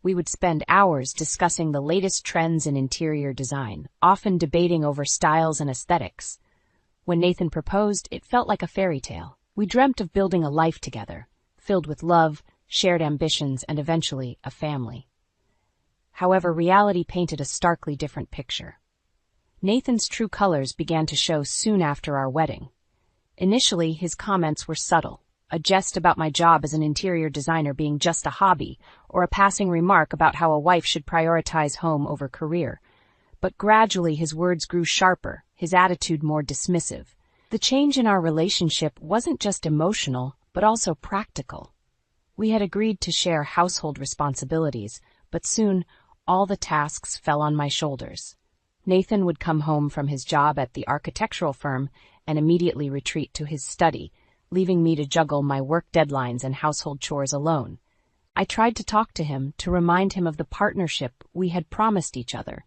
We would spend hours discussing the latest trends in interior design, often debating over styles and aesthetics. When Nathan proposed, it felt like a fairy tale. We dreamt of building a life together, filled with love, shared ambitions, and eventually a family. However, reality painted a starkly different picture. Nathan's true colors began to show soon after our wedding. Initially, his comments were subtle. a jest about my job as an interior designer being just a hobby, or a passing remark about how a wife should prioritize home over career. But gradually his words grew sharper, his attitude more dismissive. The change in our relationship wasn't just emotional, but also practical. We had agreed to share household responsibilities, but soon all the tasks fell on my shoulders. Nathan would come home from his job at the architectural firm and immediately retreat to his study, leaving me to juggle my work deadlines and household chores alone. I tried to talk to him to remind him of the partnership we had promised each other.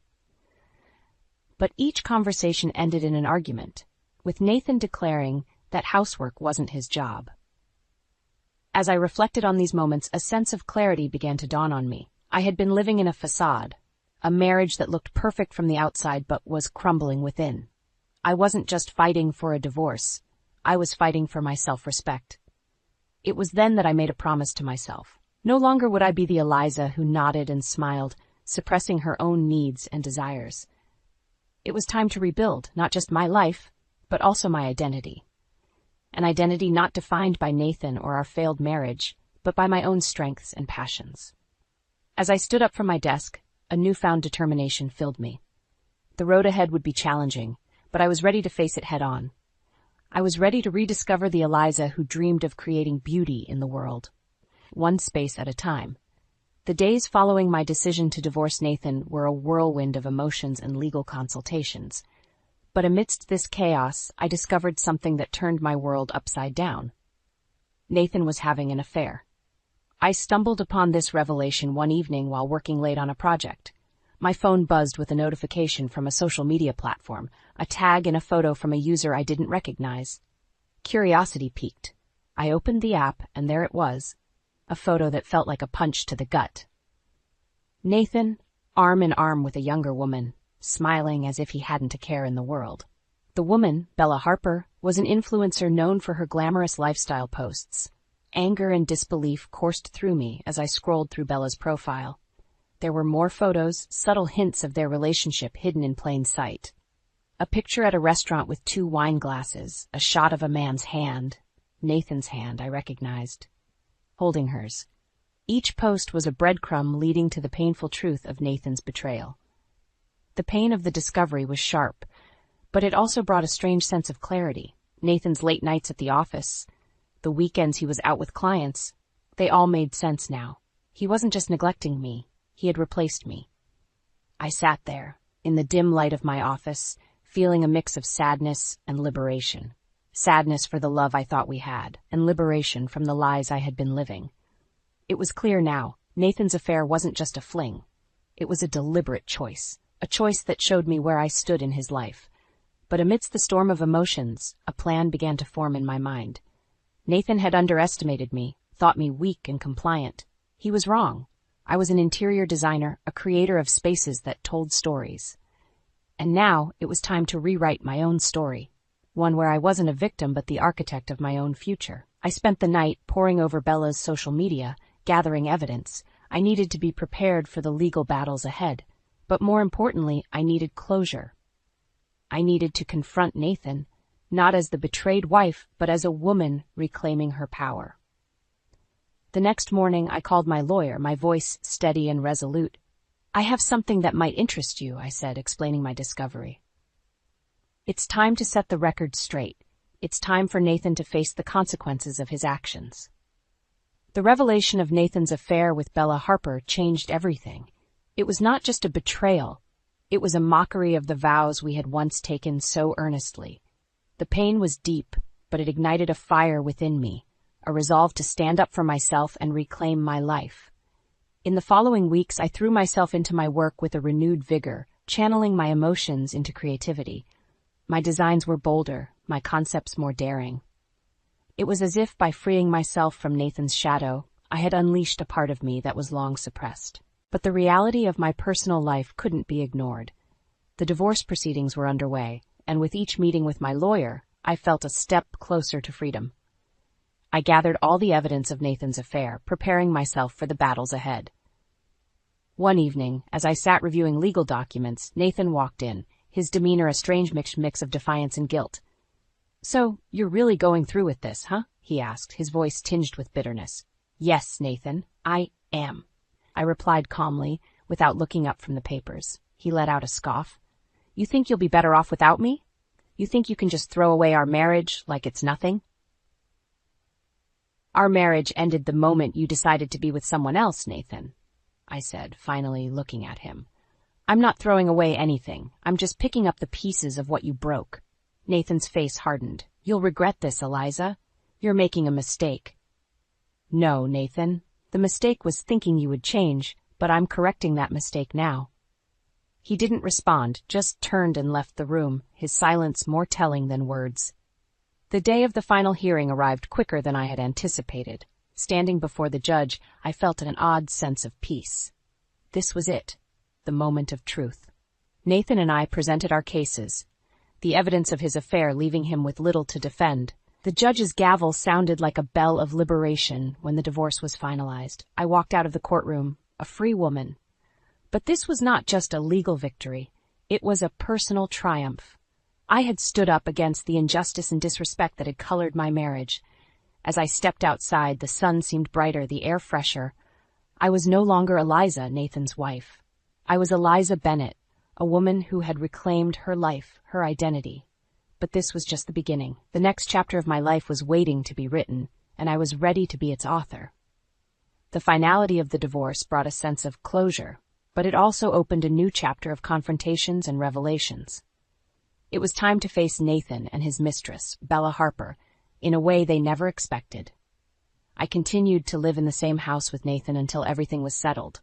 But each conversation ended in an argument, with Nathan declaring that housework wasn't his job. As I reflected on these moments, a sense of clarity began to dawn on me. I had been living in a facade, a marriage that looked perfect from the outside but was crumbling within. I wasn't just fighting for a divorce, I was fighting for my self-respect. It was then that I made a promise to myself. No longer would I be the Eliza who nodded and smiled, suppressing her own needs and desires. It was time to rebuild, not just my life, but also my identity. An identity not defined by Nathan or our failed marriage, but by my own strengths and passions. As I stood up from my desk, a newfound determination filled me. The road ahead would be challenging, but I was ready to face it head on. I was ready to rediscover the Eliza who dreamed of creating beauty in the world, one space at a time. The days following my decision to divorce Nathan were a whirlwind of emotions and legal consultations. But amidst this chaos, I discovered something that turned my world upside down. Nathan was having an affair. I stumbled upon this revelation one evening while working late on a project. My phone buzzed with a notification from a social media platform, a tag and a photo from a user I didn't recognize. Curiosity piqued. I opened the app, and there it was, a photo that felt like a punch to the gut. Nathan, arm in arm with a younger woman, smiling as if he hadn't a care in the world. The woman, Bella Harper, was an influencer known for her glamorous lifestyle posts. Anger and disbelief coursed through me as I scrolled through Bella's profile. There were more photos, subtle hints of their relationship hidden in plain sight. A picture at a restaurant with 2 wine glasses, a shot of a man's hand, Nathan's hand I recognized, holding hers. Each post was a breadcrumb leading to the painful truth of Nathan's betrayal. The pain of the discovery was sharp, but it also brought a strange sense of clarity. Nathan's late nights at the office, the weekends he was out with clients, they all made sense now. He wasn't just neglecting me, he had replaced me. I sat there, in the dim light of my office, feeling a mix of sadness and liberation. Sadness for the love I thought we had, and liberation from the lies I had been living. It was clear now, Nathan's affair wasn't just a fling. It was a deliberate choice, a choice that showed me where I stood in his life. But amidst the storm of emotions, a plan began to form in my mind. Nathan had underestimated me, thought me weak and compliant. He was wrong. I was an interior designer, a creator of spaces that told stories. And now it was time to rewrite my own story, one where I wasn't a victim but the architect of my own future. I spent the night poring over Bella's social media, gathering evidence. I needed to be prepared for the legal battles ahead. But more importantly, I needed closure. I needed to confront Nathan, not as the betrayed wife, but as a woman reclaiming her power. The next morning, I called my lawyer, my voice steady and resolute. "I have something that might interest you," I said, explaining my discovery. "It's time to set the record straight. It's time for Nathan to face the consequences of his actions." The revelation of Nathan's affair with Bella Harper changed everything. It was not just a betrayal. It was a mockery of the vows we had once taken so earnestly. The pain was deep, but it ignited a fire within me, a resolve to stand up for myself and reclaim my life. In the following weeks, I threw myself into my work with a renewed vigor, channeling my emotions into creativity. My designs were bolder, my concepts more daring. It was as if by freeing myself from Nathan's shadow, I had unleashed a part of me that was long suppressed. But the reality of my personal life couldn't be ignored. The divorce proceedings were underway, and with each meeting with my lawyer, I felt a step closer to freedom. I gathered all the evidence of Nathan's affair, preparing myself for the battles ahead. One evening, as I sat reviewing legal documents, Nathan walked in, his demeanor a strange mix of defiance and guilt. "So, you're really going through with this, huh?" he asked, his voice tinged with bitterness. Yes, Nathan, I am, I replied calmly, without looking up from the papers. He let out a scoff. You think you'll be better off without me? You think you can just throw away our marriage like it's nothing? Our marriage ended the moment you decided to be with someone else, Nathan, I said, finally looking at him. I'm not throwing away anything. I'm just picking up the pieces of what you broke. Nathan's face hardened. You'll regret this, Eliza. You're making a mistake. No, Nathan. The mistake was thinking you would change, but I'm correcting that mistake now. He didn't respond, just turned and left the room, his silence more telling than words. The day of the final hearing arrived quicker than I had anticipated. Standing before the judge, I felt an odd sense of peace. This was it, the moment of truth. Nathan and I presented our cases, the evidence of his affair leaving him with little to defend. The judge's gavel sounded like a bell of liberation when the divorce was finalized. I walked out of the courtroom, a free woman. But this was not just a legal victory. It was a personal triumph. I had stood up against the injustice and disrespect that had colored my marriage. As I stepped outside, the sun seemed brighter, the air fresher. I was no longer Eliza, Nathan's wife. I was Eliza Bennett, a woman who had reclaimed her life, her identity. But this was just the beginning. The next chapter of my life was waiting to be written, and I was ready to be its author. The finality of the divorce brought a sense of closure, but it also opened a new chapter of confrontations and revelations. It was time to face Nathan and his mistress, Bella Harper, in a way they never expected. I continued to live in the same house with Nathan until everything was settled.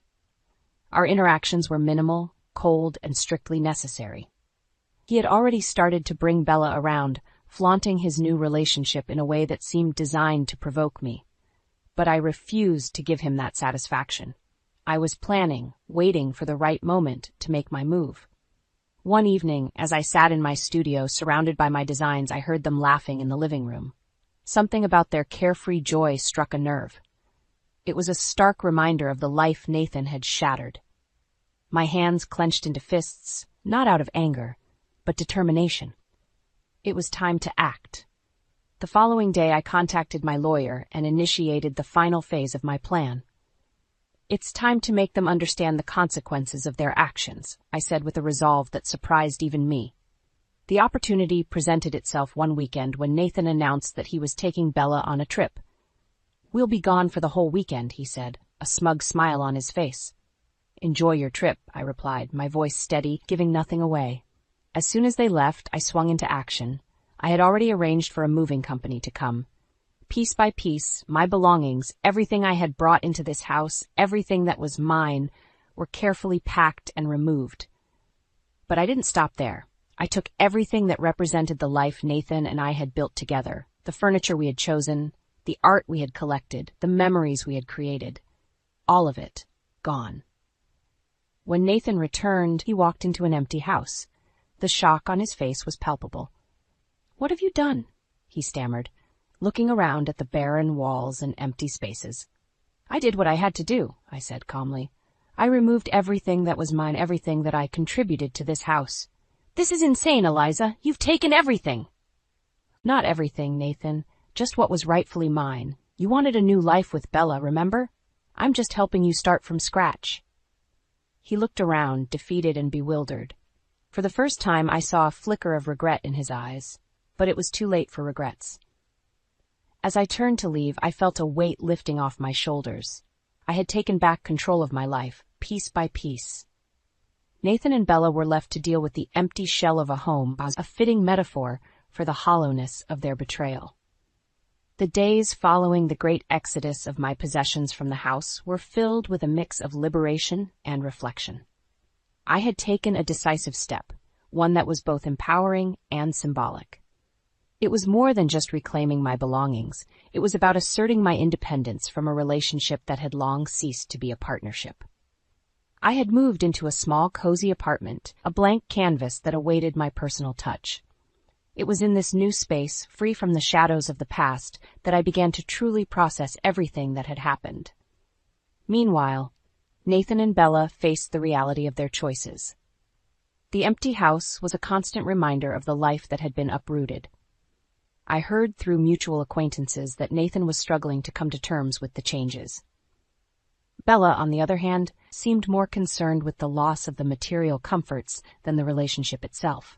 Our interactions were minimal, cold, and strictly necessary. He had already started to bring Bella around, flaunting his new relationship in a way that seemed designed to provoke me. But I refused to give him that satisfaction. I was planning, waiting for the right moment to make my move. One evening, as I sat in my studio surrounded by my designs, I heard them laughing in the living room. Something about their carefree joy struck a nerve. It was a stark reminder of the life Nathan had shattered. My hands clenched into fists, not out of anger, but determination. It was time to act. The following day, I contacted my lawyer and initiated the final phase of my plan. It's time to make them understand the consequences of their actions, I said with a resolve that surprised even me. The opportunity presented itself one weekend when Nathan announced that he was taking Bella on a trip. We'll be gone for the whole weekend, he said, a smug smile on his face. Enjoy your trip, I replied, my voice steady, giving nothing away. As soon as they left, I swung into action. I had already arranged for a moving company to come. Piece by piece, my belongings, everything I had brought into this house, everything that was mine, were carefully packed and removed. But I didn't stop there. I took everything that represented the life Nathan and I had built together, the furniture we had chosen, the art we had collected, the memories we had created. All of it, gone. When Nathan returned, he walked into an empty house. The shock on his face was palpable. "What have you done?" he stammered, looking around at the barren walls and empty spaces. "I did what I had to do," I said calmly. "I removed everything that was mine, everything that I contributed to this house." "This is insane, Eliza. You've taken everything." "Not everything, Nathan. Just what was rightfully mine. You wanted a new life with Bella, remember? I'm just helping you start from scratch." He looked around, defeated and bewildered. For the first time, I saw a flicker of regret in his eyes, but it was too late for regrets. As I turned to leave, I felt a weight lifting off my shoulders. I had taken back control of my life, piece by piece. Nathan and Bella were left to deal with the empty shell of a home, a fitting metaphor for the hollowness of their betrayal. The days following the great exodus of my possessions from the house were filled with a mix of liberation and reflection. I had taken a decisive step, one that was both empowering and symbolic. It was more than just reclaiming my belongings. It was about asserting my independence from a relationship that had long ceased to be a partnership. I had moved into a small, cozy apartment, a blank canvas that awaited my personal touch. It was in this new space, free from the shadows of the past, that I began to truly process everything that had happened. Meanwhile, Nathan and Bella faced the reality of their choices. The empty house was a constant reminder of the life that had been uprooted. I heard through mutual acquaintances that Nathan was struggling to come to terms with the changes. Bella, on the other hand, seemed more concerned with the loss of the material comforts than the relationship itself.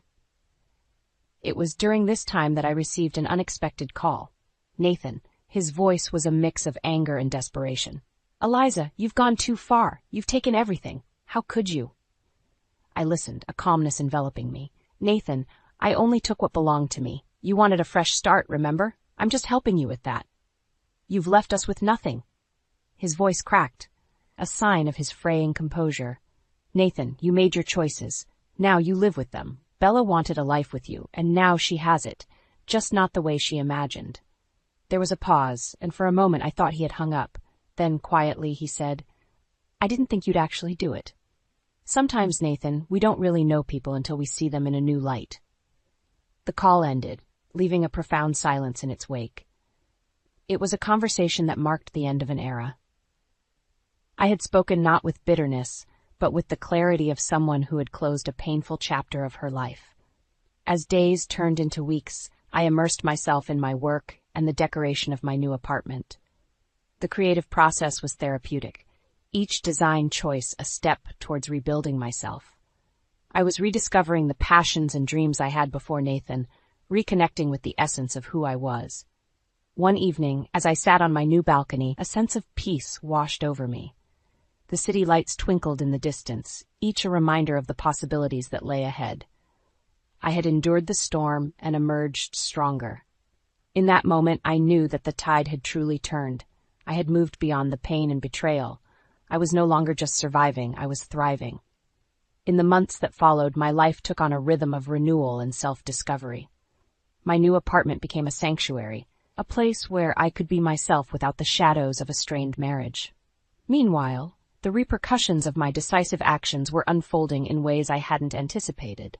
It was during this time that I received an unexpected call. Nathan. His voice was a mix of anger and desperation. "Eliza, you've gone too far. You've taken everything. How could you?" I listened, a calmness enveloping me. "Nathan, I only took what belonged to me. You wanted a fresh start, remember? I'm just helping you with that. You've left us with nothing." His voice cracked, a sign of his fraying composure. "Nathan, you made your choices. Now you live with them. Bella wanted a life with you, and now she has it, just not the way she imagined." There was a pause, and for a moment I thought he had hung up. Then, quietly, he said, "I didn't think you'd actually do it. Sometimes, Nathan, we don't really know people until we see them in a new light." The call ended, leaving a profound silence in its wake. It was a conversation that marked the end of an era. I had spoken not with bitterness, but with the clarity of someone who had closed a painful chapter of her life. As days turned into weeks, I immersed myself in my work and the decoration of my new apartment. The creative process was therapeutic, each design choice a step towards rebuilding myself. I was rediscovering the passions and dreams I had before Nathan, reconnecting with the essence of who I was. One evening, as I sat on my new balcony, a sense of peace washed over me. The city lights twinkled in the distance, each a reminder of the possibilities that lay ahead. I had endured the storm and emerged stronger. In that moment, I knew that the tide had truly turned. I had moved beyond the pain and betrayal. I was no longer just surviving, I was thriving. In the months that followed, my life took on a rhythm of renewal and self-discovery. My new apartment became a sanctuary, a place where I could be myself without the shadows of a strained marriage. Meanwhile, the repercussions of my decisive actions were unfolding in ways I hadn't anticipated.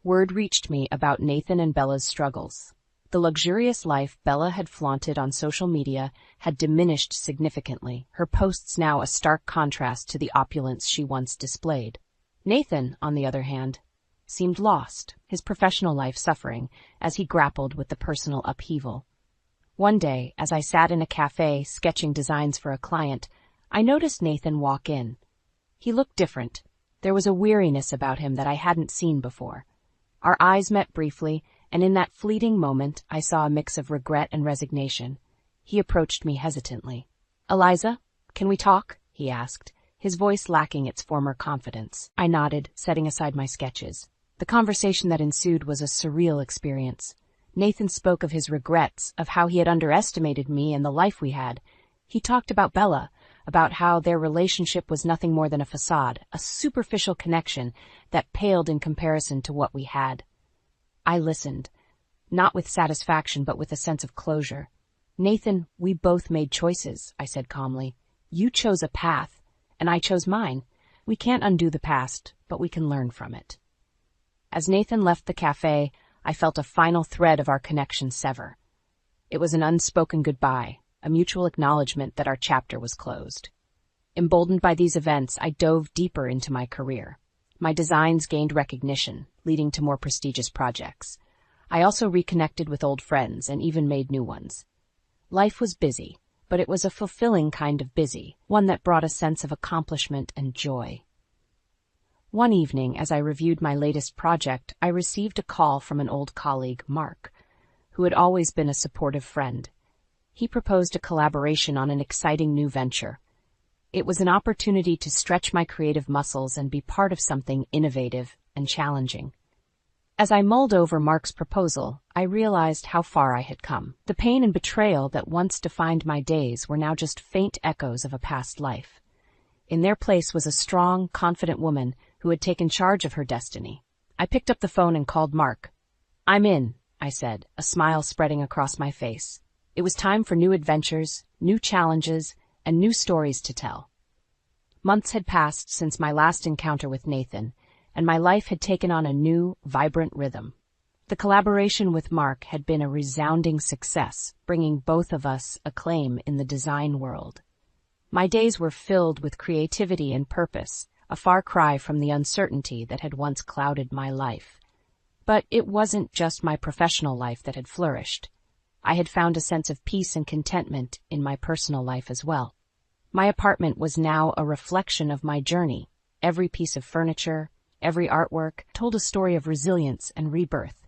Word reached me about Nathan and Bella's struggles. The luxurious life Bella had flaunted on social media had diminished significantly, her posts now a stark contrast to the opulence she once displayed. Nathan, on the other hand, seemed lost, his professional life suffering, as he grappled with the personal upheaval. One day, as I sat in a cafe sketching designs for a client, I noticed Nathan walk in. He looked different. There was a weariness about him that I hadn't seen before. Our eyes met briefly, and in that fleeting moment, I saw a mix of regret and resignation. He approached me hesitantly. "Eliza, can we talk?" he asked, his voice lacking its former confidence. I nodded, setting aside my sketches. The conversation that ensued was a surreal experience. Nathan spoke of his regrets, of how he had underestimated me and the life we had. He talked about Bella, about how their relationship was nothing more than a facade, a superficial connection that paled in comparison to what we had. I listened, not with satisfaction but with a sense of closure. "Nathan, we both made choices," I said calmly. "You chose a path, and I chose mine. We can't undo the past, but we can learn from it." As Nathan left the cafe, I felt a final thread of our connection sever. It was an unspoken goodbye, a mutual acknowledgement that our chapter was closed. Emboldened by these events, I dove deeper into my career. My designs gained recognition, leading to more prestigious projects. I also reconnected with old friends and even made new ones. Life was busy, but it was a fulfilling kind of busy, one that brought a sense of accomplishment and joy. One evening, as I reviewed my latest project, I received a call from an old colleague, Mark, who had always been a supportive friend. He proposed a collaboration on an exciting new venture. It was an opportunity to stretch my creative muscles and be part of something innovative and challenging. As I mulled over Mark's proposal, I realized how far I had come. The pain and betrayal that once defined my days were now just faint echoes of a past life. In their place was a strong, confident woman who had taken charge of her destiny. I picked up the phone and called Mark. "I'm in," I said, a smile spreading across my face. It was time for new adventures, new challenges, and new stories to tell. Months had passed since my last encounter with Nathan, and my life had taken on a new, vibrant rhythm. The collaboration with Mark had been a resounding success, bringing both of us acclaim in the design world. My days were filled with creativity and purpose, a far cry from the uncertainty that had once clouded my life. But it wasn't just my professional life that had flourished. I had found a sense of peace and contentment in my personal life as well. My apartment was now a reflection of my journey. Every piece of furniture, every artwork, told a story of resilience and rebirth.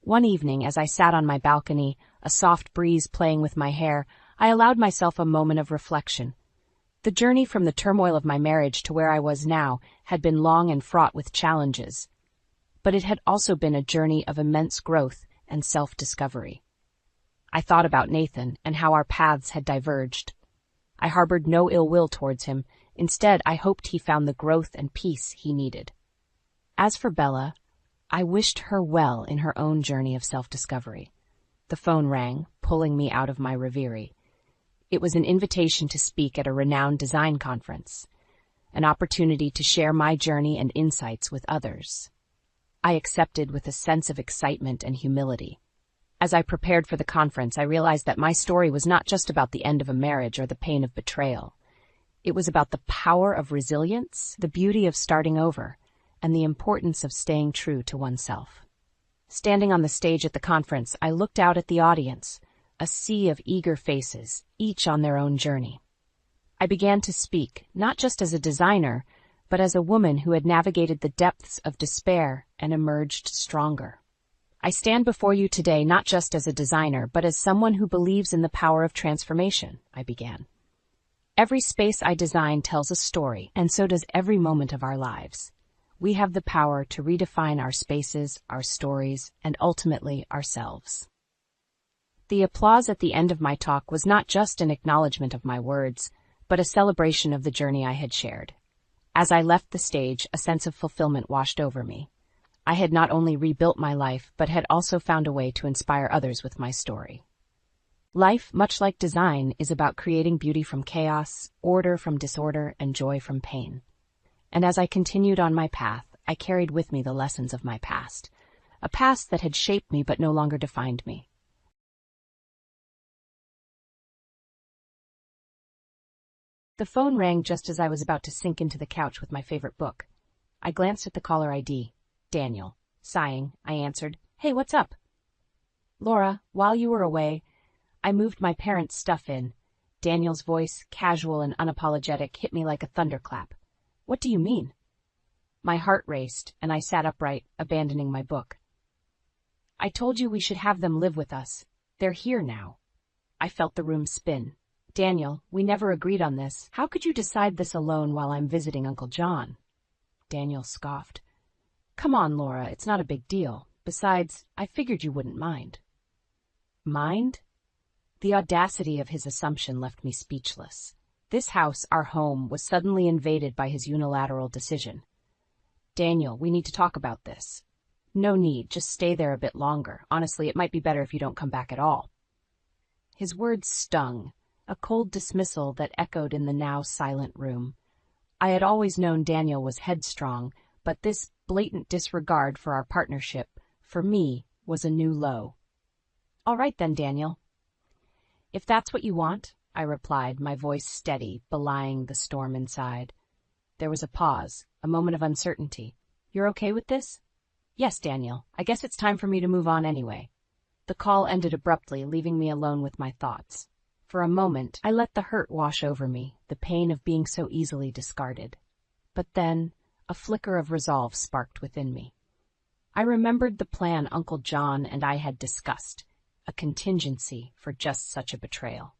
One evening, as I sat on my balcony, a soft breeze playing with my hair, I allowed myself a moment of reflection. The journey from the turmoil of my marriage to where I was now had been long and fraught with challenges, but it had also been a journey of immense growth and self-discovery. I thought about Nathan and how our paths had diverged. I harbored no ill will towards him. Instead, I hoped he found the growth and peace he needed. As for Bella, I wished her well in her own journey of self-discovery. The phone rang, pulling me out of my reverie. It was an invitation to speak at a renowned design conference, an opportunity to share my journey and insights with others. I accepted with a sense of excitement and humility. As I prepared for the conference, I realized that my story was not just about the end of a marriage or the pain of betrayal. It was about the power of resilience, the beauty of starting over, and the importance of staying true to oneself. Standing on the stage at the conference, I looked out at the audience, a sea of eager faces, each on their own journey. I began to speak, not just as a designer, but as a woman who had navigated the depths of despair and emerged stronger. I stand before you today not just as a designer, but as someone who believes in the power of transformation, I began. Every space I design tells a story, and so does every moment of our lives. We have the power to redefine our spaces, our stories, and ultimately ourselves. The applause at the end of my talk was not just an acknowledgement of my words, but a celebration of the journey I had shared. As I left the stage, a sense of fulfillment washed over me. I had not only rebuilt my life, but had also found a way to inspire others with my story. Life, much like design, is about creating beauty from chaos, order from disorder, and joy from pain. And as I continued on my path, I carried with me the lessons of my past, a past that had shaped me but no longer defined me. The phone rang just as I was about to sink into the couch with my favorite book. I glanced at the caller ID. Daniel. Sighing, I answered, "Hey, what's up?" "Laura, while you were away, I moved my parents' stuff in." Daniel's voice, casual and unapologetic, hit me like a thunderclap. "What do you mean?" My heart raced, and I sat upright, abandoning my book. "I told you we should have them live with us. They're here now." I felt the room spin. "Daniel, we never agreed on this. How could you decide this alone while I'm visiting Uncle John?" Daniel scoffed. "Come on, Laura, it's not a big deal. Besides, I figured you wouldn't mind." Mind? The audacity of his assumption left me speechless. This house, our home, was suddenly invaded by his unilateral decision. "Daniel, we need to talk about this." "No need, just stay there a bit longer. Honestly, it might be better if you don't come back at all." His words stung, a cold dismissal that echoed in the now silent room. I had always known Daniel was headstrong, but this blatant disregard for our partnership, for me, was a new low. "All right then, Daniel." "If that's what you want," I replied, my voice steady, belying the storm inside. There was a pause, a moment of uncertainty. "You're okay with this?" "Yes, Daniel. I guess it's time for me to move on anyway." The call ended abruptly, leaving me alone with my thoughts. For a moment, I let the hurt wash over me, the pain of being so easily discarded. But then, a flicker of resolve sparked within me. I remembered the plan Uncle John and I had discussed, a contingency for just such a betrayal.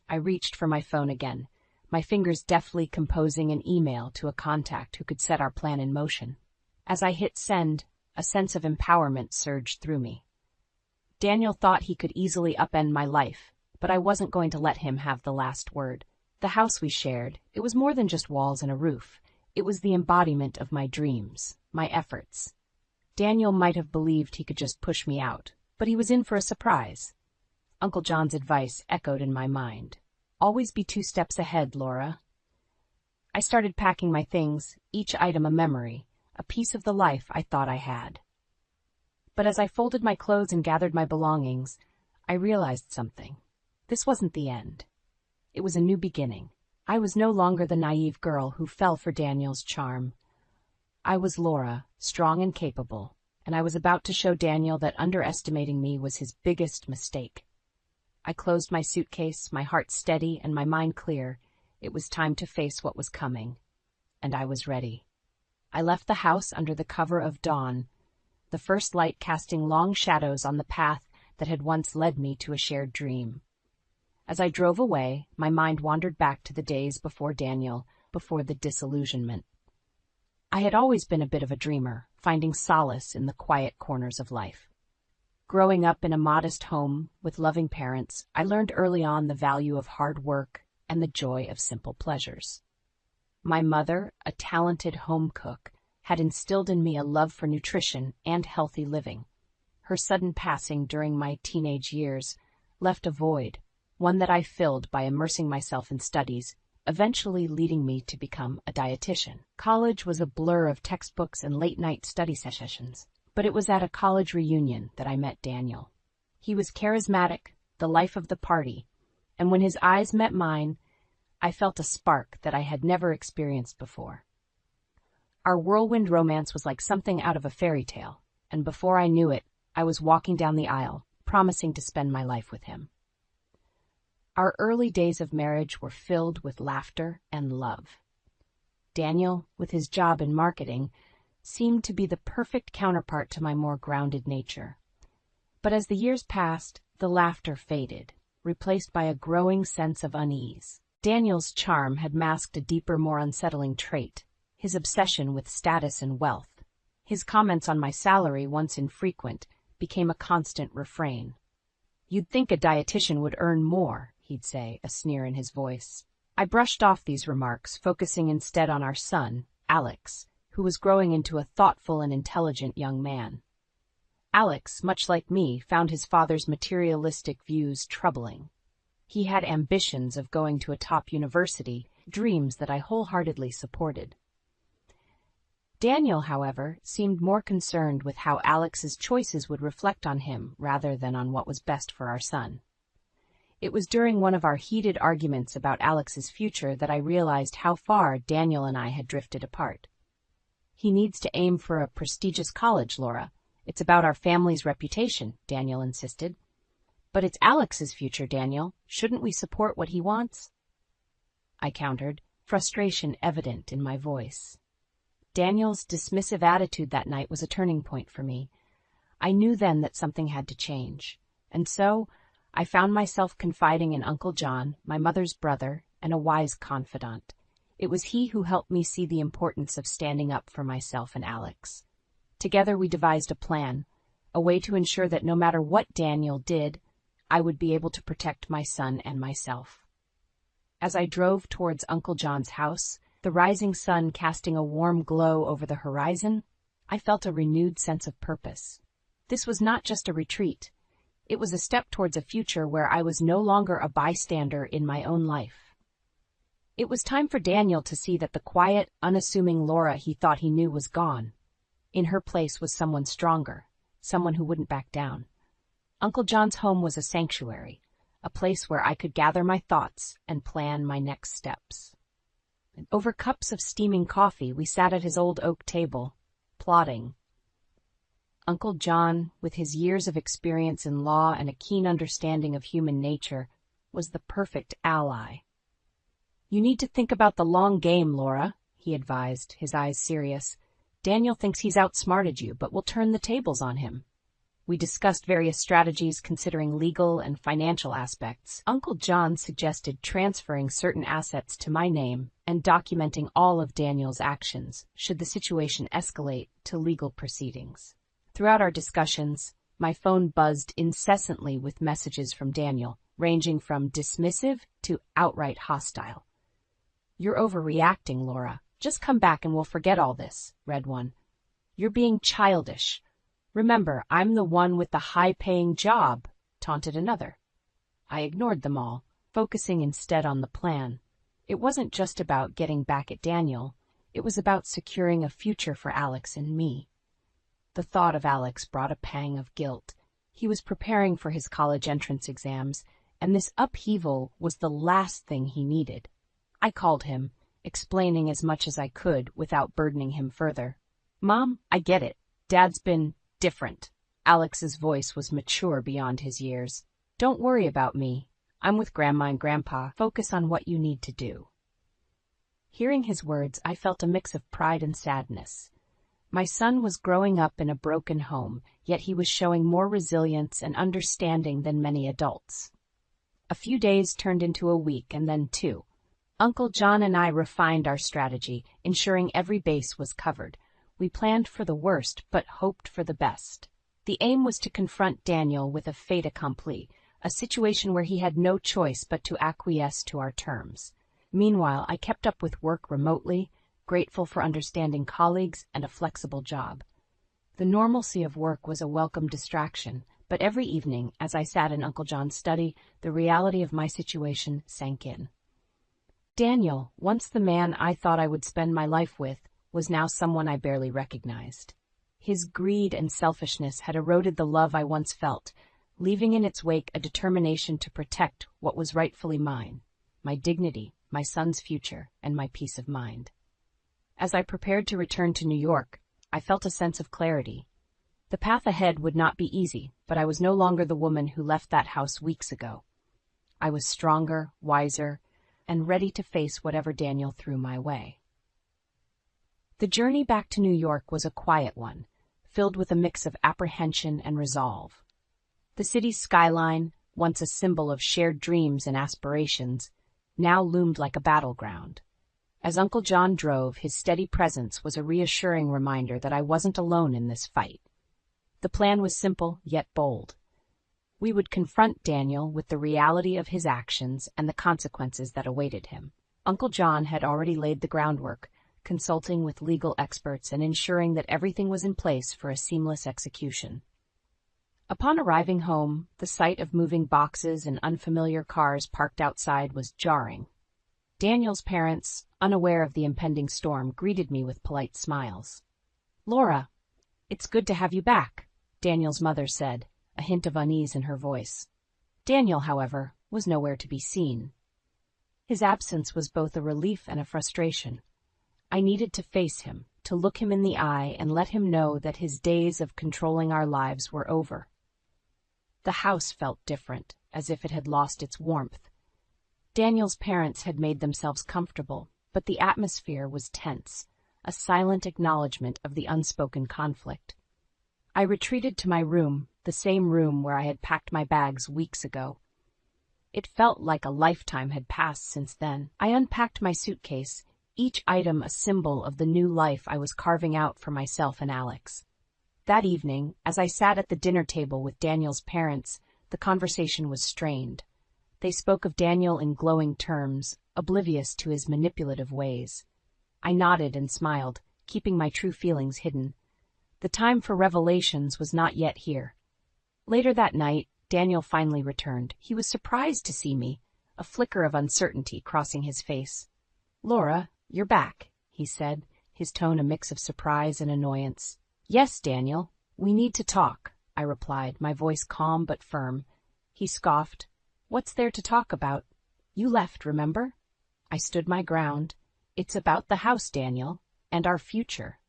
I reached for my phone again, my fingers deftly composing an email to a contact who could set our plan in motion. As I hit send, a sense of empowerment surged through me. Daniel thought he could easily upend my life, but I wasn't going to let him have the last word. The house we shared, it was more than just walls and a roof. It was the embodiment of my dreams, my efforts. Daniel might have believed he could just push me out, but he was in for a surprise. Uncle John's advice echoed in my mind. "Always be 2 steps ahead, Laura." I started packing my things, each item a memory, a piece of the life I thought I had. But as I folded my clothes and gathered my belongings, I realized something. This wasn't the end. It was a new beginning. I was no longer the naive girl who fell for Daniel's charm. I was Laura, strong and capable, and I was about to show Daniel that underestimating me was his biggest mistake. I closed my suitcase, my heart steady and my mind clear. It was time to face what was coming, and I was ready. I left the house under the cover of dawn, the first light casting long shadows on the path that had once led me to a shared dream. As I drove away, my mind wandered back to the days before Daniel, before the disillusionment. I had always been a bit of a dreamer, finding solace in the quiet corners of life. Growing up in a modest home with loving parents, I learned early on the value of hard work and the joy of simple pleasures. My mother, a talented home cook, had instilled in me a love for nutrition and healthy living. Her sudden passing during my teenage years left a void, one that I filled by immersing myself in studies, eventually leading me to become a dietitian. College was a blur of textbooks and late-night study sessions, but it was at a college reunion that I met Daniel. He was charismatic, the life of the party, and when his eyes met mine, I felt a spark that I had never experienced before. Our whirlwind romance was like something out of a fairy tale, and before I knew it, I was walking down the aisle, promising to spend my life with him. Our early days of marriage were filled with laughter and love. Daniel, with his job in marketing, seemed to be the perfect counterpart to my more grounded nature. But as the years passed, the laughter faded, replaced by a growing sense of unease. Daniel's charm had masked a deeper, more unsettling trait, his obsession with status and wealth. His comments on my salary, once infrequent, became a constant refrain. "You'd think a dietitian would earn more," he'd say, a sneer in his voice. I brushed off these remarks, focusing instead on our son, Alex, who was growing into a thoughtful and intelligent young man. Alex, much like me, found his father's materialistic views troubling. He had ambitions of going to a top university, dreams that I wholeheartedly supported. Daniel, however, seemed more concerned with how Alex's choices would reflect on him rather than on what was best for our son. It was during one of our heated arguments about Alex's future that I realized how far Daniel and I had drifted apart. "He needs to aim for a prestigious college, Laura. It's about our family's reputation," Daniel insisted. "But it's Alex's future, Daniel. Shouldn't we support what he wants?" I countered, frustration evident in my voice. Daniel's dismissive attitude that night was a turning point for me. I knew then that something had to change, and so I found myself confiding in Uncle John, my mother's brother, and a wise confidant. It was he who helped me see the importance of standing up for myself and Alex. Together we devised a plan, a way to ensure that no matter what Daniel did, I would be able to protect my son and myself. As I drove towards Uncle John's house, the rising sun casting a warm glow over the horizon, I felt a renewed sense of purpose. This was not just a retreat. It was a step towards a future where I was no longer a bystander in my own life. It was time for Daniel to see that the quiet, unassuming Laura he thought he knew was gone. In her place was someone stronger, someone who wouldn't back down. Uncle John's home was a sanctuary, a place where I could gather my thoughts and plan my next steps. Over cups of steaming coffee, we sat at his old oak table, plotting. Uncle John, with his years of experience in law and a keen understanding of human nature, was the perfect ally. "You need to think about the long game, Laura," he advised, his eyes serious. "Daniel thinks he's outsmarted you, but we'll turn the tables on him." We discussed various strategies considering legal and financial aspects. Uncle John suggested transferring certain assets to my name and documenting all of Daniel's actions, should the situation escalate to legal proceedings. Throughout our discussions, my phone buzzed incessantly with messages from Daniel, ranging from dismissive to outright hostile. "You're overreacting, Laura. Just come back and we'll forget all this," read one. "You're being childish. Remember, I'm the one with the high-paying job," taunted another. I ignored them all, focusing instead on the plan. It wasn't just about getting back at Daniel. It was about securing a future for Alex and me. The thought of Alex brought a pang of guilt. He was preparing for his college entrance exams, and this upheaval was the last thing he needed. I called him, explaining as much as I could without burdening him further. "Mom, I get it. Dad's been Different. Alex's voice was mature beyond his years. Don't worry about me. I'm with Grandma and Grandpa. Focus on what you need to do. Hearing his words, I felt a mix of pride and sadness. My son was growing up in a broken home, yet he was showing more resilience and understanding than many adults. A few days turned into a week and then 2. Uncle John and I refined our strategy, ensuring every base was covered. We planned for the worst, but hoped for the best. The aim was to confront Daniel with a fait accompli, a situation where he had no choice but to acquiesce to our terms. Meanwhile, I kept up with work remotely, grateful for understanding colleagues and a flexible job. The normalcy of work was a welcome distraction, but every evening, as I sat in Uncle John's study, the reality of my situation sank in. Daniel, once the man I thought I would spend my life with, was now someone I barely recognized. His greed and selfishness had eroded the love I once felt, leaving in its wake a determination to protect what was rightfully mine, my dignity, my son's future, and my peace of mind. As I prepared to return to New York, I felt a sense of clarity. The path ahead would not be easy, but I was no longer the woman who left that house weeks ago. I was stronger, wiser, and ready to face whatever Daniel threw my way. The journey back to New York was a quiet one, filled with a mix of apprehension and resolve. The city's skyline, once a symbol of shared dreams and aspirations, now loomed like a battleground. As Uncle John drove, his steady presence was a reassuring reminder that I wasn't alone in this fight. The plan was simple, yet bold. We would confront Daniel with the reality of his actions and the consequences that awaited him. Uncle John had already laid the groundwork, consulting with legal experts and ensuring that everything was in place for a seamless execution. Upon arriving home, the sight of moving boxes and unfamiliar cars parked outside was jarring. Daniel's parents, unaware of the impending storm, greeted me with polite smiles. "Laura, it's good to have you back," Daniel's mother said, a hint of unease in her voice. Daniel, however, was nowhere to be seen. His absence was both a relief and a frustration. I needed to face him, to look him in the eye and let him know that his days of controlling our lives were over. The house felt different, as if it had lost its warmth. Daniel's parents had made themselves comfortable, but the atmosphere was tense, a silent acknowledgement of the unspoken conflict. I retreated to my room, the same room where I had packed my bags weeks ago. It felt like a lifetime had passed since then. I unpacked my suitcase, each item a symbol of the new life I was carving out for myself and Alex. That evening, as I sat at the dinner table with Daniel's parents, the conversation was strained. They spoke of Daniel in glowing terms, oblivious to his manipulative ways. I nodded and smiled, keeping my true feelings hidden. The time for revelations was not yet here. Later that night, Daniel finally returned. He was surprised to see me, a flicker of uncertainty crossing his face. "Laura, you're back," he said, his tone a mix of surprise and annoyance. "Yes, Daniel, we need to talk," I replied, my voice calm but firm. He scoffed. "What's there to talk about? You left, remember?" I stood my ground. "It's about the house, Daniel, and our future."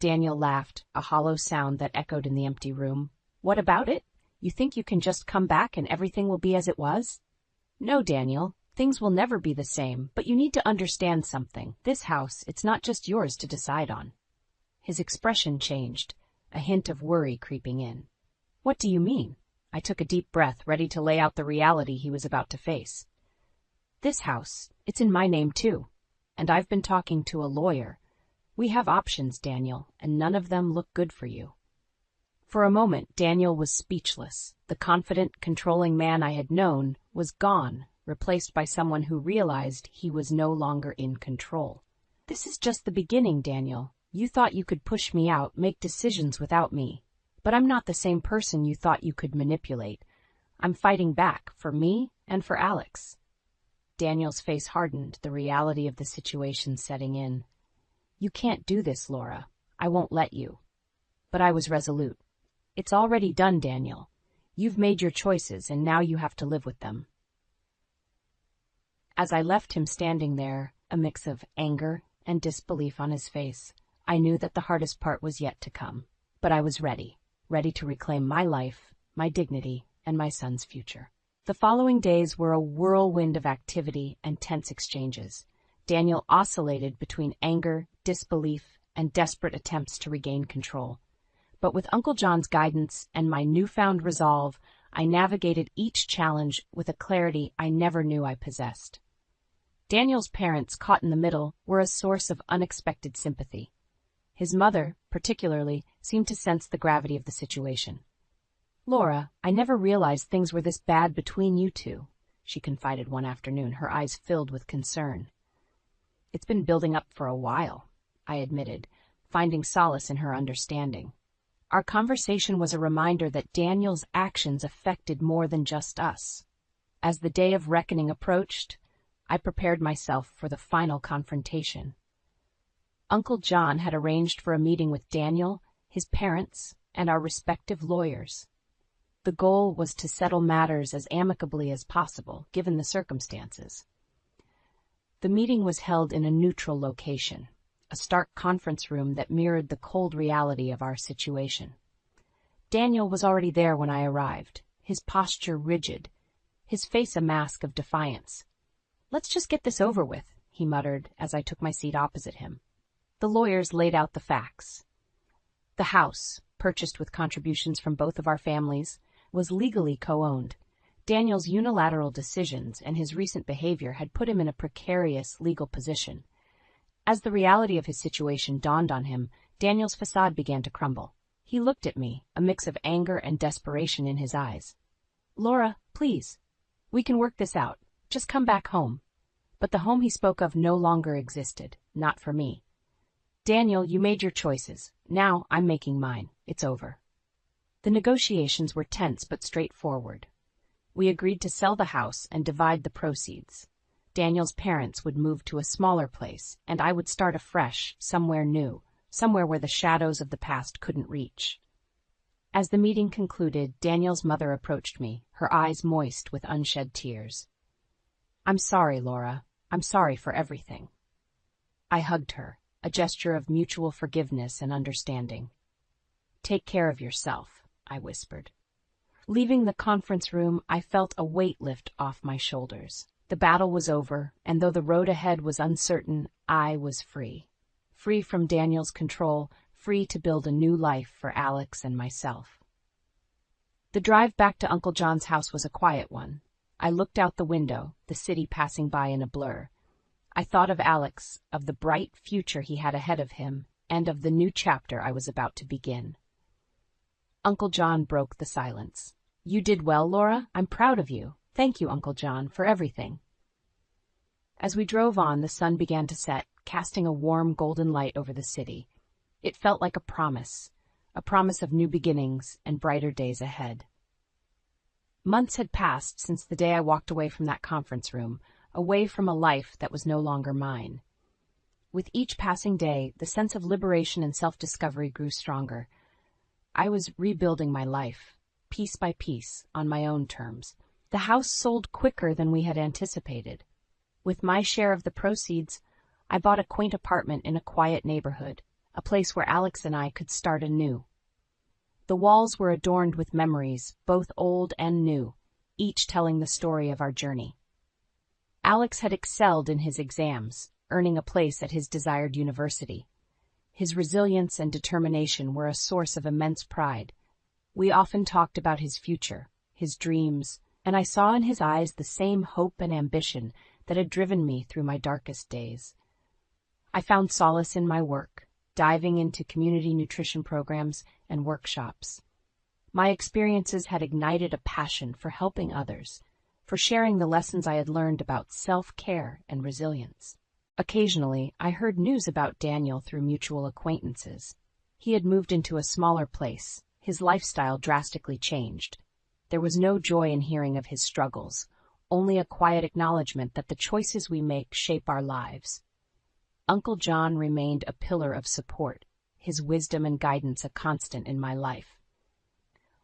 Daniel laughed, a hollow sound that echoed in the empty room. "What about it? You think you can just come back and everything will be as it was?" "No, Daniel, things will never be the same, but you need to understand something. This house, it's not just yours to decide on." His expression changed, a hint of worry creeping in. "What do you mean?" I took a deep breath, ready to lay out the reality he was about to face. "This house, it's in my name too, and I've been talking to a lawyer. We have options, Daniel, and none of them look good for you." For a moment, Daniel was speechless. The confident, controlling man I had known was gone, replaced by someone who realized he was no longer in control. "This is just the beginning, Daniel. You thought you could push me out, make decisions without me. But I'm not the same person you thought you could manipulate. I'm fighting back, for me and for Alex." Daniel's face hardened, the reality of the situation setting in. "You can't do this, Laura. I won't let you." But I was resolute. "It's already done, Daniel. You've made your choices, and now you have to live with them." As I left him standing there, a mix of anger and disbelief on his face, I knew that the hardest part was yet to come. But I was ready. ready to reclaim my life, my dignity, and my son's future. The following days were a whirlwind of activity and tense exchanges. Daniel oscillated between anger, disbelief, and desperate attempts to regain control. But with Uncle John's guidance and my newfound resolve, I navigated each challenge with a clarity I never knew I possessed. Daniel's parents, caught in the middle, were a source of unexpected sympathy. His mother, particularly, seemed to sense the gravity of the situation. "Laura, I never realized things were this bad between you two," she confided one afternoon, her eyes filled with concern. "It's been building up for a while," I admitted, finding solace in her understanding. Our conversation was a reminder that Daniel's actions affected more than just us. As the day of reckoning approached, I prepared myself for the final confrontation. Uncle John had arranged for a meeting with Daniel, his parents, and our respective lawyers. The goal was to settle matters as amicably as possible, given the circumstances. The meeting was held in a neutral location, a stark conference room that mirrored the cold reality of our situation. Daniel was already there when I arrived, his posture rigid, his face a mask of defiance. "Let's just get this over with," he muttered as I took my seat opposite him. The lawyers laid out the facts. The house, purchased with contributions from both of our families, was legally co-owned. Daniel's unilateral decisions and his recent behavior had put him in a precarious legal position. As the reality of his situation dawned on him, Daniel's facade began to crumble. He looked at me, a mix of anger and desperation in his eyes. "Laura, please. We can work this out. Just come back home." But the home he spoke of no longer existed, not for me. "Daniel, you made your choices. Now I'm making mine. It's over." The negotiations were tense but straightforward. We agreed to sell the house and divide the proceeds. Daniel's parents would move to a smaller place, and I would start afresh, somewhere new, somewhere where the shadows of the past couldn't reach. As the meeting concluded, Daniel's mother approached me, her eyes moist with unshed tears. "I'm sorry, Laura. I'm sorry for everything." I hugged her, a gesture of mutual forgiveness and understanding. "Take care of yourself," I whispered. Leaving the conference room, I felt a weight lift off my shoulders. The battle was over, and though the road ahead was uncertain, I was free. Free from Daniel's control, free to build a new life for Alex and myself. The drive back to Uncle John's house was a quiet one. I looked out the window, the city passing by in a blur. I thought of Alex, of the bright future he had ahead of him, and of the new chapter I was about to begin. Uncle John broke the silence. "You did well, Laura. I'm proud of you. Thank you, Uncle John, for everything." As we drove on, the sun began to set, casting a warm golden light over the city. It felt like a promise of new beginnings and brighter days ahead. Months had passed since the day I walked away from that conference room, away from a life that was no longer mine. With each passing day, the sense of liberation and self-discovery grew stronger. I was rebuilding my life, piece by piece, on my own terms. The house sold quicker than we had anticipated. With my share of the proceeds, I bought a quaint apartment in a quiet neighborhood, a place where Alex and I could start anew. The walls were adorned with memories, both old and new, each telling the story of our journey. Alex had excelled in his exams, earning a place at his desired university. His resilience and determination were a source of immense pride. We often talked about his future, his dreams, and I saw in his eyes the same hope and ambition that had driven me through my darkest days. I found solace in my work, diving into community nutrition programs and workshops. My experiences had ignited a passion for helping others, for sharing the lessons I had learned about self-care and resilience. Occasionally, I heard news about Daniel through mutual acquaintances. He had moved into a smaller place, his lifestyle drastically changed. There was no joy in hearing of his struggles, only a quiet acknowledgement that the choices we make shape our lives. Uncle John remained a pillar of support, his wisdom and guidance a constant in my life.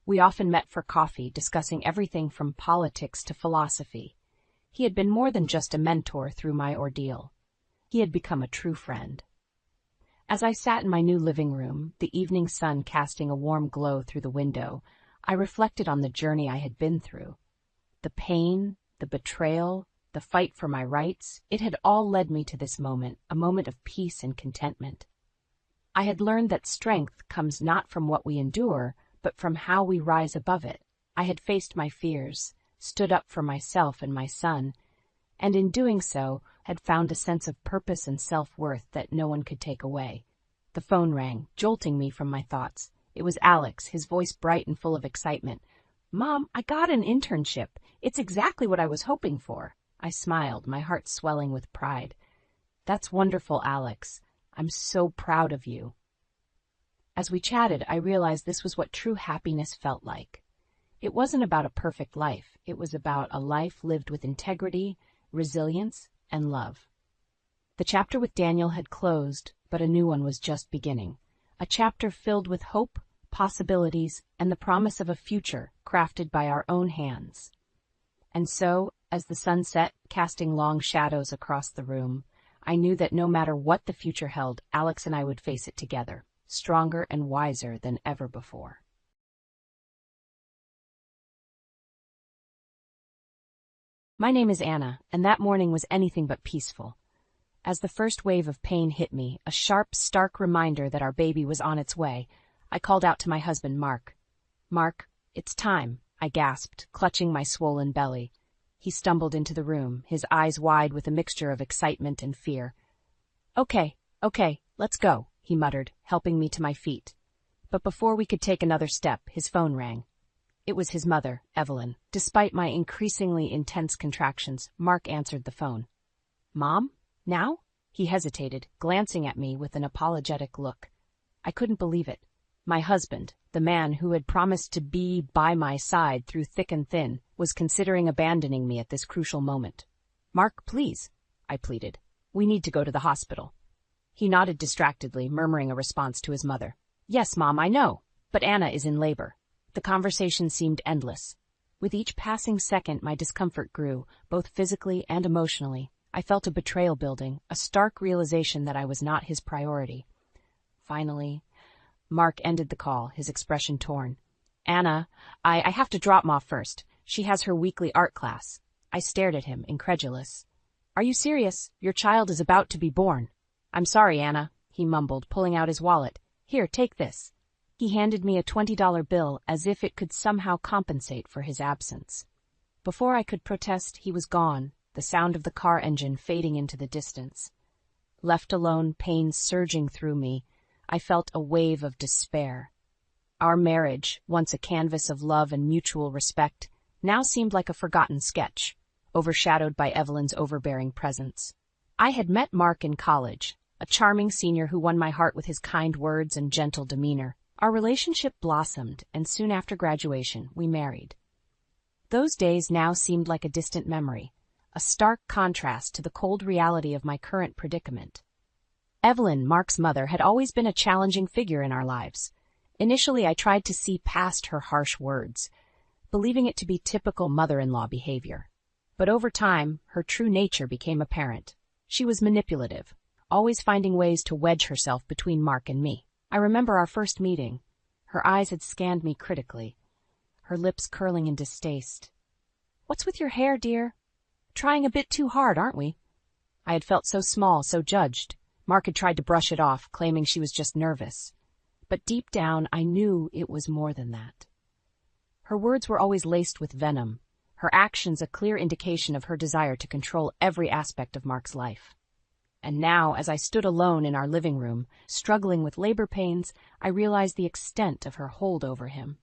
We often met for coffee, discussing everything from politics to philosophy. He had been more than just a mentor through my ordeal. He had become a true friend. As I sat in my new living room, the evening sun casting a warm glow through the window, I reflected on the journey I had been through. The pain, the betrayal, the fight for my rights, it had all led me to this moment, a moment of peace and contentment. I had learned that strength comes not from what we endure, but from how we rise above it. I had faced my fears, stood up for myself and my son, and in doing so had found a sense of purpose and self-worth that no one could take away. The phone rang, jolting me from my thoughts. It was Alex, his voice bright and full of excitement. "Mom, I got an internship. It's exactly what I was hoping for." I smiled, my heart swelling with pride. "That's wonderful, Alex. I'm so proud of you." As we chatted, I realized this was what true happiness felt like. It wasn't about a perfect life. It was about a life lived with integrity, resilience, and love. The chapter with Daniel had closed, but a new one was just beginning. A chapter filled with hope, possibilities, and the promise of a future crafted by our own hands. And so, as the sun set, casting long shadows across the room, I knew that no matter what the future held, Alex and I would face it together, stronger and wiser than ever before. My name is Anna, and that morning was anything but peaceful. As the first wave of pain hit me, a sharp, stark reminder that our baby was on its way, I called out to my husband, Mark. "Mark, it's time," I gasped, clutching my swollen belly. He stumbled into the room, his eyes wide with a mixture of excitement and fear. Okay, let's go," he muttered, helping me to my feet. But before we could take another step, his phone rang. It was his mother, Evelyn. Despite my increasingly intense contractions, Mark answered the phone. "Mom? Now?" He hesitated, glancing at me with an apologetic look. I couldn't believe it. My husband, the man who had promised to be by my side through thick and thin, was considering abandoning me at this crucial moment. "Mark, please," I pleaded. "We need to go to the hospital." He nodded distractedly, murmuring a response to his mother. "Yes, Mom, I know, but Anna is in labor." The conversation seemed endless. With each passing second, my discomfort grew, both physically and emotionally. I felt a betrayal building, a stark realization that I was not his priority. Finally, Mark ended the call, his expression torn. "Anna, I have to drop Mom first. She has her weekly art class." I stared at him, incredulous. "Are you serious? Your child is about to be born." "I'm sorry, Anna," he mumbled, pulling out his wallet. "Here, take this." He handed me a $20 bill as if it could somehow compensate for his absence. Before I could protest, he was gone, the sound of the car engine fading into the distance. Left alone, pain surging through me, I felt a wave of despair. Our marriage, once a canvas of love and mutual respect, now seemed like a forgotten sketch, overshadowed by Evelyn's overbearing presence. I had met Mark in college, a charming senior who won my heart with his kind words and gentle demeanor. Our relationship blossomed, and soon after graduation, we married. Those days now seemed like a distant memory, a stark contrast to the cold reality of my current predicament. Evelyn, Mark's mother, had always been a challenging figure in our lives. Initially, I tried to see past her harsh words, believing it to be typical mother-in-law behavior. But over time, her true nature became apparent. She was manipulative, always finding ways to wedge herself between Mark and me. I remember our first meeting. Her eyes had scanned me critically, her lips curling in distaste. "What's with your hair, dear? Trying a bit too hard, aren't we?" I had felt so small, so judged. Mark had tried to brush it off, claiming she was just nervous. But deep down, I knew it was more than that. Her words were always laced with venom, her actions a clear indication of her desire to control every aspect of Mark's life. And now, as I stood alone in our living room, struggling with labor pains, I realized the extent of her hold over him.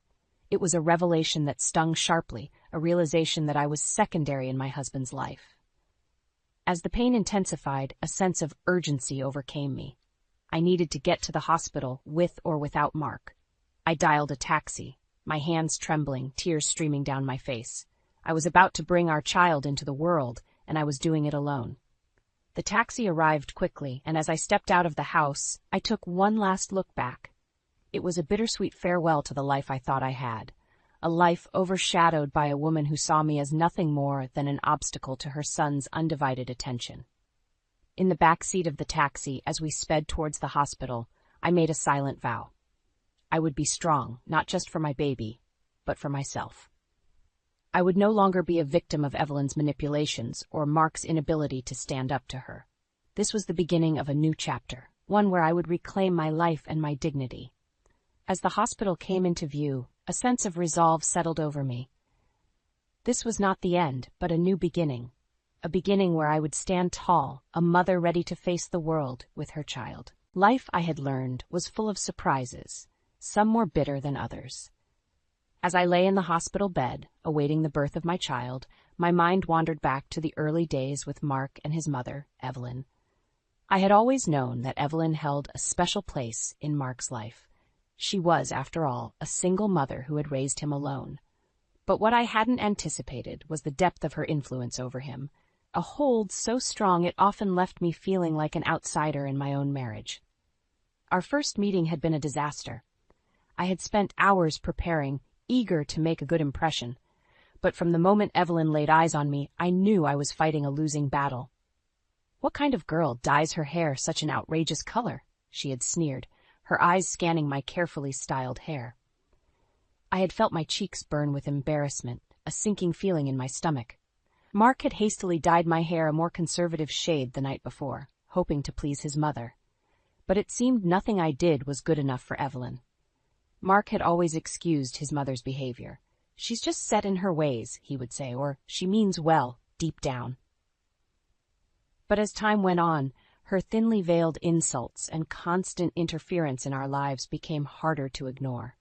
It was a revelation that stung sharply, a realization that I was secondary in my husband's life. As the pain intensified, a sense of urgency overcame me. I needed to get to the hospital, with or without Mark. I dialed a taxi, my hands trembling, tears streaming down my face. I was about to bring our child into the world, and I was doing it alone. The taxi arrived quickly, and as I stepped out of the house, I took one last look back. It was a bittersweet farewell to the life I thought I had, a life overshadowed by a woman who saw me as nothing more than an obstacle to her son's undivided attention. In the back seat of the taxi, as we sped towards the hospital, I made a silent vow. I would be strong, not just for my baby, but for myself. I would no longer be a victim of Evelyn's manipulations or Mark's inability to stand up to her. This was the beginning of a new chapter, one where I would reclaim my life and my dignity. As the hospital came into view, a sense of resolve settled over me. This was not the end, but a new beginning. A beginning where I would stand tall, a mother ready to face the world with her child. Life, I had learned, was full of surprises, some more bitter than others. As I lay in the hospital bed, awaiting the birth of my child, my mind wandered back to the early days with Mark and his mother, Evelyn. I had always known that Evelyn held a special place in Mark's life. She was, after all, a single mother who had raised him alone. But what I hadn't anticipated was the depth of her influence over him, a hold so strong it often left me feeling like an outsider in my own marriage. Our first meeting had been a disaster. I had spent hours preparing, eager to make a good impression, but from the moment Evelyn laid eyes on me, I knew I was fighting a losing battle. "What kind of girl dyes her hair such an outrageous color?" she had sneered, her eyes scanning my carefully styled hair. I had felt my cheeks burn with embarrassment, a sinking feeling in my stomach. Mark had hastily dyed my hair a more conservative shade the night before, hoping to please his mother. But it seemed nothing I did was good enough for Evelyn. Mark had always excused his mother's behavior. "She's just set in her ways," he would say, or "she means well, deep down." But as time went on, her thinly veiled insults and constant interference in our lives became harder to ignore.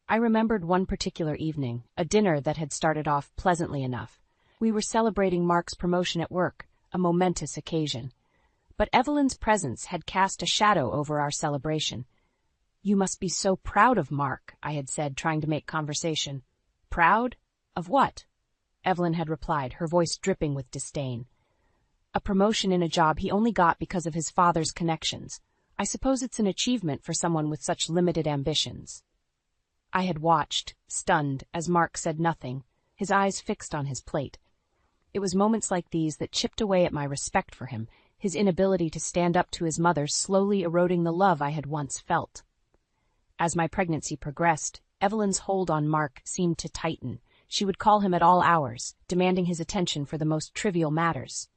I remembered one particular evening, a dinner that had started off pleasantly enough. We were celebrating Mark's promotion at work, a momentous occasion. But Evelyn's presence had cast a shadow over our celebration. "You must be so proud of Mark," I had said, trying to make conversation. "Proud? Of what?" Evelyn had replied, her voice dripping with disdain. "A promotion in a job he only got because of his father's connections. I suppose it's an achievement for someone with such limited ambitions." I had watched, stunned, as Mark said nothing, his eyes fixed on his plate. It was moments like these that chipped away at my respect for him, his inability to stand up to his mother slowly eroding the love I had once felt. As my pregnancy progressed, Evelyn's hold on Mark seemed to tighten. She would call him at all hours, demanding his attention for the most trivial matters.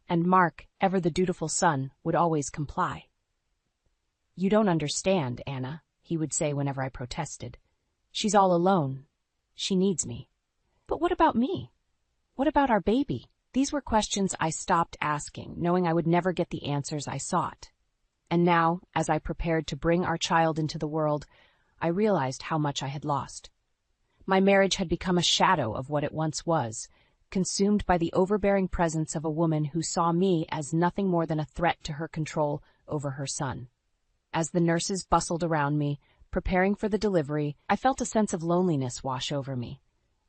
And Mark, ever the dutiful son, would always comply. "You don't understand, Anna," he would say whenever I protested. "She's all alone. She needs me." "But what about me? What about our baby?" These were questions I stopped asking, knowing I would never get the answers I sought. And now, as I prepared to bring our child into the world, I realized how much I had lost. My marriage had become a shadow of what it once was, consumed by the overbearing presence of a woman who saw me as nothing more than a threat to her control over her son. As the nurses bustled around me, preparing for the delivery, I felt a sense of loneliness wash over me.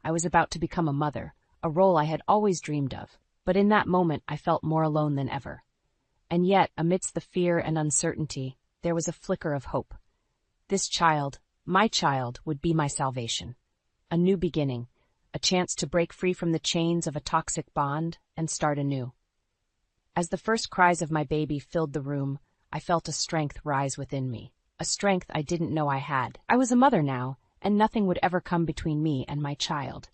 I was about to become a mother, a role I had always dreamed of, but in that moment I felt more alone than ever. And yet, amidst the fear and uncertainty, there was a flicker of hope. This child, my child, would be my salvation. A new beginning, a chance to break free from the chains of a toxic bond and start anew. As the first cries of my baby filled the room, I felt a strength rise within me, a strength I didn't know I had. I was a mother now, and nothing would ever come between me and my child.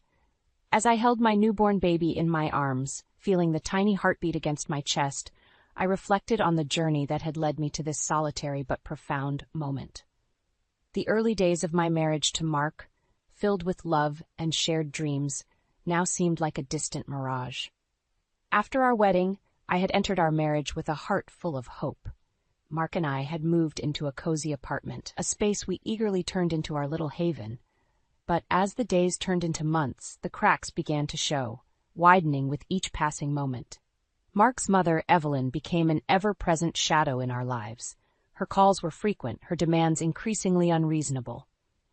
As I held my newborn baby in my arms, feeling the tiny heartbeat against my chest, I reflected on the journey that had led me to this solitary but profound moment. The early days of my marriage to Mark, filled with love and shared dreams, now seemed like a distant mirage. After our wedding, I had entered our marriage with a heart full of hope. Mark and I had moved into a cozy apartment, a space we eagerly turned into our little haven. But as the days turned into months, the cracks began to show, widening with each passing moment. Mark's mother, Evelyn, became an ever-present shadow in our lives. Her calls were frequent, her demands increasingly unreasonable.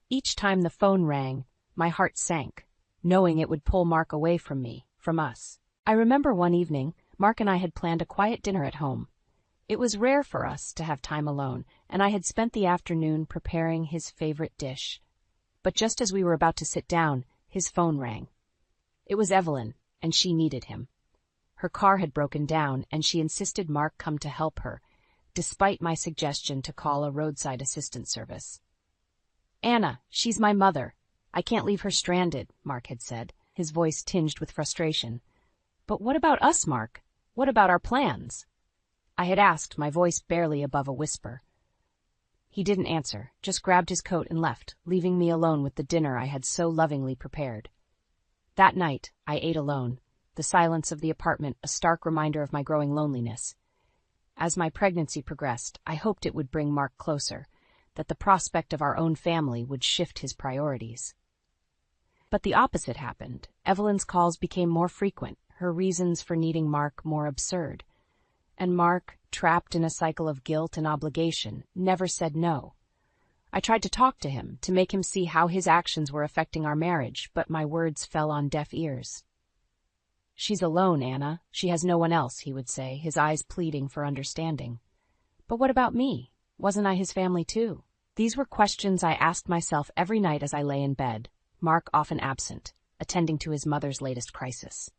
Each time the phone rang, my heart sank, knowing it would pull Mark away from me, from us. I remember one evening, Mark and I had planned a quiet dinner at home. It was rare for us to have time alone, and I had spent the afternoon preparing his favorite dish. But just as we were about to sit down, his phone rang. It was Evelyn, and she needed him. Her car had broken down, and she insisted Mark come to help her, despite my suggestion to call a roadside assistance service. "Anna, she's my mother. I can't leave her stranded," Mark had said, his voice tinged with frustration. "But what about us, Mark? What about our plans?" I had asked, my voice barely above a whisper. He didn't answer, just grabbed his coat and left, leaving me alone with the dinner I had so lovingly prepared. That night, I ate alone, the silence of the apartment a stark reminder of my growing loneliness. As my pregnancy progressed, I hoped it would bring Mark closer, that the prospect of our own family would shift his priorities. But the opposite happened. Evelyn's calls became more frequent, her reasons for needing Mark more absurd. And Mark, trapped in a cycle of guilt and obligation, never said no. I tried to talk to him, to make him see how his actions were affecting our marriage, but my words fell on deaf ears. "She's alone, Anna. She has no one else," he would say, his eyes pleading for understanding. "But what about me? Wasn't I his family too?" These were questions I asked myself every night as I lay in bed, Mark often absent, attending to his mother's latest crisis.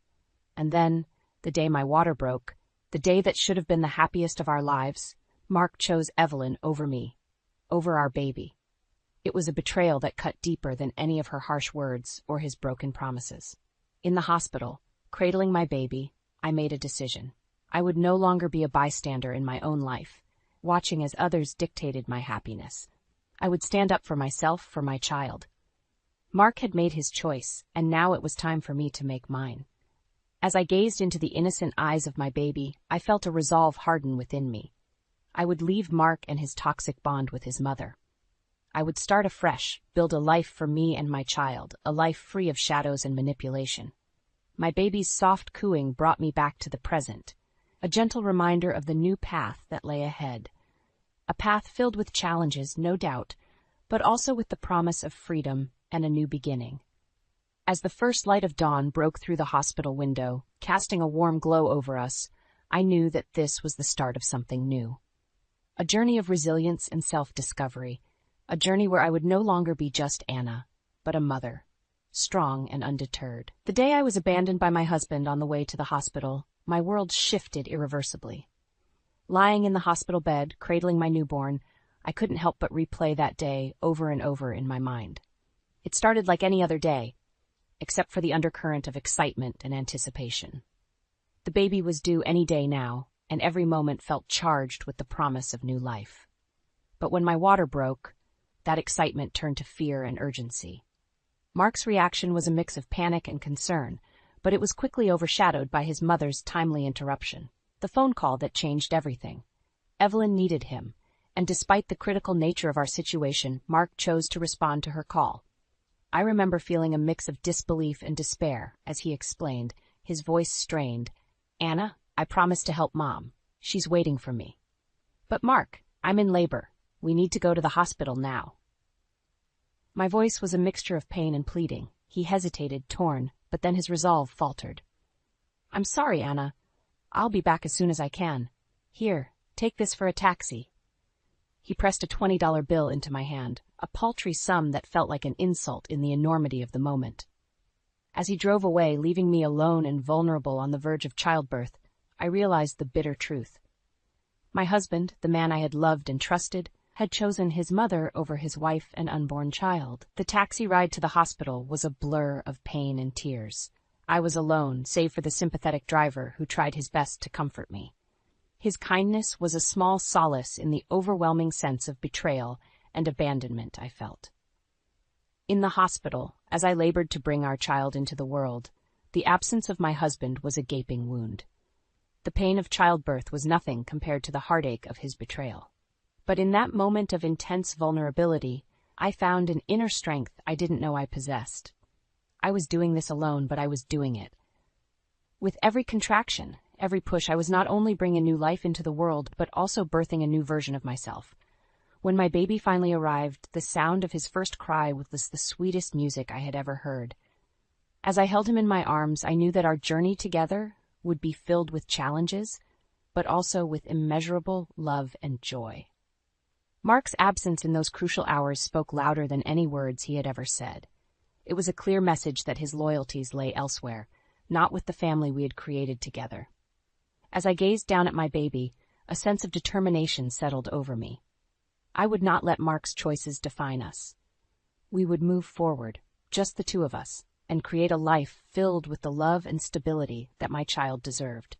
And then, the day my water broke, the day that should have been the happiest of our lives, Mark chose Evelyn over me, over our baby. It was a betrayal that cut deeper than any of her harsh words or his broken promises. In the hospital, cradling my baby, I made a decision. I would no longer be a bystander in my own life, watching as others dictated my happiness. I would stand up for myself, for my child. Mark had made his choice, and now it was time for me to make mine. As I gazed into the innocent eyes of my baby, I felt a resolve harden within me. I would leave Mark and his toxic bond with his mother. I would start afresh, build a life for me and my child, a life free of shadows and manipulation. My baby's soft cooing brought me back to the present, a gentle reminder of the new path that lay ahead. A path filled with challenges, no doubt, but also with the promise of freedom and a new beginning. As the first light of dawn broke through the hospital window, casting a warm glow over us, I knew that this was the start of something new. A journey of resilience and self-discovery, a journey where I would no longer be just Anna, but a mother, strong and undeterred. The day I was abandoned by my husband on the way to the hospital, my world shifted irreversibly. Lying in the hospital bed, cradling my newborn, I couldn't help but replay that day over and over in my mind. It started like any other day, except for the undercurrent of excitement and anticipation. The baby was due any day now, and every moment felt charged with the promise of new life. But when my water broke, that excitement turned to fear and urgency. Mark's reaction was a mix of panic and concern, but it was quickly overshadowed by his mother's timely interruption, the phone call that changed everything. Evelyn needed him, and despite the critical nature of our situation, Mark chose to respond to her call. I remember feeling a mix of disbelief and despair as he explained, his voice strained, "Anna, I promised to help Mom. She's waiting for me." "But Mark, I'm in labor. We need to go to the hospital now." My voice was a mixture of pain and pleading. He hesitated, torn, but then his resolve faltered. "I'm sorry, Anna. I'll be back as soon as I can. Here, take this for a taxi." He pressed a $20 bill into my hand, a paltry sum that felt like an insult in the enormity of the moment. As he drove away, leaving me alone and vulnerable on the verge of childbirth, I realized the bitter truth. My husband, the man I had loved and trusted, had chosen his mother over his wife and unborn child. The taxi ride to the hospital was a blur of pain and tears. I was alone, save for the sympathetic driver who tried his best to comfort me. His kindness was a small solace in the overwhelming sense of betrayal and abandonment I felt. In the hospital, as I labored to bring our child into the world, the absence of my husband was a gaping wound. The pain of childbirth was nothing compared to the heartache of his betrayal. But in that moment of intense vulnerability, I found an inner strength I didn't know I possessed. I was doing this alone, but I was doing it. With every contraction, every push, I was not only bringing new life into the world, but also birthing a new version of myself. When my baby finally arrived, the sound of his first cry was the sweetest music I had ever heard. As I held him in my arms, I knew that our journey together would be filled with challenges, but also with immeasurable love and joy. Mark's absence in those crucial hours spoke louder than any words he had ever said. It was a clear message that his loyalties lay elsewhere, not with the family we had created together. As I gazed down at my baby, a sense of determination settled over me. I would not let Mark's choices define us. We would move forward, just the two of us, and create a life filled with the love and stability that my child deserved.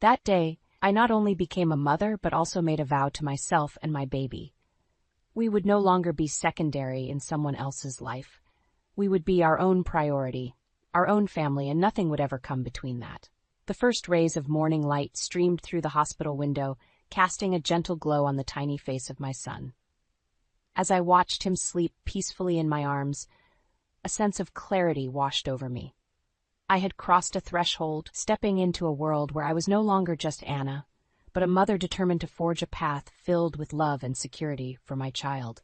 That day, I not only became a mother but also made a vow to myself and my baby. We would no longer be secondary in someone else's life. We would be our own priority, our own family, and nothing would ever come between that. The first rays of morning light streamed through the hospital window, casting a gentle glow on the tiny face of my son. As I watched him sleep peacefully in my arms, a sense of clarity washed over me. I had crossed a threshold, stepping into a world where I was no longer just Anna, but a mother determined to forge a path filled with love and security for my child.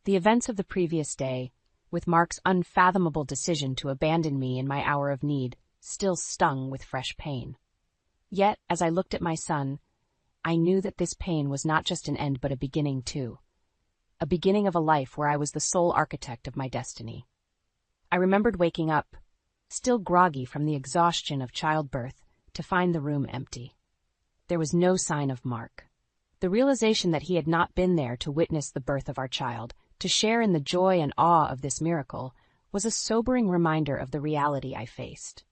The events of the previous day, with Mark's unfathomable decision to abandon me in my hour of need, still stung with fresh pain. Yet, as I looked at my son, I knew that this pain was not just an end but a beginning too. A beginning of a life where I was the sole architect of my destiny. I remembered waking up, still groggy from the exhaustion of childbirth, to find the room empty. There was no sign of Mark. The realization that he had not been there to witness the birth of our child, to share in the joy and awe of this miracle, was a sobering reminder of the reality I faced.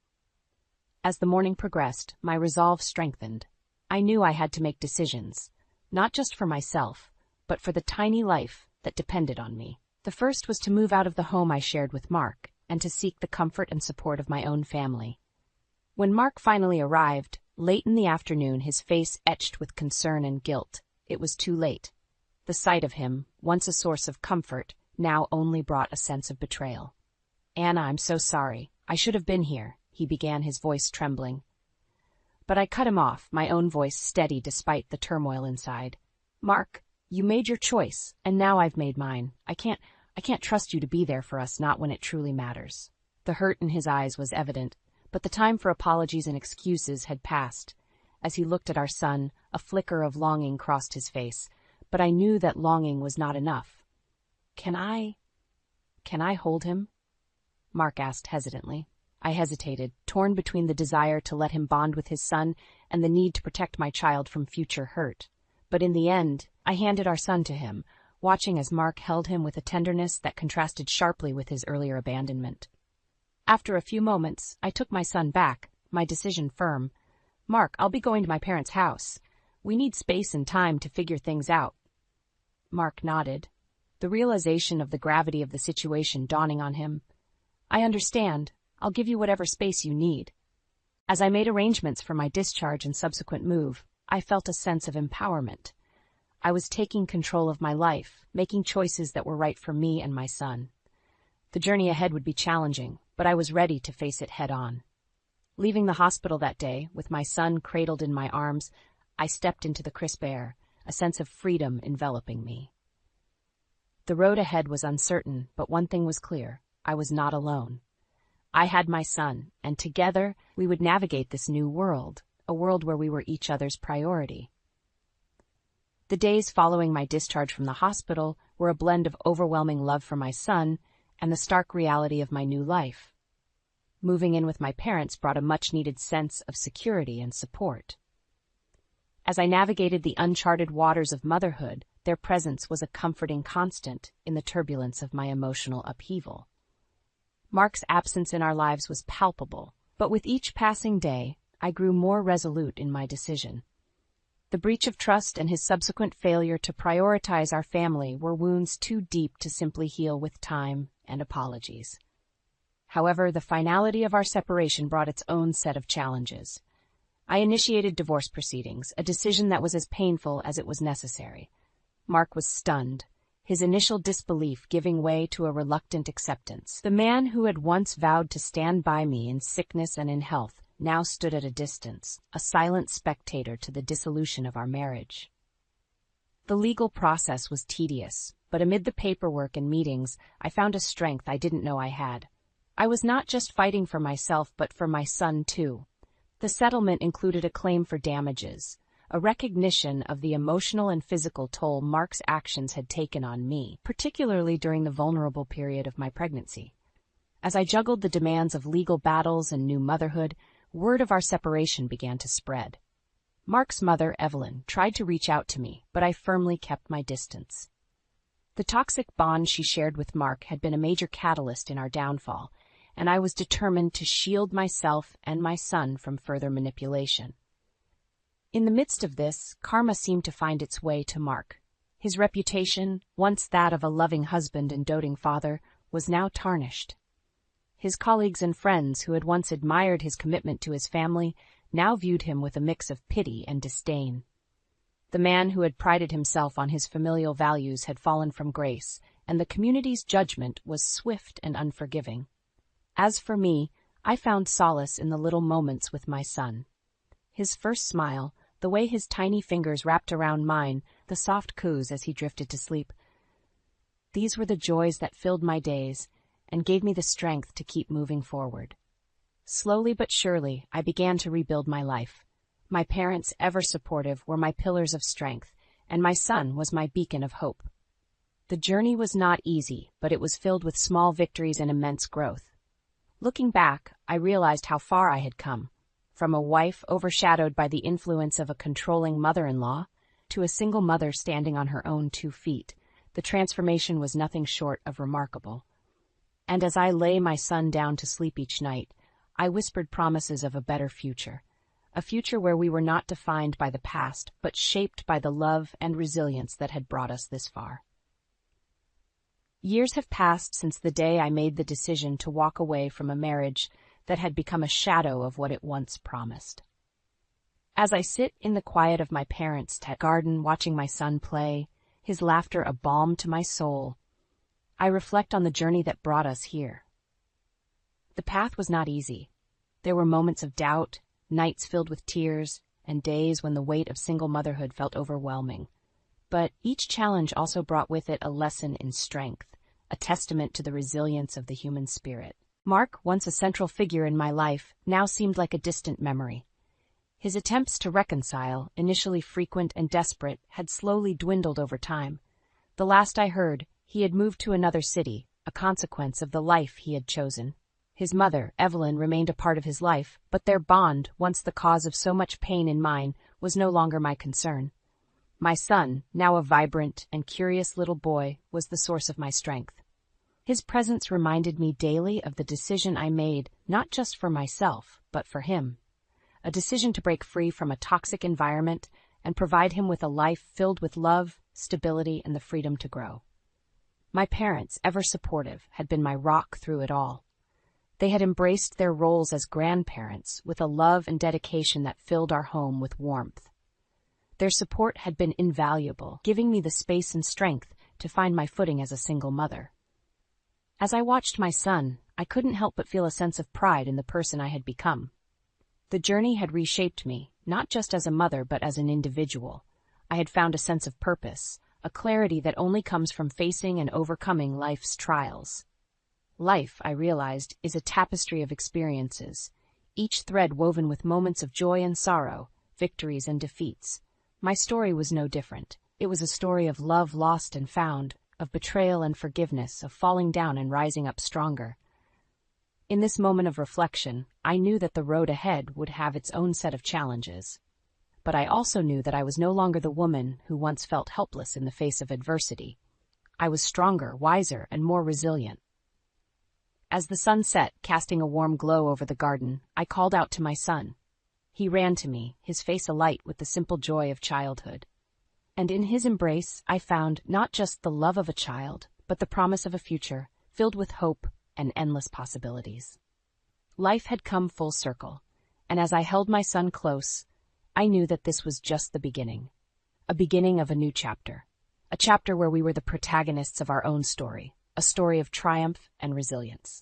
As the morning progressed, my resolve strengthened. I knew I had to make decisions, not just for myself, but for the tiny life that depended on me. The first was to move out of the home I shared with Mark, and to seek the comfort and support of my own family. When Mark finally arrived, late in the afternoon, his face etched with concern and guilt, it was too late. The sight of him, once a source of comfort, now only brought a sense of betrayal. "Anna, I'm so sorry. I should have been here," he began, his voice trembling. But I cut him off, my own voice steady despite the turmoil inside. "Mark, you made your choice, and now I've made mine. I can't trust you to be there for us, not when it truly matters." The hurt in his eyes was evident, but the time for apologies and excuses had passed. As he looked at our son, a flicker of longing crossed his face, but I knew that longing was not enough. Can I hold him?" Mark asked hesitantly. I hesitated, torn between the desire to let him bond with his son and the need to protect my child from future hurt. But in the end, I handed our son to him, watching as Mark held him with a tenderness that contrasted sharply with his earlier abandonment. After a few moments, I took my son back, my decision firm. "Mark, I'll be going to my parents' house. We need space and time to figure things out." Mark nodded, the realization of the gravity of the situation dawning on him. "I understand. I'll give you whatever space you need." As I made arrangements for my discharge and subsequent move, I felt a sense of empowerment. I was taking control of my life, making choices that were right for me and my son. The journey ahead would be challenging, but I was ready to face it head on. Leaving the hospital that day, with my son cradled in my arms, I stepped into the crisp air, a sense of freedom enveloping me. The road ahead was uncertain, but one thing was clear: I was not alone. I had my son, and together we would navigate this new world, a world where we were each other's priority. The days following my discharge from the hospital were a blend of overwhelming love for my son and the stark reality of my new life. Moving in with my parents brought a much-needed sense of security and support. As I navigated the uncharted waters of motherhood, their presence was a comforting constant in the turbulence of my emotional upheaval. Mark's absence in our lives was palpable, but with each passing day, I grew more resolute in my decision. The breach of trust and his subsequent failure to prioritize our family were wounds too deep to simply heal with time and apologies. However, the finality of our separation brought its own set of challenges. I initiated divorce proceedings, a decision that was as painful as it was necessary. Mark was stunned, his initial disbelief giving way to a reluctant acceptance. The man who had once vowed to stand by me in sickness and in health now stood at a distance, a silent spectator to the dissolution of our marriage. The legal process was tedious, but amid the paperwork and meetings, I found a strength I didn't know I had. I was not just fighting for myself, but for my son too. The settlement included a claim for damages, a recognition of the emotional and physical toll Mark's actions had taken on me, particularly during the vulnerable period of my pregnancy. As I juggled the demands of legal battles and new motherhood, word of our separation began to spread. Mark's mother, Evelyn, tried to reach out to me, but I firmly kept my distance. The toxic bond she shared with Mark had been a major catalyst in our downfall, and I was determined to shield myself and my son from further manipulation. In the midst of this, karma seemed to find its way to Mark. His reputation, once that of a loving husband and doting father, was now tarnished. His colleagues and friends who had once admired his commitment to his family now viewed him with a mix of pity and disdain. The man who had prided himself on his familial values had fallen from grace, and the community's judgment was swift and unforgiving. As for me, I found solace in the little moments with my son. His first smile, the way his tiny fingers wrapped around mine, the soft coos as he drifted to sleep. These were the joys that filled my days and gave me the strength to keep moving forward. Slowly but surely, I began to rebuild my life. My parents, ever supportive, were my pillars of strength, and my son was my beacon of hope. The journey was not easy, but it was filled with small victories and immense growth. Looking back, I realized how far I had come. From a wife overshadowed by the influence of a controlling mother-in-law, to a single mother standing on her own 2 feet, the transformation was nothing short of remarkable. And as I lay my son down to sleep each night, I whispered promises of a better future. A future where we were not defined by the past, but shaped by the love and resilience that had brought us this far. Years have passed since the day I made the decision to walk away from a marriage that had become a shadow of what it once promised. As I sit in the quiet of my parents' garden watching my son play, his laughter a balm to my soul, I reflect on the journey that brought us here. The path was not easy. There were moments of doubt, nights filled with tears, and days when the weight of single motherhood felt overwhelming. But each challenge also brought with it a lesson in strength, a testament to the resilience of the human spirit. Mark, once a central figure in my life, now seemed like a distant memory. His attempts to reconcile, initially frequent and desperate, had slowly dwindled over time. The last I heard, he had moved to another city, a consequence of the life he had chosen. His mother, Evelyn, remained a part of his life, but their bond, once the cause of so much pain in mine, was no longer my concern. My son, now a vibrant and curious little boy, was the source of my strength. His presence reminded me daily of the decision I made, not just for myself, but for him. A decision to break free from a toxic environment and provide him with a life filled with love, stability, and the freedom to grow. My parents, ever supportive, had been my rock through it all. They had embraced their roles as grandparents with a love and dedication that filled our home with warmth. Their support had been invaluable, giving me the space and strength to find my footing as a single mother. As I watched my son, I couldn't help but feel a sense of pride in the person I had become. The journey had reshaped me, not just as a mother but as an individual. I had found a sense of purpose, a clarity that only comes from facing and overcoming life's trials. Life, I realized, is a tapestry of experiences, each thread woven with moments of joy and sorrow, victories and defeats. My story was no different. It was a story of love lost and found, of betrayal and forgiveness, of falling down and rising up stronger. In this moment of reflection, I knew that the road ahead would have its own set of challenges. But I also knew that I was no longer the woman who once felt helpless in the face of adversity. I was stronger, wiser, and more resilient. As the sun set, casting a warm glow over the garden, I called out to my son. He ran to me, his face alight with the simple joy of childhood. And in his embrace, I found not just the love of a child, but the promise of a future filled with hope and endless possibilities. Life had come full circle, and as I held my son close, I knew that this was just the beginning. A beginning of a new chapter. A chapter where we were the protagonists of our own story, a story of triumph and resilience.